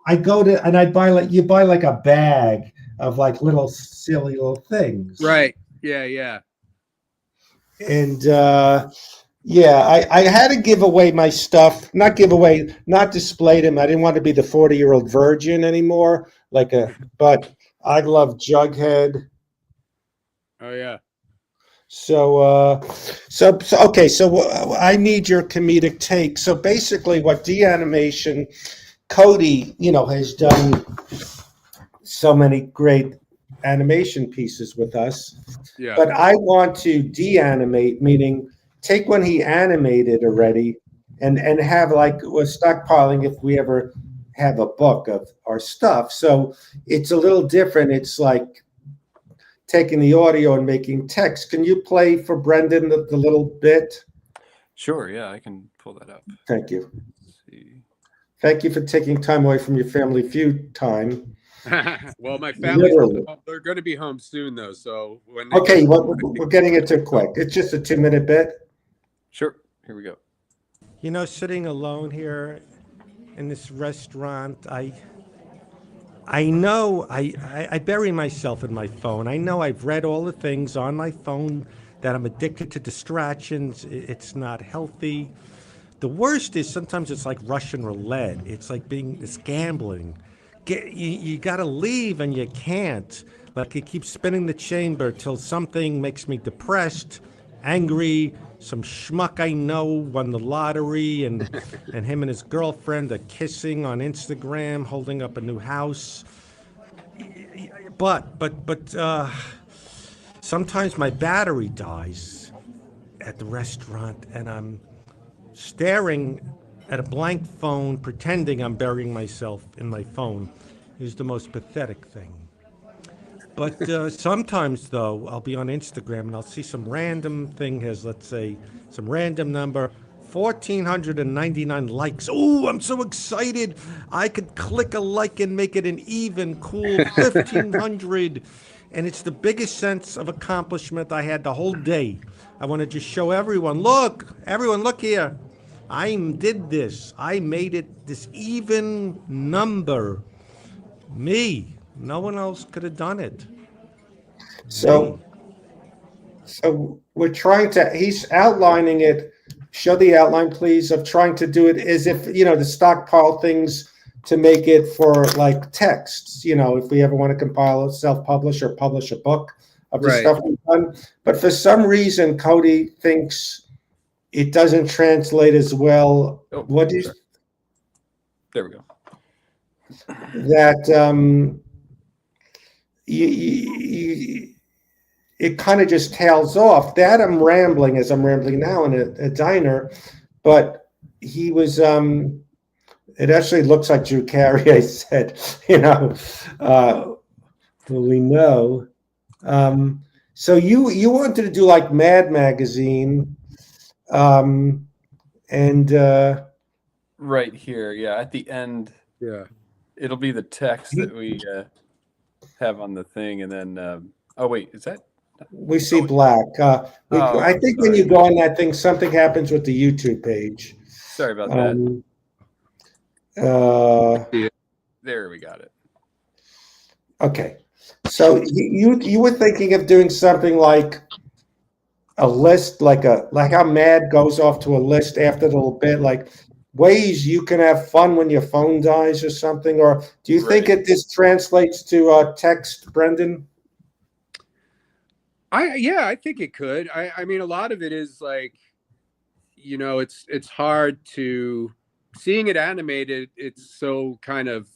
I go to and I'd buy you buy like a bag of like little silly little things. Right. Yeah. And I had to give away my stuff, not display them. I didn't want to be the 40-year-old virgin anymore. But I love Jughead. Oh yeah. So I need your comedic take. So basically, what De-Animation, Cody, has done so many great animation pieces with us. Yeah. But I want to de-animate, meaning take when he animated already and have like we're stockpiling if we ever have a book of our stuff. So it's a little different. It's like taking the audio and making text. Can you play for Brendan the little bit? Sure, yeah, I can pull that up. Thank you. Let's see. Thank you for taking time away from your Family Feud time. Well, my family's Literally. they're going to be home soon though, so when Okay, we're getting it too quick. It's just a 2-minute bit. Sure, here we go. Sitting alone here in this restaurant, I know I bury myself in my phone. I know I've read all the things on my phone that I'm addicted to distractions. It's not healthy. The worst is sometimes it's like Russian roulette. It's like it's gambling. You got to leave and you can't. Like it keeps spinning the chamber till something makes me depressed, angry. Some schmuck I know won the lottery, and him and his girlfriend are kissing on Instagram, holding up a new house. But sometimes my battery dies at the restaurant, and I'm staring at a blank phone, pretending I'm burying myself in my phone. Is the most pathetic thing. But sometimes, though, I'll be on Instagram and I'll see some random thing has, let's say, some random number, 1,499 likes. Oh, I'm so excited. I could click a like and make it an even cool 1,500. And it's the biggest sense of accomplishment I had the whole day. I want to just show everyone, look here. I did this. I made it this even number. Me. No one else could have done it. So we're trying to, he's outlining it. Show the outline, please, of trying to do it as if, the stockpile things to make it for like texts, if we ever want to compile, self-publish or publish a book of the stuff we've done. But for some reason, Cody thinks it doesn't translate as well. Oh, What do you, sorry. There we go. that it kind of just tails off. That I'm rambling as I'm rambling now in a diner, but he was. It actually looks like Drew Carey. I said, we know. So you wanted to do like Mad Magazine, and Right here, yeah. At the end, Yeah. it'll be the text that we have on the thing, and then oh wait, is that? we see Oh, black. oh, I I'm think when sorry. you go on that thing, something happens with the YouTube page. Sorry about that. Um, uh, There, we got it. okay, so you were thinking of doing something like a list, like how Mad goes off to a list after the little bit, like ways you can have fun when your phone dies or something. Or do you think Right. this translates to text, Brendan? I think it could. I mean, a lot of it is like, it's hard to seeing it animated. It's so kind of,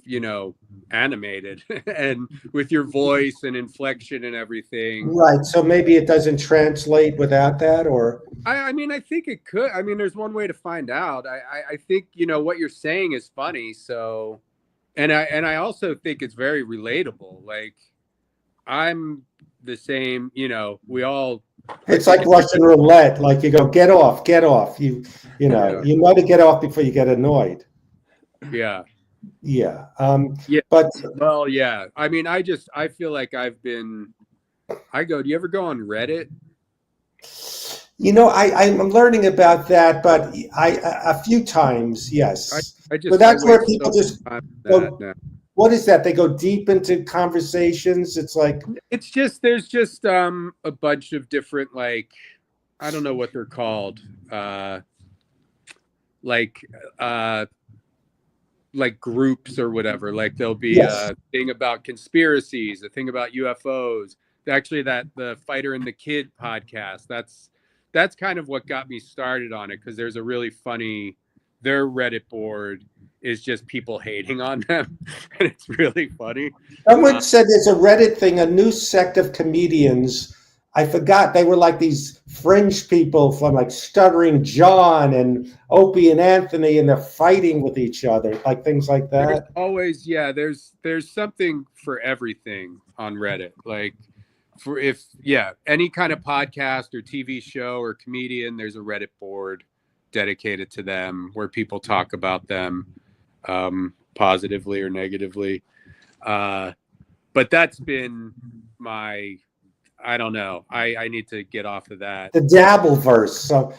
animated and with your voice and inflection and everything. Right. So maybe it doesn't translate without that, or I mean, I think it could. I mean, there's one way to find out. I think, what you're saying is funny. So, and I also think it's very relatable. Like, I'm the same, we all, I it's think, like Russian roulette. Like you go, get off, get off. yeah, You know to get off before you get annoyed. yeah, Yeah. yeah. But Well, yeah. I mean, I feel like do you ever go on Reddit? I'm learning about that, but a few times, yes. So I that's where waste so people much just time on that go. now. What is that? They go deep into conversations. It's like, It's just there's just a bunch of different, like, I don't know what they're called. Like uh like groups or whatever. Like there'll be yes, a thing about conspiracies, a thing about UFOs. Actually, that the Fighter and the Kid podcast. That's kind of what got me started on it, because there's a really funny, their Reddit board is just people hating on them, and it's really funny. someone said there's a Reddit thing, a new sect of comedians. I forgot they were like these fringe people from like Stuttering John and Opie and Anthony, and they're fighting with each other, like things like There's that. always, yeah, there's something for everything on Reddit. Like, for if yeah, any kind of podcast or TV show or comedian, there's a Reddit board dedicated to them where people talk about them, positively or negatively. But that's been my, I don't know. I need to get off of that. The Dabble verse. So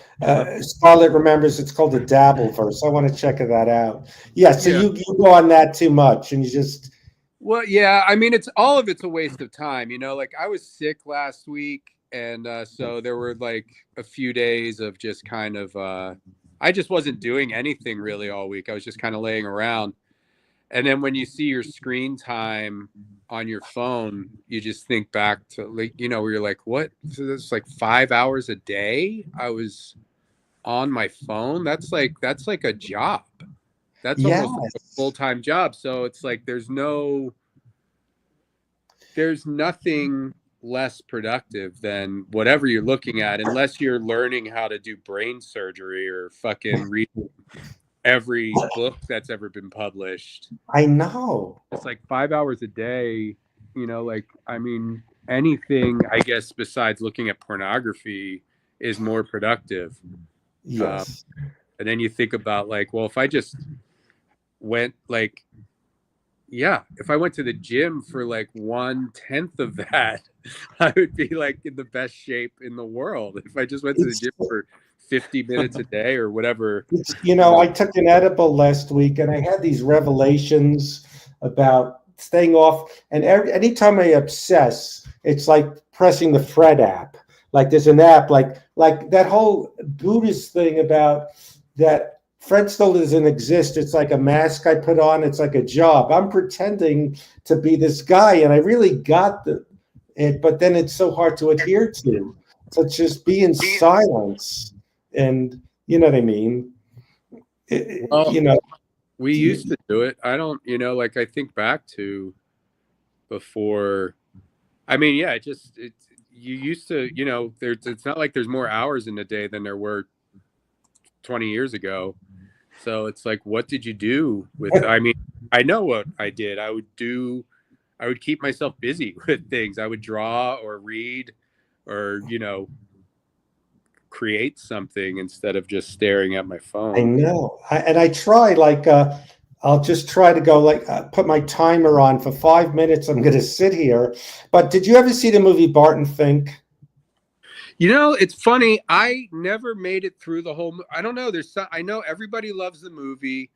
Scarlett remembers it's called the Dabble verse. I want to check that out. Yeah, so Yeah. you go on that too much and you just Well, yeah, I mean, it's a waste of time, like I was sick last week, and so there were like a few days of just kind of I just wasn't doing anything really all week. I was just kind of laying around. And then when you see your screen time on your phone, you just think back to, like, where you're like, what? So that's like 5 hours a day I was on my phone. That's like a job. That's yes. almost like a full-time job. So it's like there's nothing less productive than whatever you're looking at, unless you're learning how to do brain surgery or fucking read every book that's ever been published. I know. It's like 5 hours a day, like, I mean, anything, I guess, besides looking at pornography is more productive. Yes. And then you think about, like, well, if I just went, like, yeah, if I went to the gym for like 1/10 of that, I would be like in the best shape in the world. If I just went to the It's, gym for 50 minutes a day or whatever. I took an edible last week and I had these revelations about staying off. And anytime I obsess, it's like pressing the Fred app. Like there's an app, like that whole Buddhist thing about that Fred still doesn't exist. It's like a mask I put on. It's like a job. I'm pretending to be this guy, and I really got it, but then it's so hard to adhere to. So just be in silence, and you know what I mean. Well, You know, we used to do it. I don't, like, I think back to before. I mean, yeah, you used to, it's not like there's more hours in a day than there were 20 years ago. So it's like, what did you do with, I mean, I know what I did. I would keep myself busy with things. I would draw or read or create something instead of just staring at my I phone. know. I try like I'll just try to go like put my timer on for 5 minutes. I'm going to sit here. But did you ever see the movie Barton Fink? It's funny. I never made it through the whole. I don't know. I know everybody loves the movie,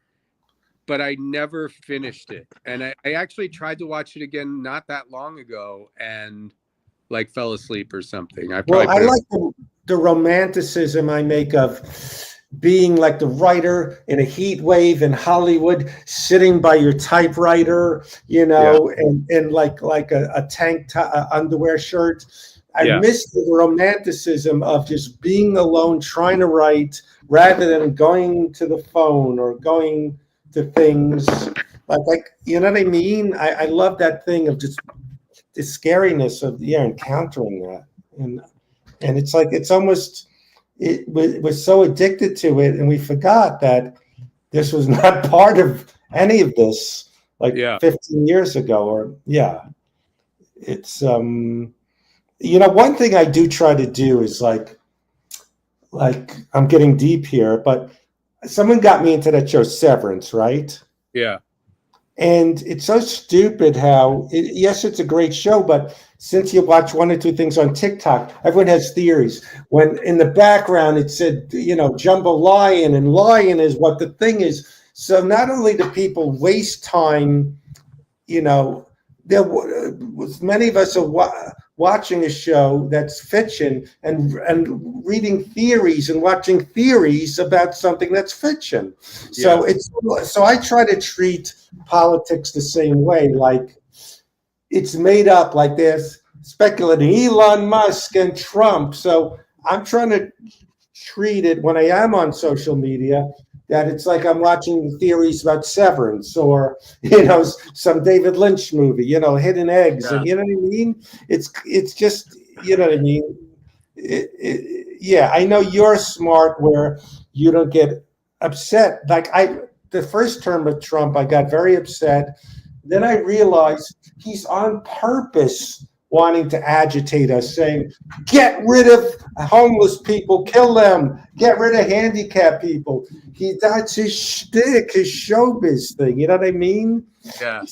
but I never finished it. And I actually tried to watch it again not that long ago, and like fell asleep or something. I Well, probably I put it. like the romanticism I make of being like the writer in a heat wave in Hollywood, sitting by your typewriter, Yeah, and like a tank underwear shirt. I yeah, miss the romanticism of just being alone, trying to write, rather than going to the phone or going to things like you know what I mean. I love that thing of just the scariness of encountering that, and it's like it's almost we're so addicted to it, and we forgot that this was not part of any of this like yeah. 15 years ago. Or yeah, it's one thing I do try to do is like I'm getting deep here, but someone got me into that show Severance, right? Yeah. And it's so stupid how, yes, it's a great show, but since you watch one or two things on TikTok, everyone has theories. When in the background it said, jumbo lion, and lion is what the thing is. So not only do people waste time, you know, there was many of us are watching a show that's fiction and reading theories and watching theories about something that's fiction. Yeah. So I try to treat politics the same way, like it's made up, like there's speculating Elon Musk and Trump. So I'm trying to treat it when I am on social media that it's like I'm watching theories about Severance or some David Lynch movie, Hidden Eggs, Yeah. and you know what I mean. It's just what I mean. Yeah, I know you're smart where you don't get upset. Like the first term of Trump, I got very upset. Then I realized he's on purpose wanting to agitate us, saying, get rid of homeless people, kill them, get rid of handicapped people. That's his shtick, his showbiz thing. You know what I mean? Yeah.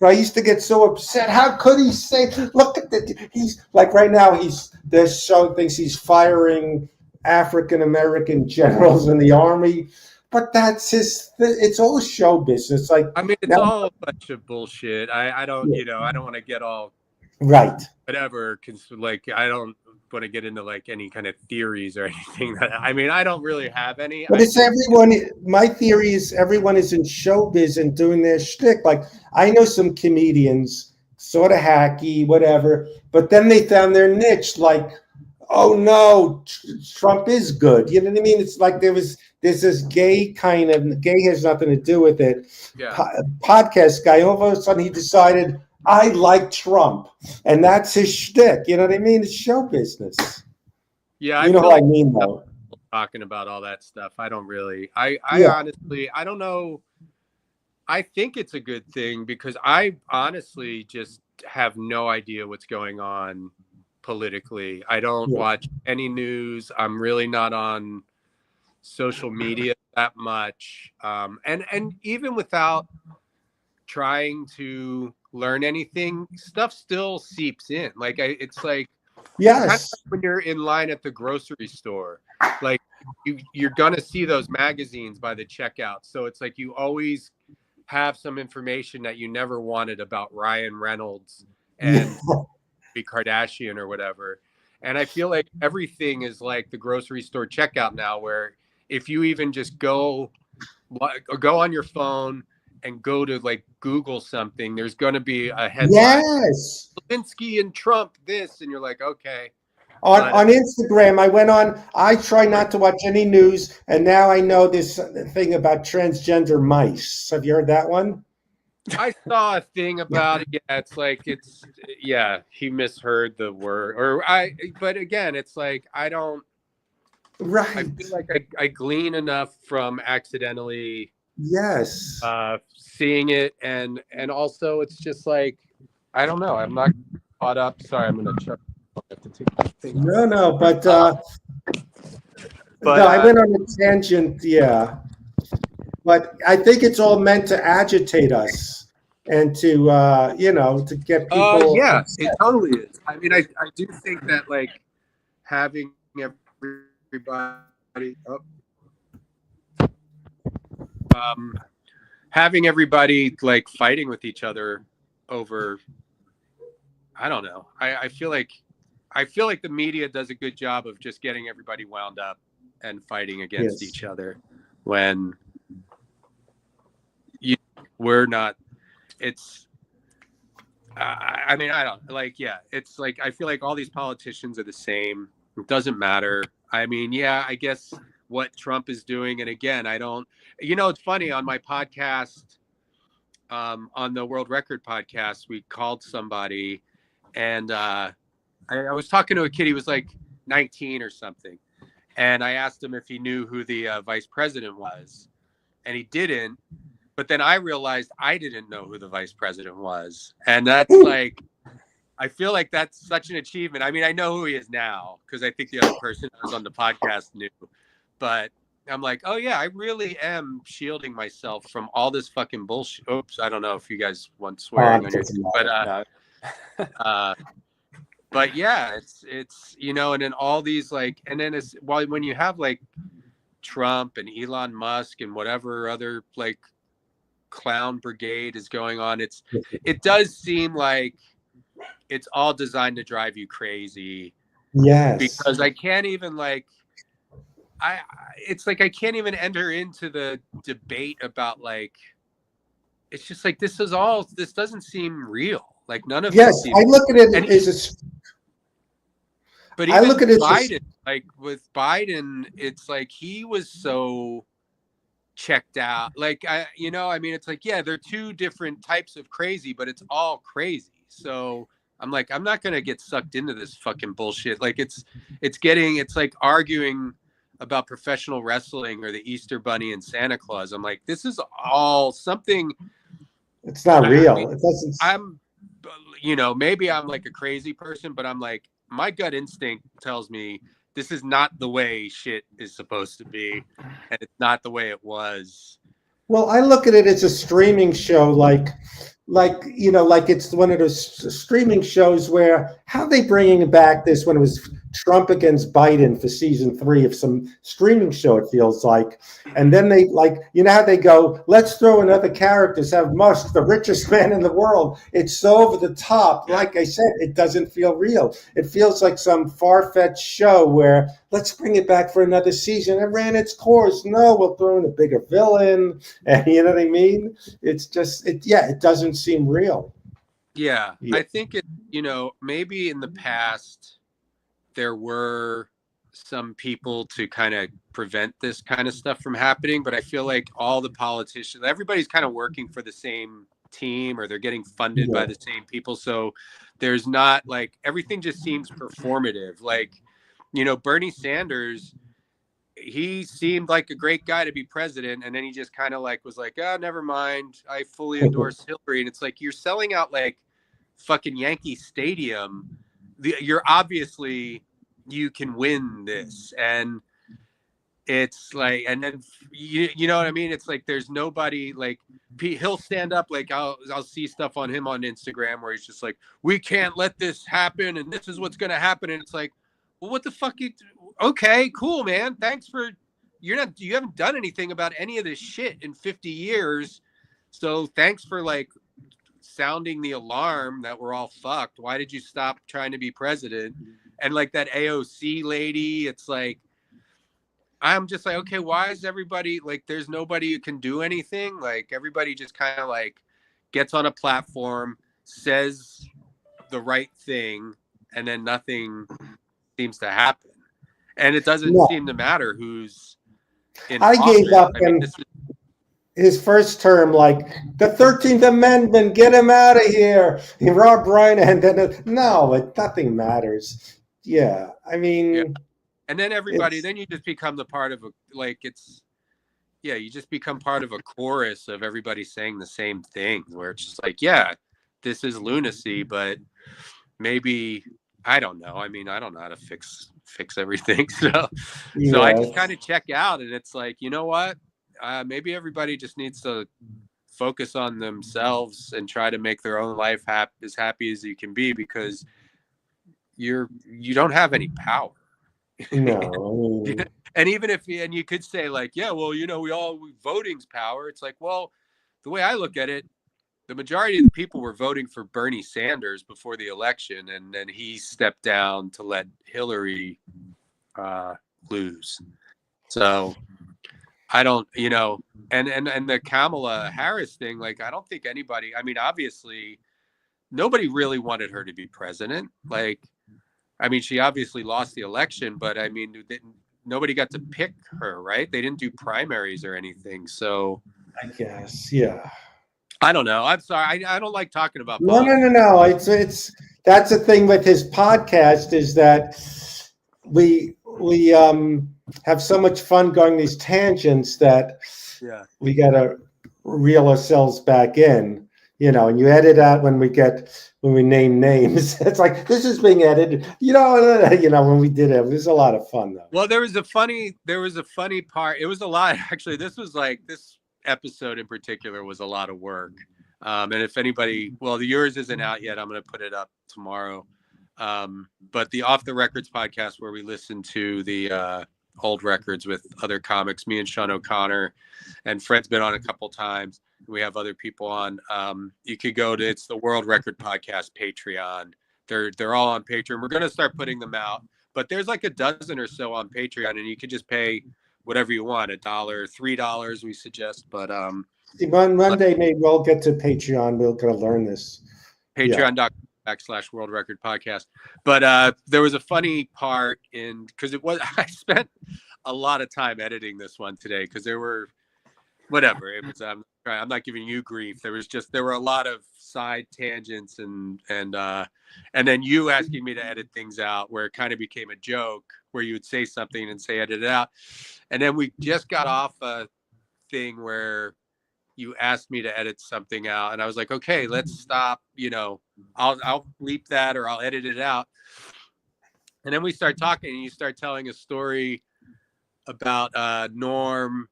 I used to get so upset. How could he say, look at he's like right now, there's showing things he's firing African American generals in the army. But that's it's all show business. Like I mean, it's now, all a bunch of bullshit. I don't, yeah, I don't want to get all right. whatever. Like, I don't want to get into like any kind of theories or anything. I mean, I don't really have any. But it's everyone. My theory is everyone is in showbiz and doing their shtick. Like I know some comedians, sort of hacky, whatever, but then they found their niche. Like, oh no, Trump is good. You know what I mean? It's like there's this gay kind of gay has nothing to do with it. Yeah. Podcast guy. All of a sudden he decided I like Trump, and that's his shtick. You know what I mean? It's show business. Yeah. You I know feel what I like mean, though. talking about all that stuff. I don't really. I Yeah. honestly, I don't know. I think it's a good thing because I honestly just have no idea what's going on politically. I don't Yeah. watch any news. I'm really not on social media that much. And even without trying to learn anything, stuff still seeps in. Like it's like kind of Yes. like when you're in line at the grocery store, like you're gonna see those magazines by the checkout. So it's like you always have some information that you never wanted about Ryan Reynolds and be Kardashian or whatever. And I feel like everything is like the grocery store checkout now, where if you even just go on your phone and go to like Google something, there's going to be a headline: Yes. Zelensky and Trump this, and you're like, okay. On But on Instagram, I went on. I try not to watch any news, and now I know this thing about transgender mice. Have you heard that one? I saw a thing about it. Yeah, it's like he misheard the word, but again, it's like I Right. feel like I glean enough from accidentally Yes. seeing it, and also it's just like I don't know. I'm not caught up. Sorry, I'm gonna check my to take the thing off. No, but But, no, I went on a tangent. Yeah, but I think it's all meant to agitate us and to to get people Yeah, it upset. totally is. I mean, I do think that like having everybody having everybody like fighting with each other over, I don't know. I feel like the media does a good job of just getting everybody wound up and fighting against Yes. each other when we're not. It's I mean, I don't like, yeah, it's like, I feel like all these politicians are the same. It doesn't matter. I mean, yeah, I guess what Trump is doing. And again, I don't, it's funny on my podcast, on the World Record podcast, we called somebody and I was talking to a kid. He was like 19 or something. And I asked him if he knew who the vice president was. And he didn't. But then I realized I didn't know who the vice president was. And that's like, I feel like that's such an achievement. I mean, I know who he is now because I think the other person who was on the podcast knew. But I'm like, oh, yeah, I really am shielding myself from all this fucking bullshit. Oops, I don't know if you guys want swearing on your thing. But yeah, it's and then all these like, and then it's when you have like Trump and Elon Musk and whatever other like clown brigade is going on, it does seem like it's all designed to drive you crazy. Yes, because I can't even like it's like I can't even enter into the debate about like, it's just like this doesn't seem real. Like none of yes, it seems, I look at it as but I even look at it Biden, like with Biden, it's like he was so checked out. Like I mean, it's like, yeah, they're two different types of crazy, but it's all crazy. So I'm like, I'm not gonna get sucked into this fucking bullshit. Like it's like arguing about professional wrestling or the Easter Bunny and Santa Claus. I'm like, this is all something. it's not real. I mean, It doesn't. I'm, maybe I'm like a crazy person, but I'm like, my gut instinct tells me this is not the way shit is supposed to be, and it's not the way it was. Well, I look at it as a streaming show, like it's one of those streaming shows where how are they bringing back this when it was Trump against Biden for season 3 of some streaming show, it feels like. And then they like, how they go, let's throw in other characters, have Musk, the richest man in the world. It's so over the top. Like I said, it doesn't feel real. It feels like some far-fetched show where let's bring it back for another season. It ran its course. No, we'll throw in a bigger villain. And you know what I mean? It's just, it doesn't seem real. Yeah. I think it, maybe in the past there were some people to kind of prevent this kind of stuff from happening, but I feel like all the politicians, everybody's kind of working for the same team, or they're getting funded by the same people. So there's not like, everything just seems performative. Like, Bernie Sanders, he seemed like a great guy to be president, and then he just kind of like was like, oh, never mind, I fully endorse Hillary. And it's like, you're selling out like fucking Yankee Stadium. You're obviously, you can win this. And it's like, and then you know what I mean? It's like there's nobody like, he'll stand up, like I'll see stuff on him on Instagram where he's just like, we can't let this happen, and this is what's gonna happen. And it's like, well, what the fuck? Okay, cool, man. Thanks for, you haven't done anything about any of this shit in 50 years. So thanks for like sounding the alarm that we're all fucked. Why did you stop trying to be president? And like that AOC lady, it's like, I'm just like, okay, why is everybody like, there's nobody who can do anything? Like everybody just kind of like gets on a platform, says the right thing, and then nothing seems to happen. And it doesn't seem to matter who's in office. Gave up his first term, like the 13th Amendment, get him out of here. He robbed Ryan, and then nothing matters. Yeah, I mean, and then everybody, then you just become the part of a, like, it's, you just become part of a chorus of everybody saying the same thing, where it's just like, yeah, this is lunacy, but maybe I don't know. I mean, I don't know how to fix everything. So I Yeah. just kind of check out, and it's like, you know what? Maybe everybody just needs to focus on themselves and try to make their own life as happy as you can be, because you don't have any power. No. I mean, And even if and you could say like, yeah, well, voting's power. It's like, well, the way I look at it, the majority of the people were voting for Bernie Sanders before the election, and then he stepped down to let Hillary lose. So I don't, and the Kamala Harris thing, like, I don't think anybody. I mean, obviously, nobody really wanted her to be president. Like, I mean, she obviously lost the election, but I mean, nobody got to pick her, right? They didn't do primaries or anything. So I guess, yeah. I don't know. I'm sorry. I don't like talking about No, no, politics. no, no. It's that's the thing with his podcast is that we have so much fun going these tangents that Yeah. we got to reel ourselves back in, and you edit out when we name names. It's like this is being edited, when we did it was a lot of fun though. Well, there was a funny part. It was a lot, actually. This episode in particular was a lot of work. And if anybody, well, yours isn't out yet. I'm going to put it up tomorrow. But the Off the Records podcast, where we listen to the old records with other comics, me and Sean O'Connor, and Fred's been on a couple times. We have other people on. You could go to, it's the World Record Podcast Patreon. They're all on Patreon. We're going to start putting them out, but there's like a dozen or so on Patreon, and you could just pay whatever you want, $1, $3 we suggest. But One day maybe we'll get to Patreon. We're going to learn this. Patreon.com/World Record Podcast. But there was a funny part because I spent a lot of time editing this one today, because there were whatever it was. I'm not giving you grief. There were a lot of side tangents and then you asking me to edit things out, where it kind of became a joke, where you would say something and say edit it out, and then we just got off a thing where you asked me to edit something out, and I was like, okay, let's stop. I'll bleep that, or I'll edit it out. And then we start talking, and you start telling a story about Norm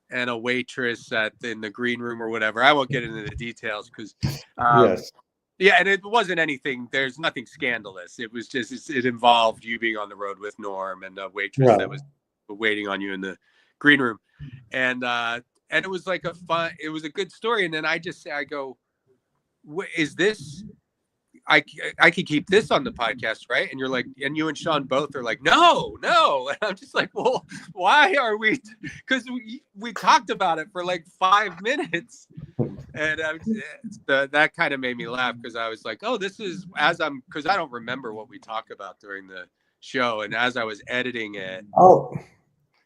and a waitress in the green room or whatever. I won't get into the details because, Yes. yeah, and it wasn't anything. There's nothing scandalous. It was just it involved you being on the road with Norm and a waitress that was waiting on you in the green room, and it was like it was a good story. And then I go, is this? I could keep this on the podcast, right? And you're like, and you and Sean both are like, no. And I'm just like, well, why are we? Because we talked about it for like 5 minutes, and that kind of made me laugh, because I was like, oh, this is because I don't remember what we talk about during the show, and as I was editing it. Oh,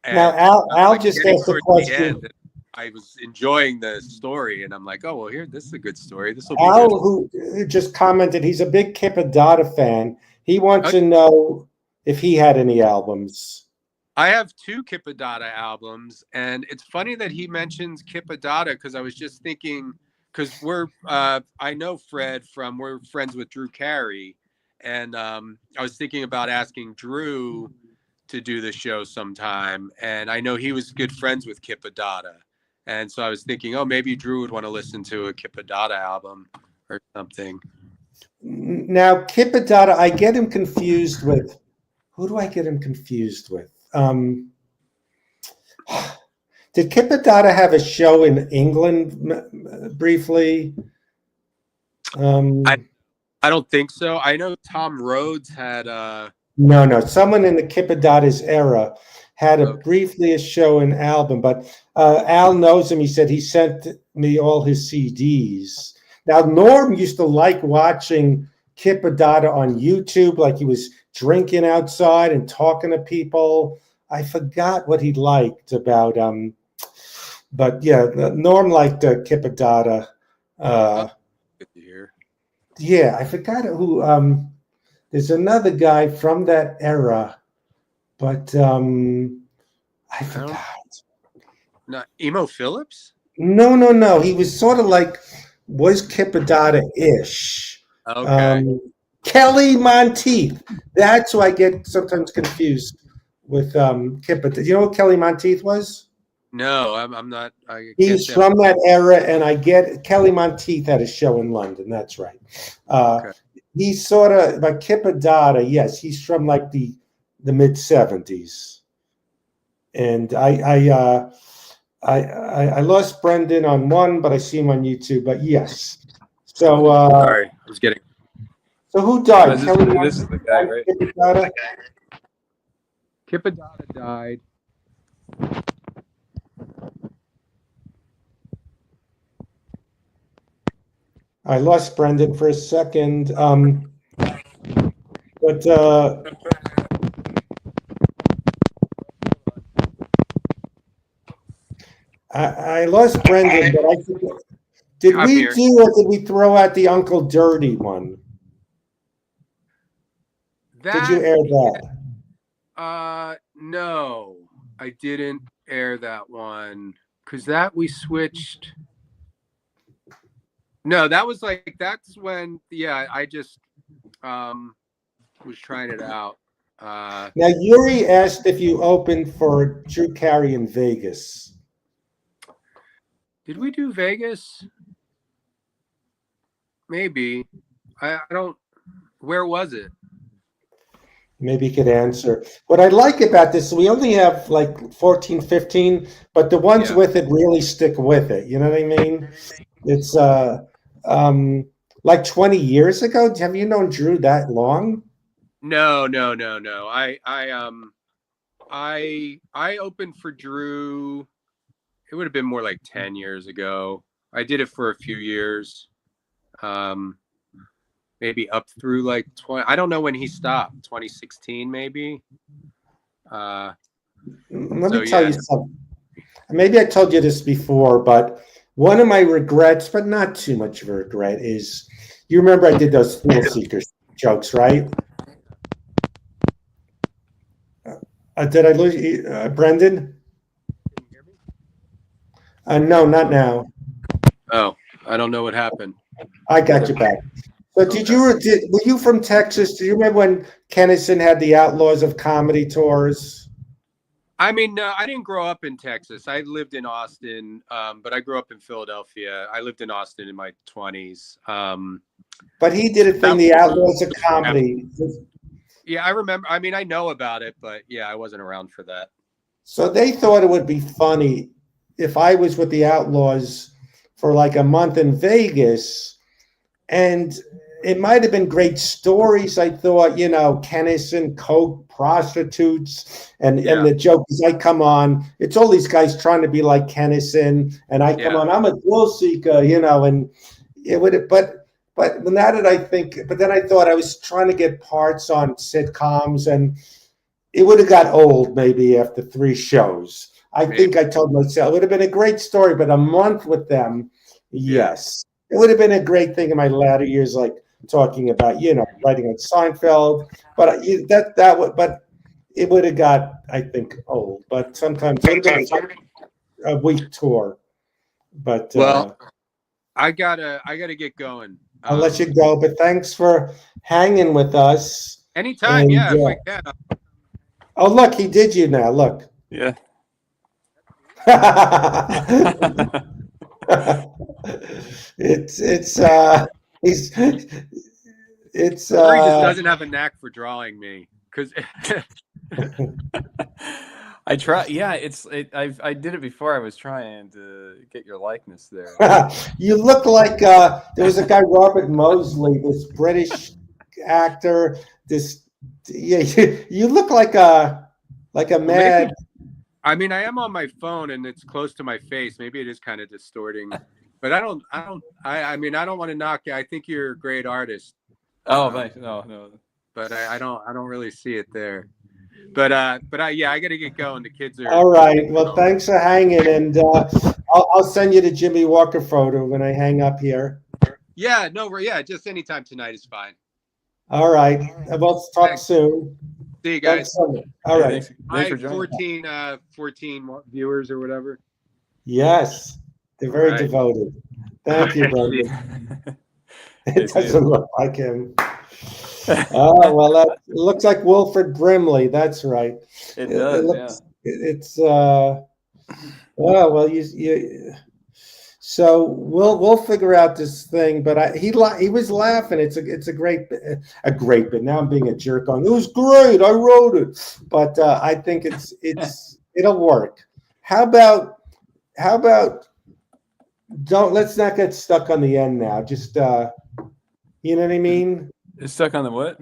now Al just asked a question. I was enjoying the story, and I'm like, oh, well, this is a good story. This will be Al, good. who just commented, he's a big Kippadata fan. He wants to know if he had any albums. I have 2 Kippadata albums, and it's funny that he mentions Kippadata, because I was just thinking, because I know Fred we're friends with Drew Carey, and I was thinking about asking Drew to do the show sometime, and I know he was good friends with Kippadata. And so I was thinking, oh, maybe Drew would want to listen to a Kippadata album or something. Now, Kippadata, I get him confused with. Who do I get him confused with? Did Kippadata have a show in England briefly? I don't think so. I know Tom Rhodes had. No. Someone in the Kippadata's era had briefly a show and album, but Al knows him. He said he sent me all his CDs. Now, Norm used to like watching Kippadata on YouTube, like he was drinking outside and talking to people. I forgot what he liked about, but yeah, Norm liked Kippadata. Good to hear. Yeah, I forgot who. There's another guy from that era. But I forgot. Not Emo Phillips? No. He was sort of like, was Kippadata-ish. Okay. Kelly Monteith. That's who I get sometimes confused with Kipper. Do you know who Kelly Monteith was? No, I'm not. I can't He's say. from that era, and I get Kelly Monteith had a show in London. That's right. Okay. He's sort of like Kipper Dada. Yes, he's from like the mid '70s, and I lost Brendan on one, but I see him on YouTube. But yes, so Sorry, I was getting. so who died? This is, Kelly this is the guy, right? Kipper Dada? Kippadata died. I lost Brendan for a second, but I lost Brendan. But did I'm we here. do or did we throw out the Uncle Dirty one? Did you air that? No, I didn't air that one because that we switched. No, that's when I just was trying it out. Now Yuri asked if you opened for Drew Carey in Vegas. Did we do Vegas? Maybe. I don't. Where was it? Maybe you could answer. What I like about this, we only have like 14, 15, but the ones with it really stick with it. You know what I mean? It's like 20 years ago. Have you known Drew that long? No. I opened for Drew. It would have been more like 10 years ago. I did it for a few years. Maybe up through like 20. I don't know when he stopped. 2016, maybe. Let me tell you something. Maybe I told you this before, but one of my regrets, but not too much of a regret, is you remember I did those thrill seeker jokes, right? Did I lose you, Brendan? Can you hear me? No, not now. Oh, I don't know what happened. I got you back. But were you from Texas? Do you remember when Kennison had the Outlaws of Comedy tours? I mean, no, I didn't grow up in Texas. I lived in Austin, but I grew up in Philadelphia. I lived in Austin in my 20s. But he did a thing, the Outlaws of Comedy. Yeah, I remember. I mean, I know about it, but yeah, I wasn't around for that. So they thought it would be funny if I was with the Outlaws for like a month in Vegas, and it might have been great stories. I thought, Kennison, coke, prostitutes, and the joke is I come on, it's all these guys trying to be like Kennison, and I come on, I'm a thrill seeker, and it would have, but now that I think, but then I thought I was trying to get parts on sitcoms, and it would have got old maybe after 3 shows. I think I told myself it would have been a great story, but a month with them, yes. It would have been a great thing in my latter years, like talking about, writing on Seinfeld. But but it would have got, I think, old. But sometimes it would have been a week tour. But I gotta get going. I'll let you go. But thanks for hanging with us. Anytime, if I can. Oh, look, he did you now. Look. Yeah. It's He just doesn't have a knack for drawing me because I try. Yeah, I did it before. I was trying to get your likeness there. You look like there was a guy, Robert Mosley, this British actor. You look like a mad. I mean, I am on my phone and it's close to my face. Maybe it is kind of distorting, but I mean, I don't want to knock you. I think you're a great artist. Oh, nice. No. But I don't really see it there. But I got to get going. The kids are all right. Well, thanks for hanging, and I'll send you the Jimmy Walker photo when I hang up here. Yeah, just anytime tonight is fine. All right. We'll talk soon. See you guys. All right. Thanks for joining. 14 viewers or whatever. Yes, they're very devoted. Thank you, brother. It doesn't look like him. Oh, well, that it looks like Wilford Brimley. That's right. It It does, yeah. looks. It's. Oh well, you. So we'll figure out this thing. But he was laughing. It's a great bit. Now I'm being a jerk on. It was great. I wrote it, but I think it'll work. How about don't let's not get stuck on the end now. Just you know what I mean? It's stuck on the what?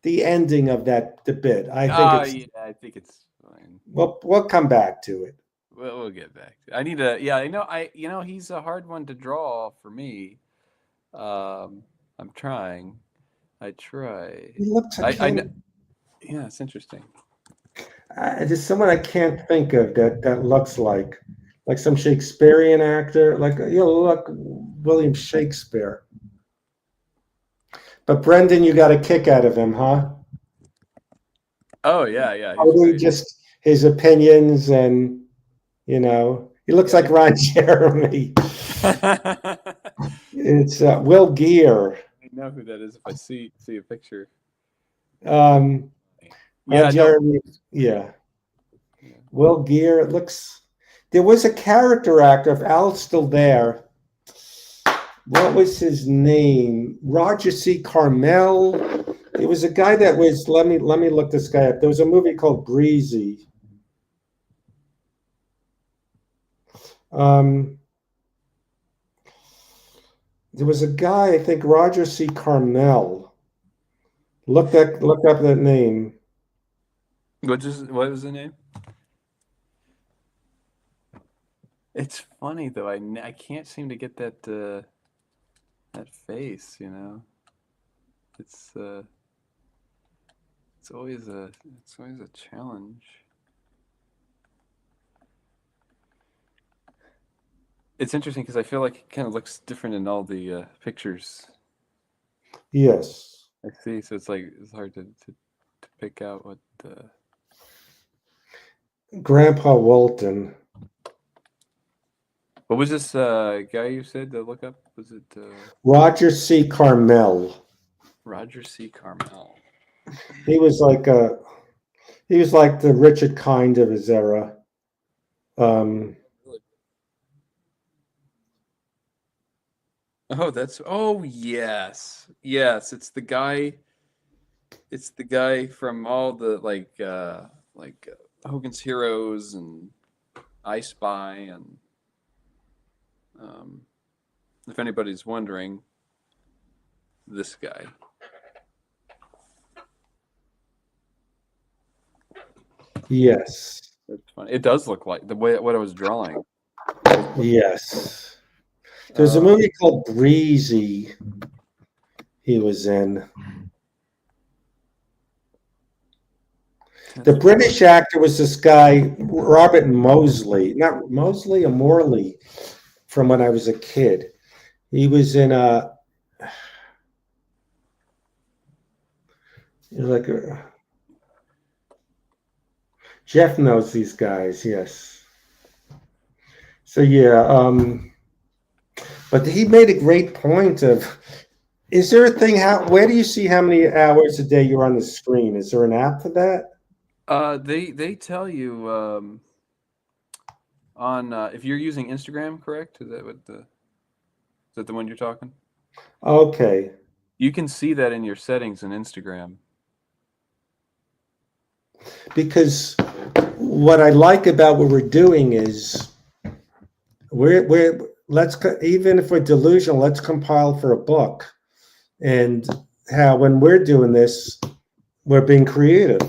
The ending of the bit. I think Ah, it's yeah, I think it's fine. we'll come back to it. We'll get back. I need to. Yeah, he's a hard one to draw for me. I'm trying. I try. He looks. I I know. can't. Yeah, it's interesting. There's someone I can't think of that looks like some Shakespearean actor. Like look William Shakespeare. But Brendan, you got a kick out of him, huh? Oh yeah, yeah, he's Totally great. just his opinions and he looks Yeah. like Ron Jeremy. I It's Will Geer. know who that is if I see a picture. Ron Yeah, no. Jeremy. Yeah. Will Geer. It looks. There was a character actor. If Al's still there, what was his name? Roger C. Carmel. It was a guy that was. Let me look this guy up. There was a movie called Breezy. There was a guy, I think Roger C. Carmel. Look up that name. What was the name? It's funny though. I can't seem to get that face. It's always a challenge. It's interesting because I feel like it kind of looks different in all the pictures Yes. I see. So it's hard to pick out what. Grandpa Walton. What was this guy you said to look up? Was it Roger C. Carmel. Roger C. Carmel? He was like the Richard Kind of his era. Oh yes. It's the guy. It's the guy from all the like Hogan's Heroes and I Spy and if anybody's wondering, this guy. Yes. That's funny. It does look like the way what I was drawing. Yes. There's a movie called Breezy he was in. The British actor was this guy, Robert Mosley. Not Mosley or Morley, from when I was a kid. He was in Jeff knows these guys, yes. So yeah, but he made a great point of, is there a thing, where do you see how many hours a day you're on the screen? Is there an app for that? They tell you on if you're using Instagram, correct? Is that the one you're talking? Okay. You can see that in your settings in Instagram. Because what I like about what we're doing is even if we're delusional, let's compile for a book. And how when we're doing this, we're being creative,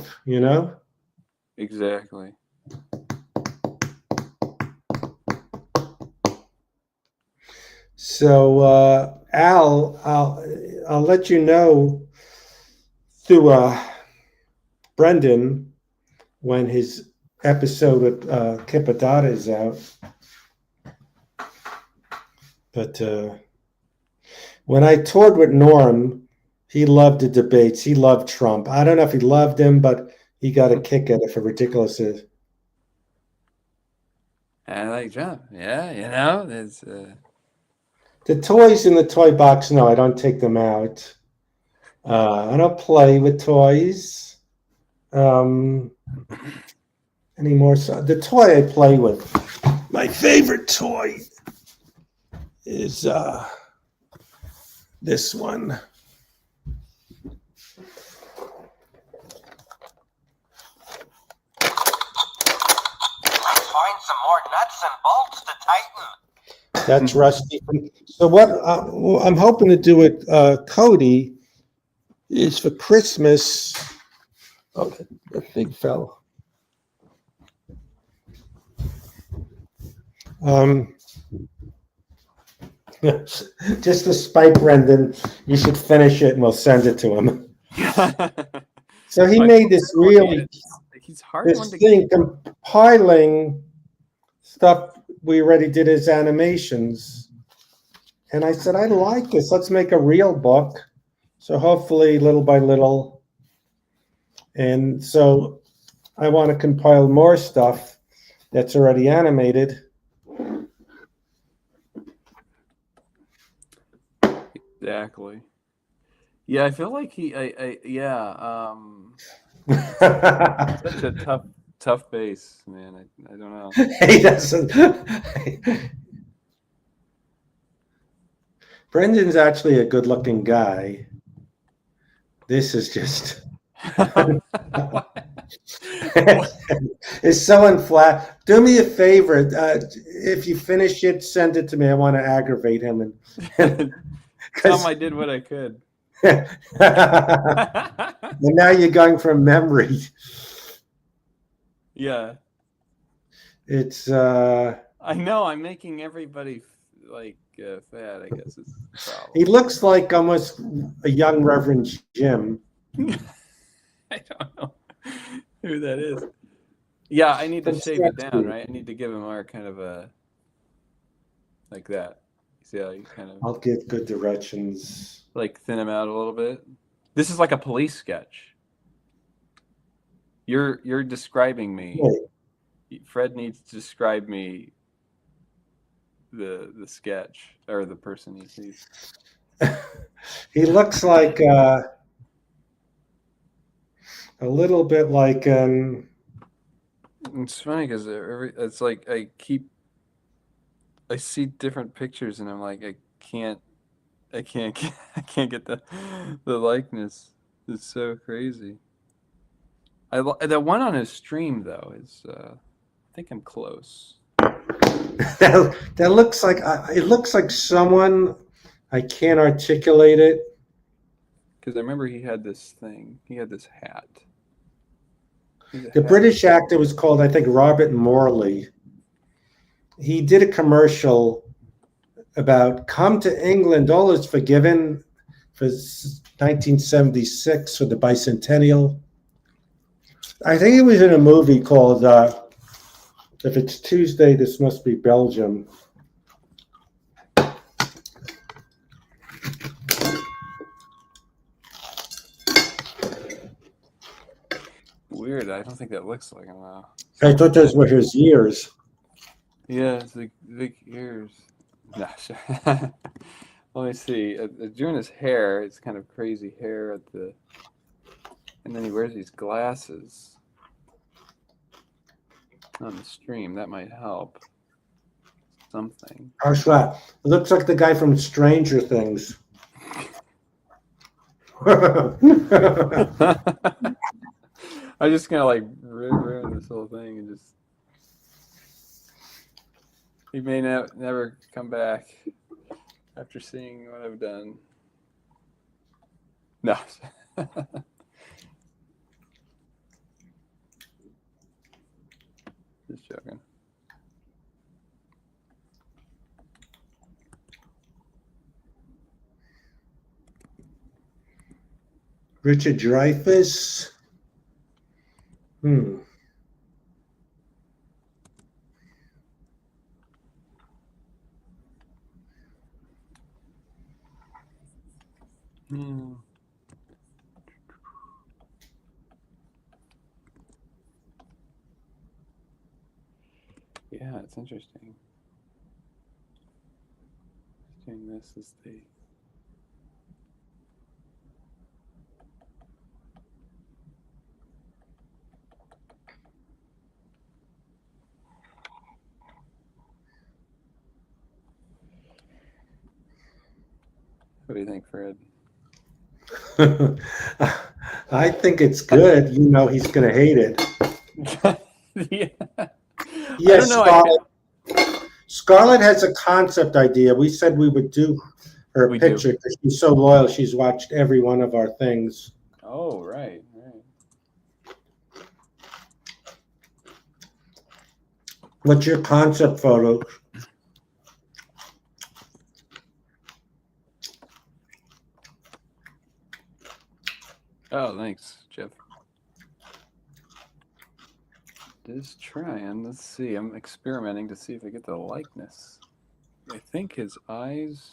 Exactly. So Al, I'll let you know through Brendan when his episode of Kipadata is out. But when I toured with Norm, he loved the debates. He loved Trump. I don't know if he loved him, but he got a kick at it for ridiculous. I like Trump. Yeah, The toys in the toy box. No, I don't take them out. I don't play with toys. Any more? The toy I play with, my favorite toy is this one. Find some more nuts and bolts to tighten. That's Rusty. So what I'm hoping to do with Cody is for Christmas. Oh, that big fella. Just to spite Brendan, you should finish it and we'll send it to him. So he made this really he's hard one this to thing compiling stuff we already did as animations. And I said, I like this. Let's make a real book. So hopefully little by little. And so I want to compile more stuff that's already animated. Exactly. Yeah, I feel like yeah, such a tough base, man. I don't know. He doesn't. Brendan's actually a good-looking guy. This is just it's so unflat. Do me a favor. If you finish it, send it to me. I want to aggravate him. Tom, I did what I could. And now you're going from memory. Yeah. It's I know. I'm making everybody like fat, I guess is the problem. he looks like almost a young Reverend Jim. I don't know who that is. Yeah, I need to shave it down, right? I need to give him our kind of a like that. See how you kind of I'll give good directions. like thin him out a little bit. This is like a police sketch. You're describing me. Wait. Fred needs to describe me the sketch or the person he sees. He looks like a little bit like It's funny because it's like I see different pictures and I'm like I can't I can't get the likeness. It's so crazy. The one on his stream though is I think I'm close. that looks like it looks like someone. I can't articulate it. Because I remember he had this thing. He had this hat. The British actor was called, I think, Robert Morley. He did a commercial about come to England, all is forgiven for 1976 for the bicentennial. I think it was in a movie called If It's Tuesday, This Must Be Belgium. Weird. I don't think that looks like him though. I thought those were his years. Yeah, it's like big ears. No, sure. Let me see. Doing his hair, it's kind of crazy hair at the, and then he wears these glasses on the stream. That might help. Something. How's that? It looks like the guy from Stranger Things. I'm just gonna like ruin this whole thing and just. He may never come back after seeing what I've done. No. Just joking. Richard Dreyfuss. Yeah, it's interesting. Doing this is the. What do you think, Fred? I think it's good. He's going to hate it. Yeah. I Yes, don't know. Scarlett has a concept idea. We said we would do her We do. picture because she's so loyal. She's watched every one of our things. Oh, right. What's your concept photo? Oh, thanks, Jeff. Just trying. Let's see. I'm experimenting to see if I get the likeness. I think his eyes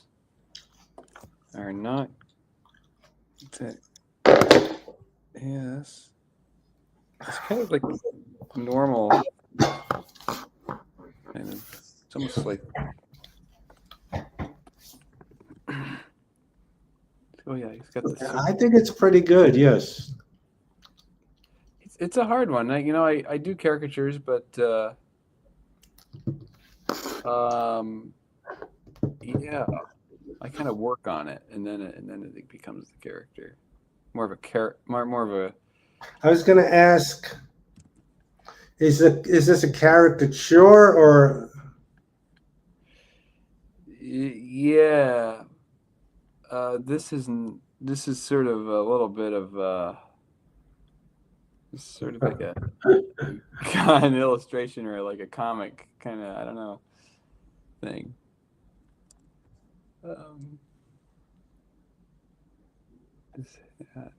are not. Yes. It's kind of like normal. Kind of. It's almost like. Oh yeah, he's got the. I think it's pretty good. Yes. It's a hard one. I do caricatures, but yeah, I kind of work on it, and then it becomes the character. More of a. I was going to ask, is this a caricature or? Yeah. This is sort of a little bit of sort of like an illustration or like a comic kind of, I don't know, thing. This hat.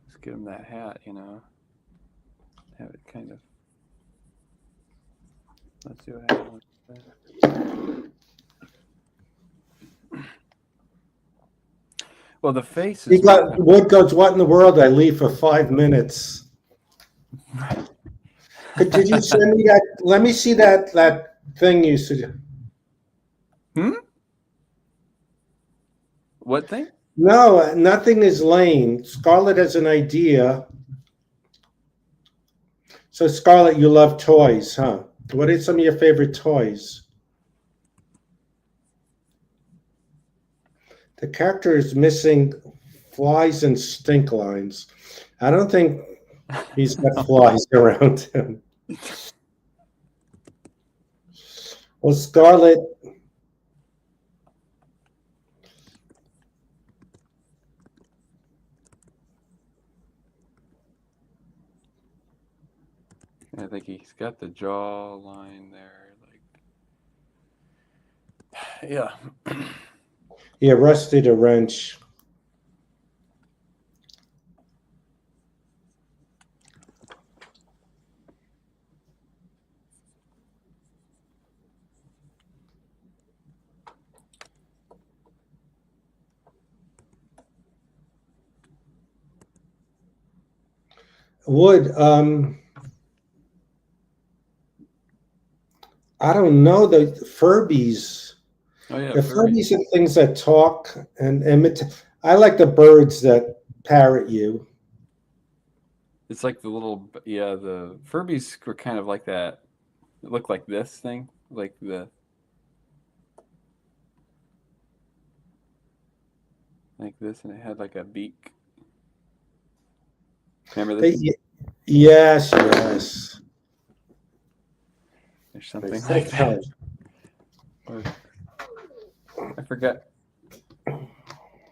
Let's give him that hat, have it kind of. Let's see what happens with that. Well, the face is. Wood goes, what in the world? I leave for 5 minutes. Did you send me that? Let me see that thing you said. What thing? No, nothing is lame. Scarlett has an idea. So, Scarlett, you love toys, huh? What are some of your favorite toys? The character is missing flies and stink lines. I don't think he's got flies around him. Well, Scarlett. I think he's got the jaw line there. Yeah. He rusted a wrench. Wood, I don't know, the Furbies. Oh yeah, The Furbies are things that talk and imitate. I like the birds that parrot you. It's like the Furbies were kind of like that. It looked like this thing, like this, and it had like a beak. Remember this? Yes. There's something like that. I forgot.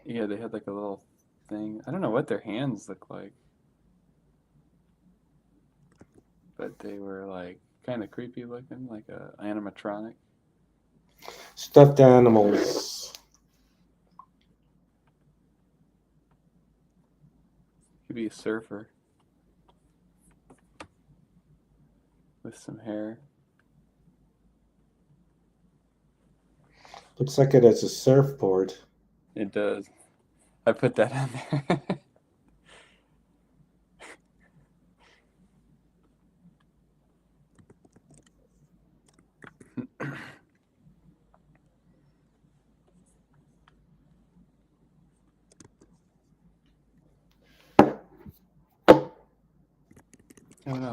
Yeah, they had like a little thing. I don't know what their hands look like, but they were like kind of creepy looking, like a animatronic. Stuffed animals. Could be a surfer with some hair. Looks like it has a surfboard. It does. I put that on there.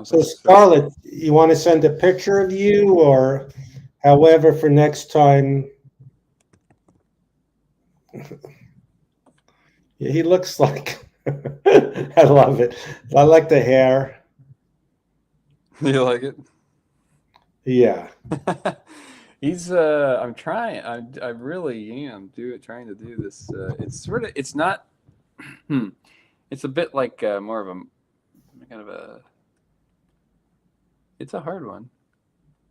So, Scarlett, you want to send a picture of you, or However, for next time, he looks like. I love it. I like the hair. You like it? Yeah. He's I'm trying. I really am trying to do this. It's sort of it's not. It's a bit like more of a kind of a. It's a hard one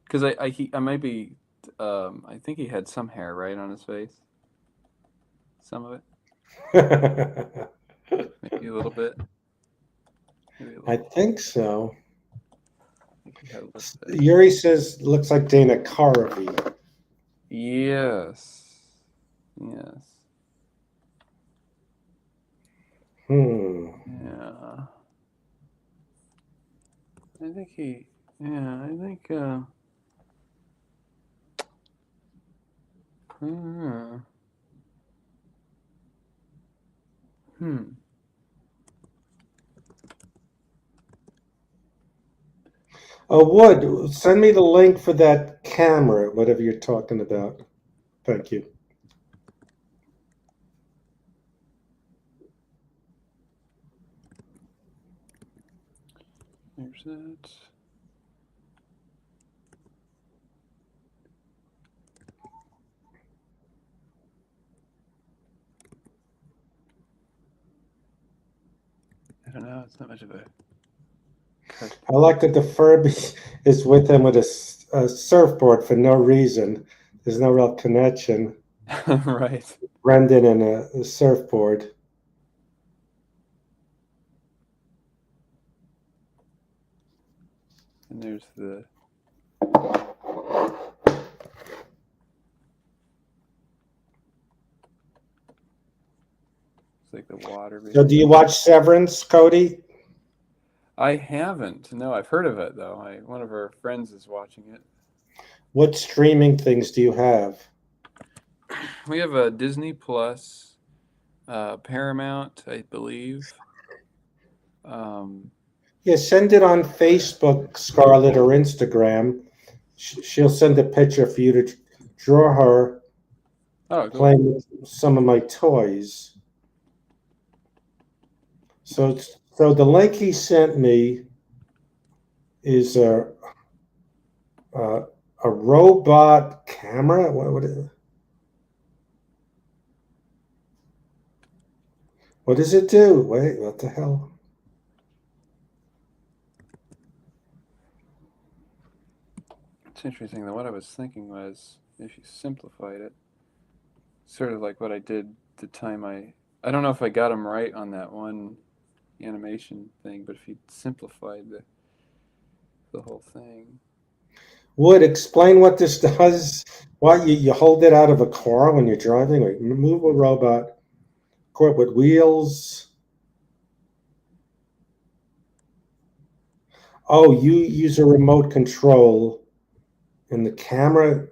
because I might be. I think he had some hair right on his face. Some of it, maybe a little bit. Maybe a I little. think so. I think he had a little bit. Yuri says looks like Dana Carvey. Yes. Yes. Yeah. I think he. Yeah. I think. Hmm. Hmm. Wood, send me the link for that camera, whatever you're talking about. Thank you. There's that. I don't know. It's not much of a cut. I like that the Furby is with him with a surfboard for no reason. There's no real connection. Right. Brendan and a surfboard. And there's the. It's like the water. So, do you watch Severance, Cody? I haven't. No, I've heard of it though. One of our friends is watching it. What streaming things do you have? We have a Disney Plus, Paramount, I believe. Yeah, send it on Facebook, Scarlett, or Instagram. She'll send a picture for you to draw her Oh, cool. playing with some of my toys. So the link he sent me is a robot camera. What does it do? Wait, what the hell? It's interesting that what I was thinking was if you simplified it, sort of like what I did the time I don't know if I got him right on that one animation thing, but if you simplified the whole thing. Would explain what this does. Why you hold it out of a car when you're driving? Like, move a robot, equipped with wheels. Oh, you use a remote control in the camera.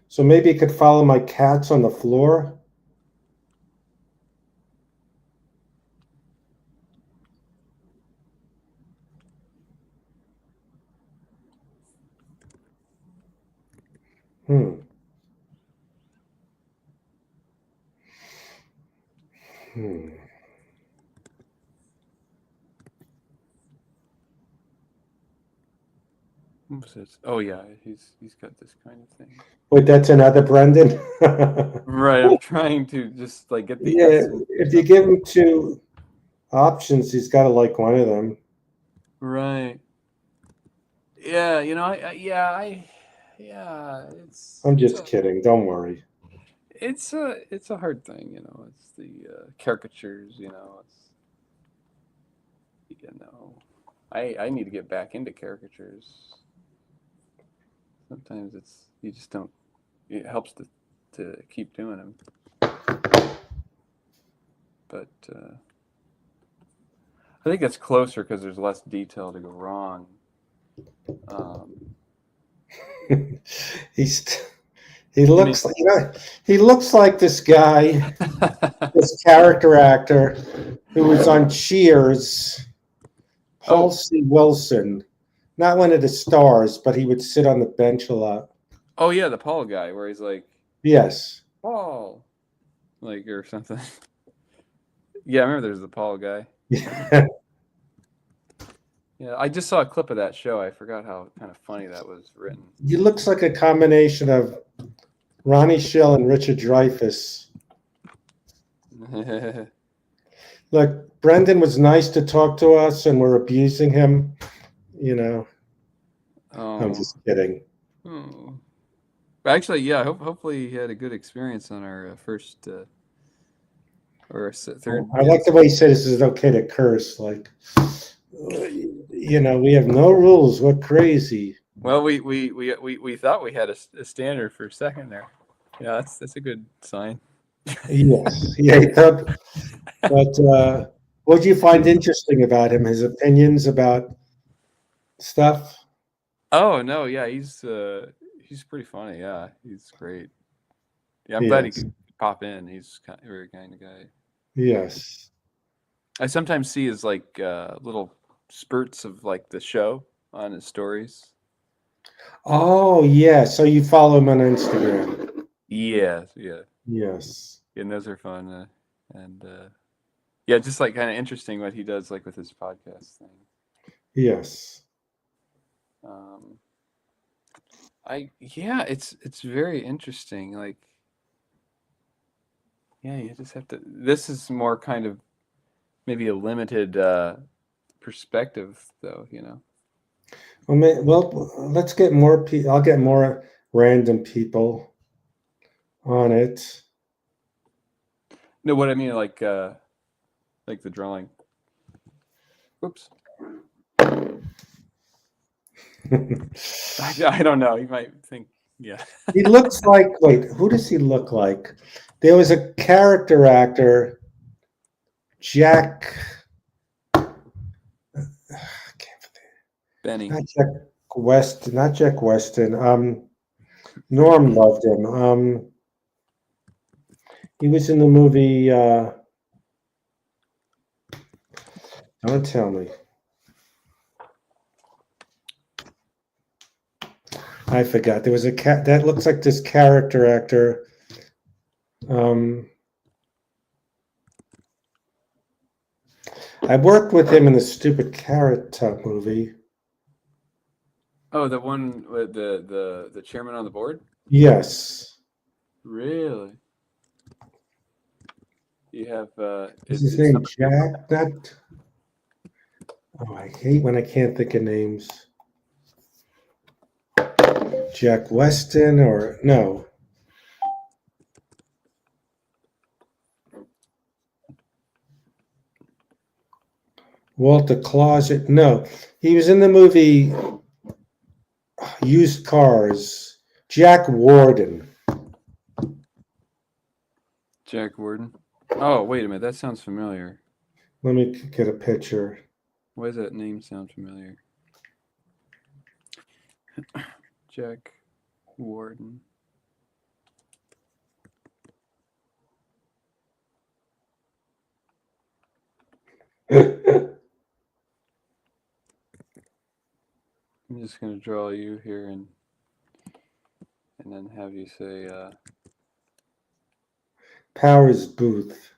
So maybe it could follow my cats on the floor. Hmm. Hmm. What's this? Oh yeah, he's got this kind of thing. Wait, that's another Brendan. Right, I'm trying to just like get the Yeah, essence. if you give him two options, he's got to like one of them. Right. Yeah, yeah, I'm just kidding. Don't worry. it's a hard thing, It's the caricatures, It's I need to get back into caricatures. Sometimes you just don't. It helps to keep doing them, but I think that's closer because there's less detail to go wrong. He looks like he looks like this guy, this character actor who was on Cheers, Paul C. Wilson, not one of the stars, but he would sit on the bench a lot. Oh yeah, the Paul guy, where he's like Yes. Paul, like or something. Yeah, I remember there's the Paul guy. Yeah, I just saw a clip of that show. I forgot how kind of funny that was written. He looks like a combination of Ronnie Schill and Richard Dreyfuss. Look, Brendan was nice to talk to us, and we're abusing him. You know, I'm Oh. just kidding. Oh. Actually, yeah. Hopefully, he had a good experience on our first or third. I like the way he said this is okay to curse. Like, you know, we have no rules. We're crazy. Well, we thought we had a standard for a second there. Yeah, that's a good sign. Yes. Yeah. He thought, but what do you find interesting about him? His opinions about stuff? Oh no, yeah, he's pretty funny. Yeah, he's great. Yeah, I'm glad he Yes. could pop in. He's a very kind of guy. Yes. I sometimes see his like little spurts of like the show on his stories. Oh, yeah. So you follow him on Instagram? Yeah, yeah, Yes. and those are fun. And yeah, just like kind of interesting what he does like with his podcast thing. Yes. Um, yeah, it's very interesting. Like, yeah, you just have to. This is more kind of maybe a limited perspective, though. You know. Well, let's get more people. I'll get more random people on it. No, what I mean, like the drawing. Oops. I don't know. You might think, yeah. He looks like, wait, who does he look like? There was a character actor, Jack, Benny. not Jack West, not Jack Weston. Norm loved him. He was in the movie. Don't tell me. I forgot. There was a cat that looks like this character actor. I worked with him in the stupid Carrot Top movie. Oh, the one with the chairman on the board? Yes. Really? You have Is his name Jack? Not. Oh, I hate when I can't think of names. Jack Weston or no? Walter Closet? No. He was in the movie Used Cars. Jack Warden. Jack Warden. Oh, wait a minute. That sounds familiar. Let me get a picture. Why does that name sound familiar? Jack Warden. I'm just gonna draw you here and then have you say Powers Booth.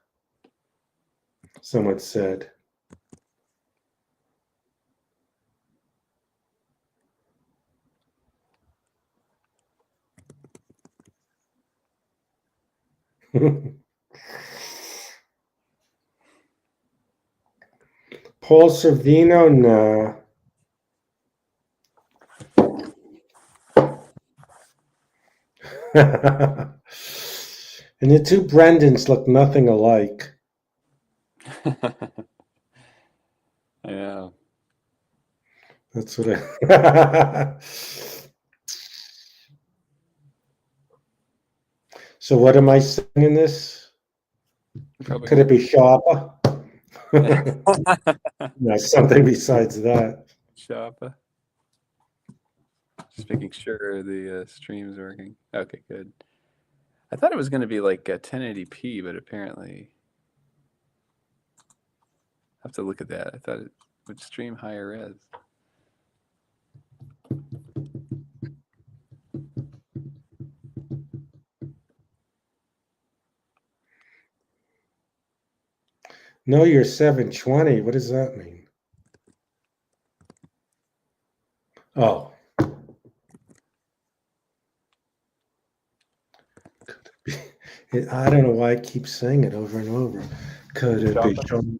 Someone said. Paul Sorvino? Nah. And the two Brendans look nothing alike. yeah. That's what I. So, what am I saying in this? Probably Could it be sharper? No, something besides that. Shoppa. Just making sure the stream's working. Okay, good. I thought it was going to be like 1080p, but apparently I have to look at that. I thought it would stream higher res. No, you're 720. What does that mean? Oh. I don't know why I keep saying it over and over. Could it be Chocolate? Sean?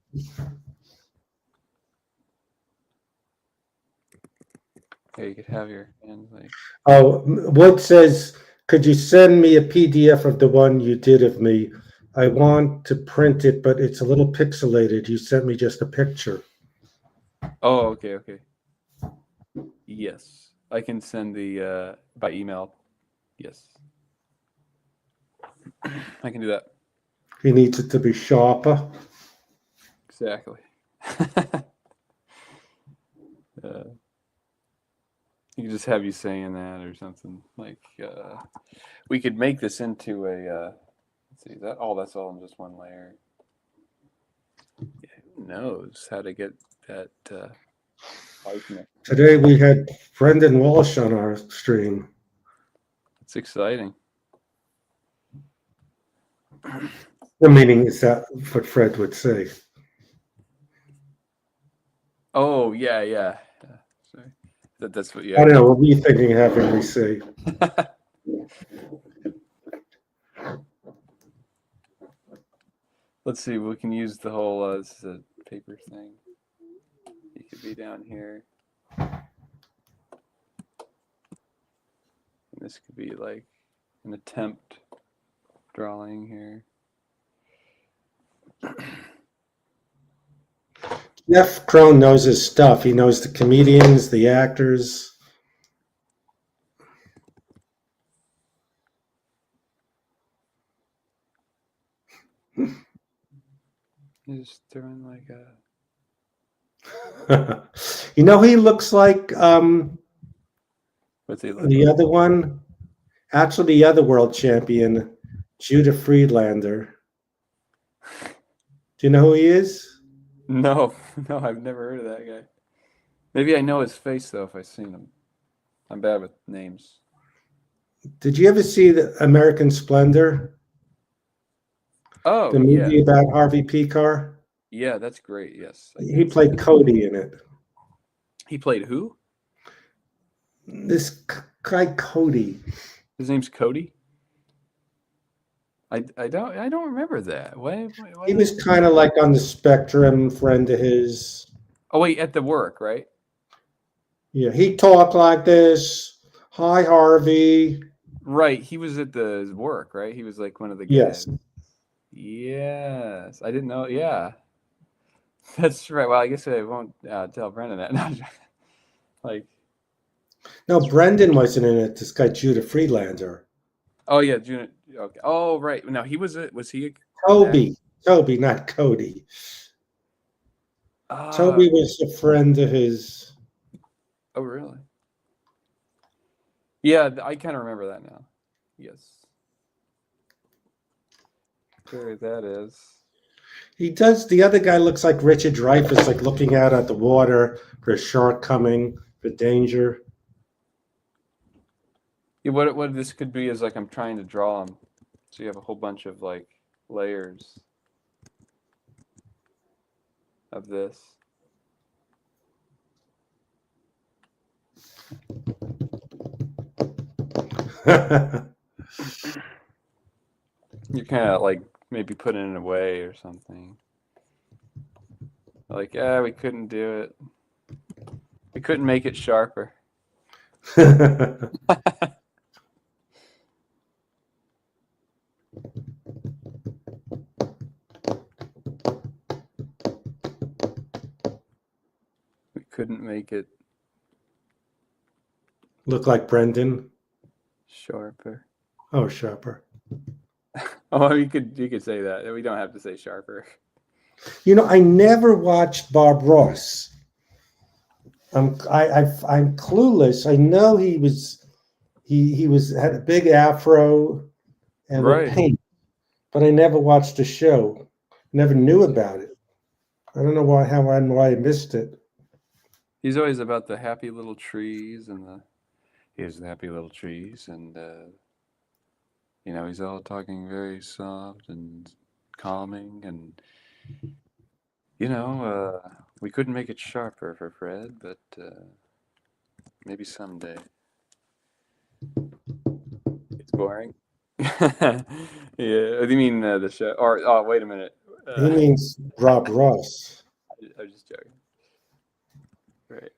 Yeah, you could have your hands like. Oh, Wood says, could you send me a PDF of the one you did of me? I want to print it, but it's a little pixelated. You sent me just a picture. Oh, okay. Yes, I can send the by email. Yes, I can do that. He needs it to be sharper. Exactly. You could just have you saying that or something like. We could make this into a. Let's see that. Oh, that's all in just one layer. Yeah, who knows how to get that likeness? Today we had Brendan Walsh on our stream. It's exciting. The meaning is that what Fred would say. Oh yeah. Sorry, that's what you. I don't know. What were you thinking of having me say? Let's see. We can use the whole. This is a paper thing. You could be down here. And this could be like an attempt drawing here. Jeff Crone knows his stuff. He knows the comedians, the actors. Just throwing like a. You know, he looks like What's he look the like? other one. Actually, the other world champion, Judah Friedlander. Do you know who he is? No, I've never heard of that guy. Maybe I know his face though if I've seen him. I'm bad with names. Did you ever see the American Splendor, Oh the yeah, movie about Harvey Picar? yeah, that's great. Yes, I He did see played that. Cody in it. He played who? This guy Cody. His name's Cody. I don't remember that. Why He was kind of like on the spectrum, friend of his. Oh wait, at the work, right? Yeah, he talked like this. Hi, Harvey. Right. He was at the work, right? He was like one of the Yes. guys. Yes, I didn't know. Yeah, that's right. Well, I guess I won't tell Brendan that. No, like, No, Brendan wasn't in it. This guy Judah Friedlander. oh yeah, June. Okay. Oh right. No, he was. Was he? Toby, not Cody. Ah. Toby was a friend of his. Oh really? Yeah, I kind of remember that now. Yes. There that is. He does. The other guy looks like Richard Dreyfuss, like looking out at the water for a shark coming, for danger. Yeah, what this could be is like I'm trying to draw them, so you have a whole bunch of like layers of this. You're kind of like maybe putting it away or something. Like, yeah, we couldn't do it. We couldn't make it sharper. We couldn't make it Look like Brendan. sharper. Oh, sharper. Oh, you could say that. We don't have to say sharper. You know, I never watched Bob Ross. I'm clueless. I know he had a big afro and Right. would paint, but I never watched the show. Never knew about it. I don't know why I missed it. He's always about the happy little trees and here's the happy little trees and he's all talking very soft and calming and You know, we couldn't make it sharper for Fred, but maybe someday. It's boring. Yeah. Do you mean the show? Or oh, wait a minute. He means Rob Ross. I was just joking. Right.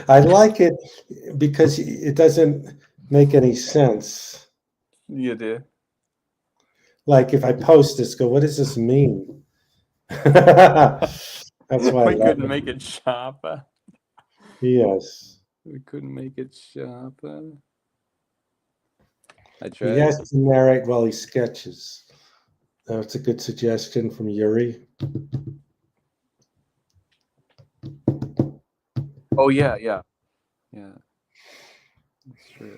I like it because it doesn't make any sense. You do. Like if I post this, go, what does this mean? That's why I We love couldn't it. make it sharper. Yes. We couldn't make it sharper. I He tried. has to narrate while he sketches. That's a good suggestion from Yuri. Oh yeah, yeah, yeah. That's true.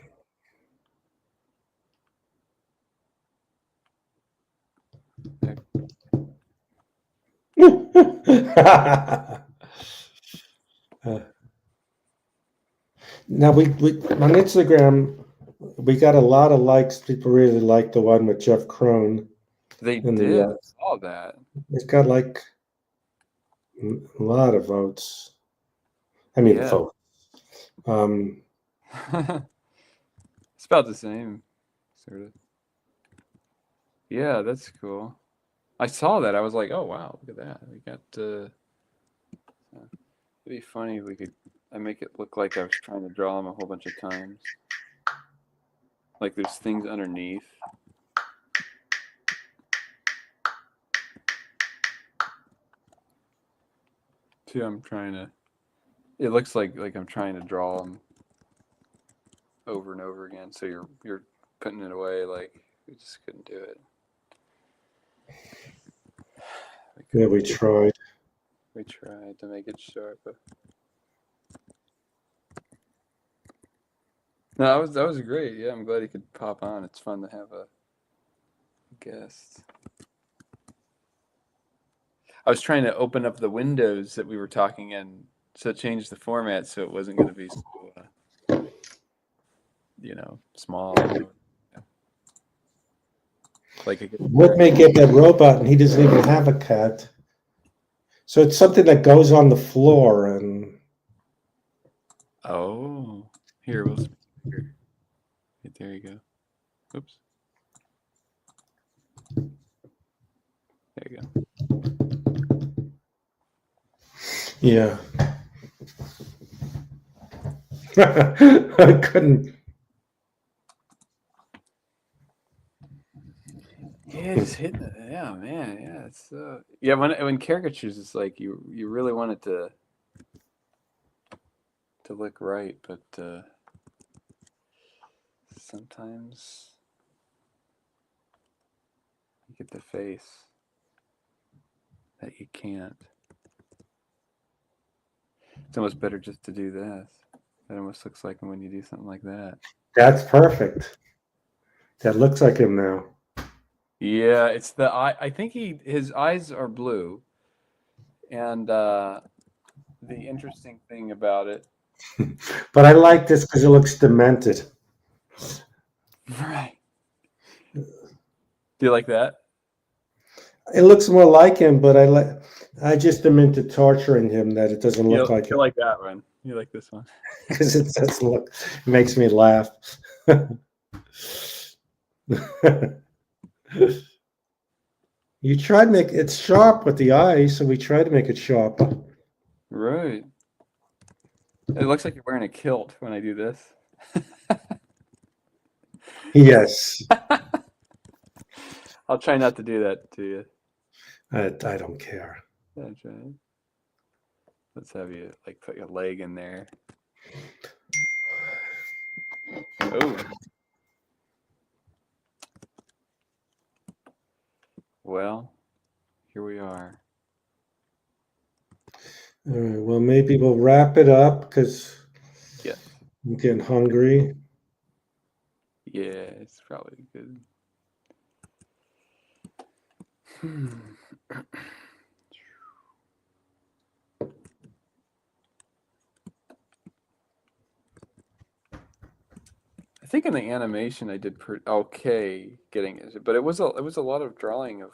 Now we on Instagram we got a lot of likes. People really like the one with Jeff Crone. They And did. I saw that. It's got like a lot of votes. I mean, Yeah. votes. It's about the same, sort of. Yeah, that's cool. I saw that. I was like, oh wow, look at that. We got. It'd be funny if we could. I make it look like I was trying to draw them a whole bunch of times. Like there's things underneath. Too, I'm trying to. It looks like I'm trying to draw them over and over again. So you're putting it away. Like we just couldn't do it. Yeah, we tried. We tried to make it sharper. No, that was great. Yeah, I'm glad he could pop on. It's fun to have a guest. I was trying to open up the windows that we were talking in, so change the format so it wasn't going to be so, small. Like What may get that robot, and he doesn't even have a cat. So it's something that goes on the floor, and oh, here we'll speak here. There you go. Oops. There you go. yeah. I couldn't. Yeah, just hitting it. Yeah, man. Yeah, it's yeah. When caricatures, it's like you really want it to look right, but sometimes you get the face that you can't. It's almost better just to do this. It almost looks like when you do something like that. That's perfect. That looks like him now. Yeah, it's the eye. I think his eyes are blue, and the interesting thing about it, But I like this because it looks demented. right? Do you like that? It looks more like him, but I just am into torturing him that it doesn't look like You him like that one? You like this one? because it doesn't look. It makes me laugh. You try to make it sharp with the eyes, so we try to make it sharp. Right. It looks like you're wearing a kilt when I do this. Yes. I'll try not to do that to you. I don't care. That's right. Let's have you put your leg in there. Oh. Well, here we are. All right, well, maybe we'll wrap it up because I'm getting hungry. Yeah, it's probably good. I think in the animation I did pretty okay getting it, but it was a lot of drawing of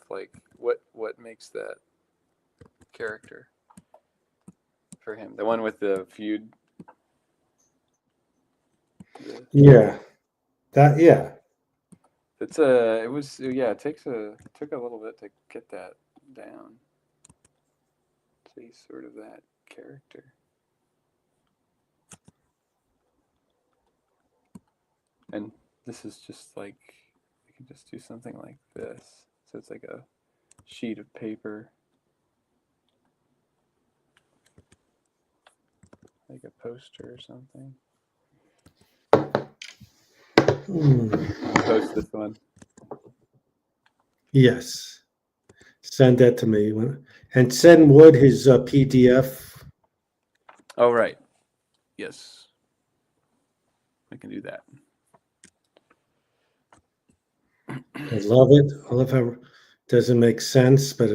what what makes that character for him. The one with the feud. Yeah. Yeah. It was it took a little bit to get that down. See sort of that character. And this is just like, you can just do something like this. So it's like a sheet of paper, like a poster or something. Post this one. Yes. Send that to me. And send Wood his PDF. Oh, right. Yes. I can do that. I love it. I love how it doesn't make sense, but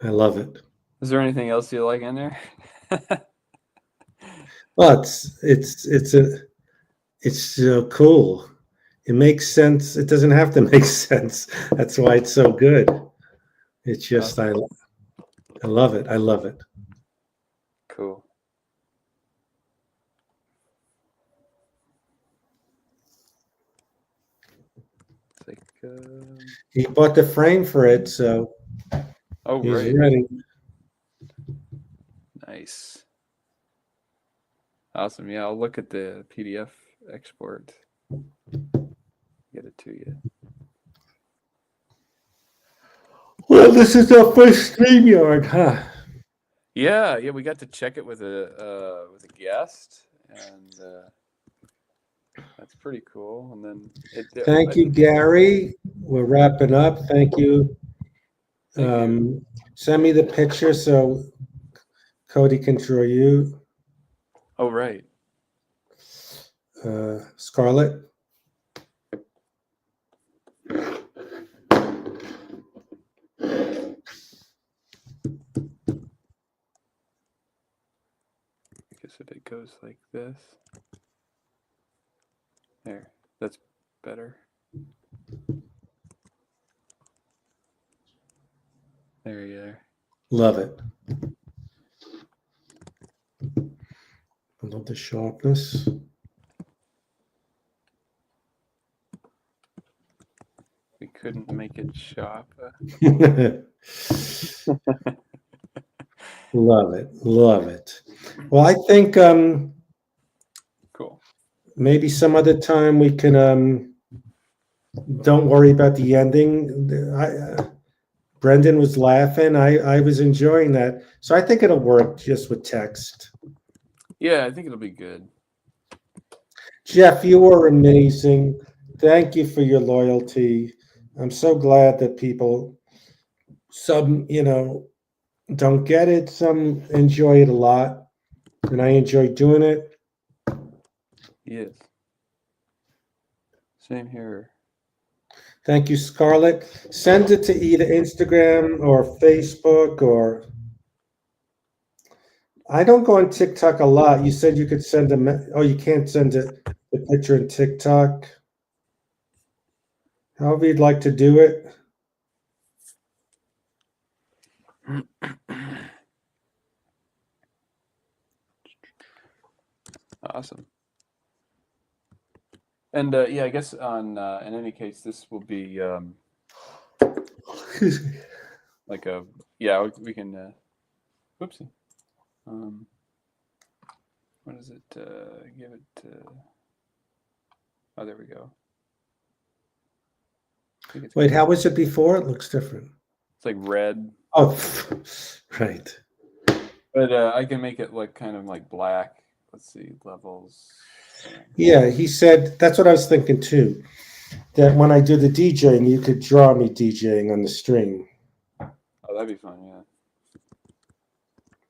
I love it. Is there anything else you like in there? Well, it's so cool. It makes sense. It doesn't have to make sense. That's why it's so good. It's just I love it. I love it. Cool. It's like, He bought the frame for it, so oh, he's right. ready. Nice. Awesome. Yeah, I'll look at the PDF export. Get it to you. Well, this is our first StreamYard, huh? Yeah, we got to check it with a guest, and that's pretty cool. And then Thank you, Gary. We're wrapping up. Thank you. Thank you. Send me the picture so Cody can draw you. Oh, right. Scarlett. I guess if it goes like this. There. That's better. There you are. Love it. I love the sharpness. We couldn't make it sharper. Love it. Love it. Well, I think Cool. maybe some other time we can don't worry about the ending. Brendan was laughing. I was enjoying that. So I think it'll work just with text. Yeah, I think it'll be good. Jeff, you were amazing. Thank you for your loyalty. I'm so glad that people, some, don't get it. Some enjoy it a lot. And I enjoy doing it. Yes. Same here. Thank you, Scarlett. Send it to either Instagram or Facebook or. I don't go on TikTok a lot. You said you could send you can't send the picture in TikTok. However you'd like to do it. Awesome. And yeah, I guess on in any case, this will be like a we can whoopsie. What is it? Give it. Oh, there we go. I think it's Wait, how was it before? It looks different. It's like red. Oh, right. But I can make it look kind of like black. Let's see, levels. Yeah, he said that's what I was thinking too. That when I do the DJing, you could draw me DJing on the stream. Oh, that'd be fun, yeah.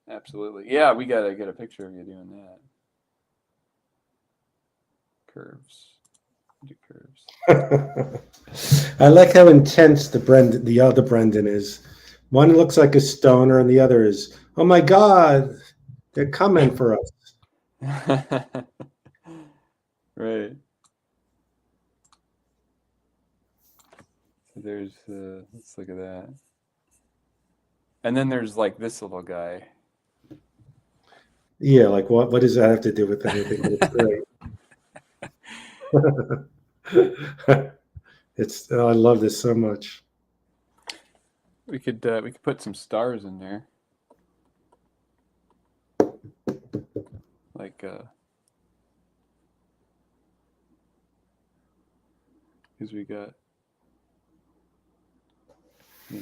Absolutely. Yeah, we gotta get a picture of you doing that. Curves. Do curves. I like how intense the other Brendan is. One looks like a stoner, and the other is, oh my God, they're coming for us. Right. So there's let's look at that. And then there's like this little guy. Yeah, like what does that have to do with anything? But it's great. I love this so much. We could put some stars in there. Like because we got, we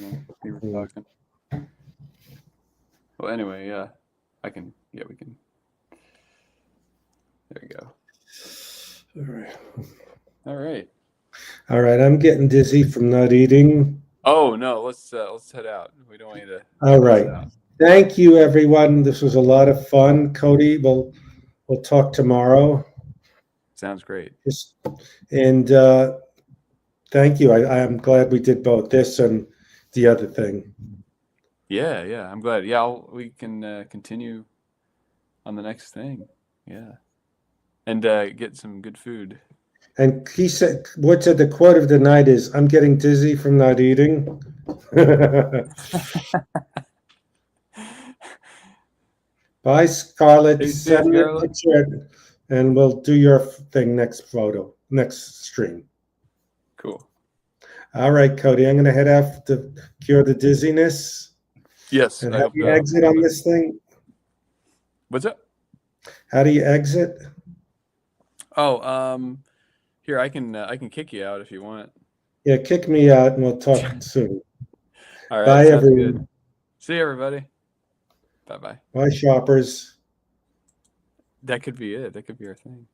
were talking. Well, anyway, yeah, we can. There we go. All right. All right. All right, I'm getting dizzy from not eating. Oh no, let's head out. We don't want you to. All right. Thank you, everyone. This was a lot of fun. Cody, we'll talk tomorrow. Sounds great. And thank you. I'm glad we did both this and the other thing. Yeah, I'm glad. Yeah, we can continue on the next thing. Yeah, and get some good food. And he said, the quote of the night is, "I'm getting dizzy from not eating." Bye, Scarlett. Stay safe, Send me a Scarlett. picture, and we'll do your thing next stream. Cool. All right, Cody. I'm going to head out to cure the dizziness. Yes. And how do you exit on this thing? What's up? How do you exit? Oh, here I can kick you out if you want. Yeah, kick me out, and we'll talk soon. All right. Bye, Sounds everyone. good. See you, everybody. Bye. Bye, shoppers. That could be it. That could be our thing.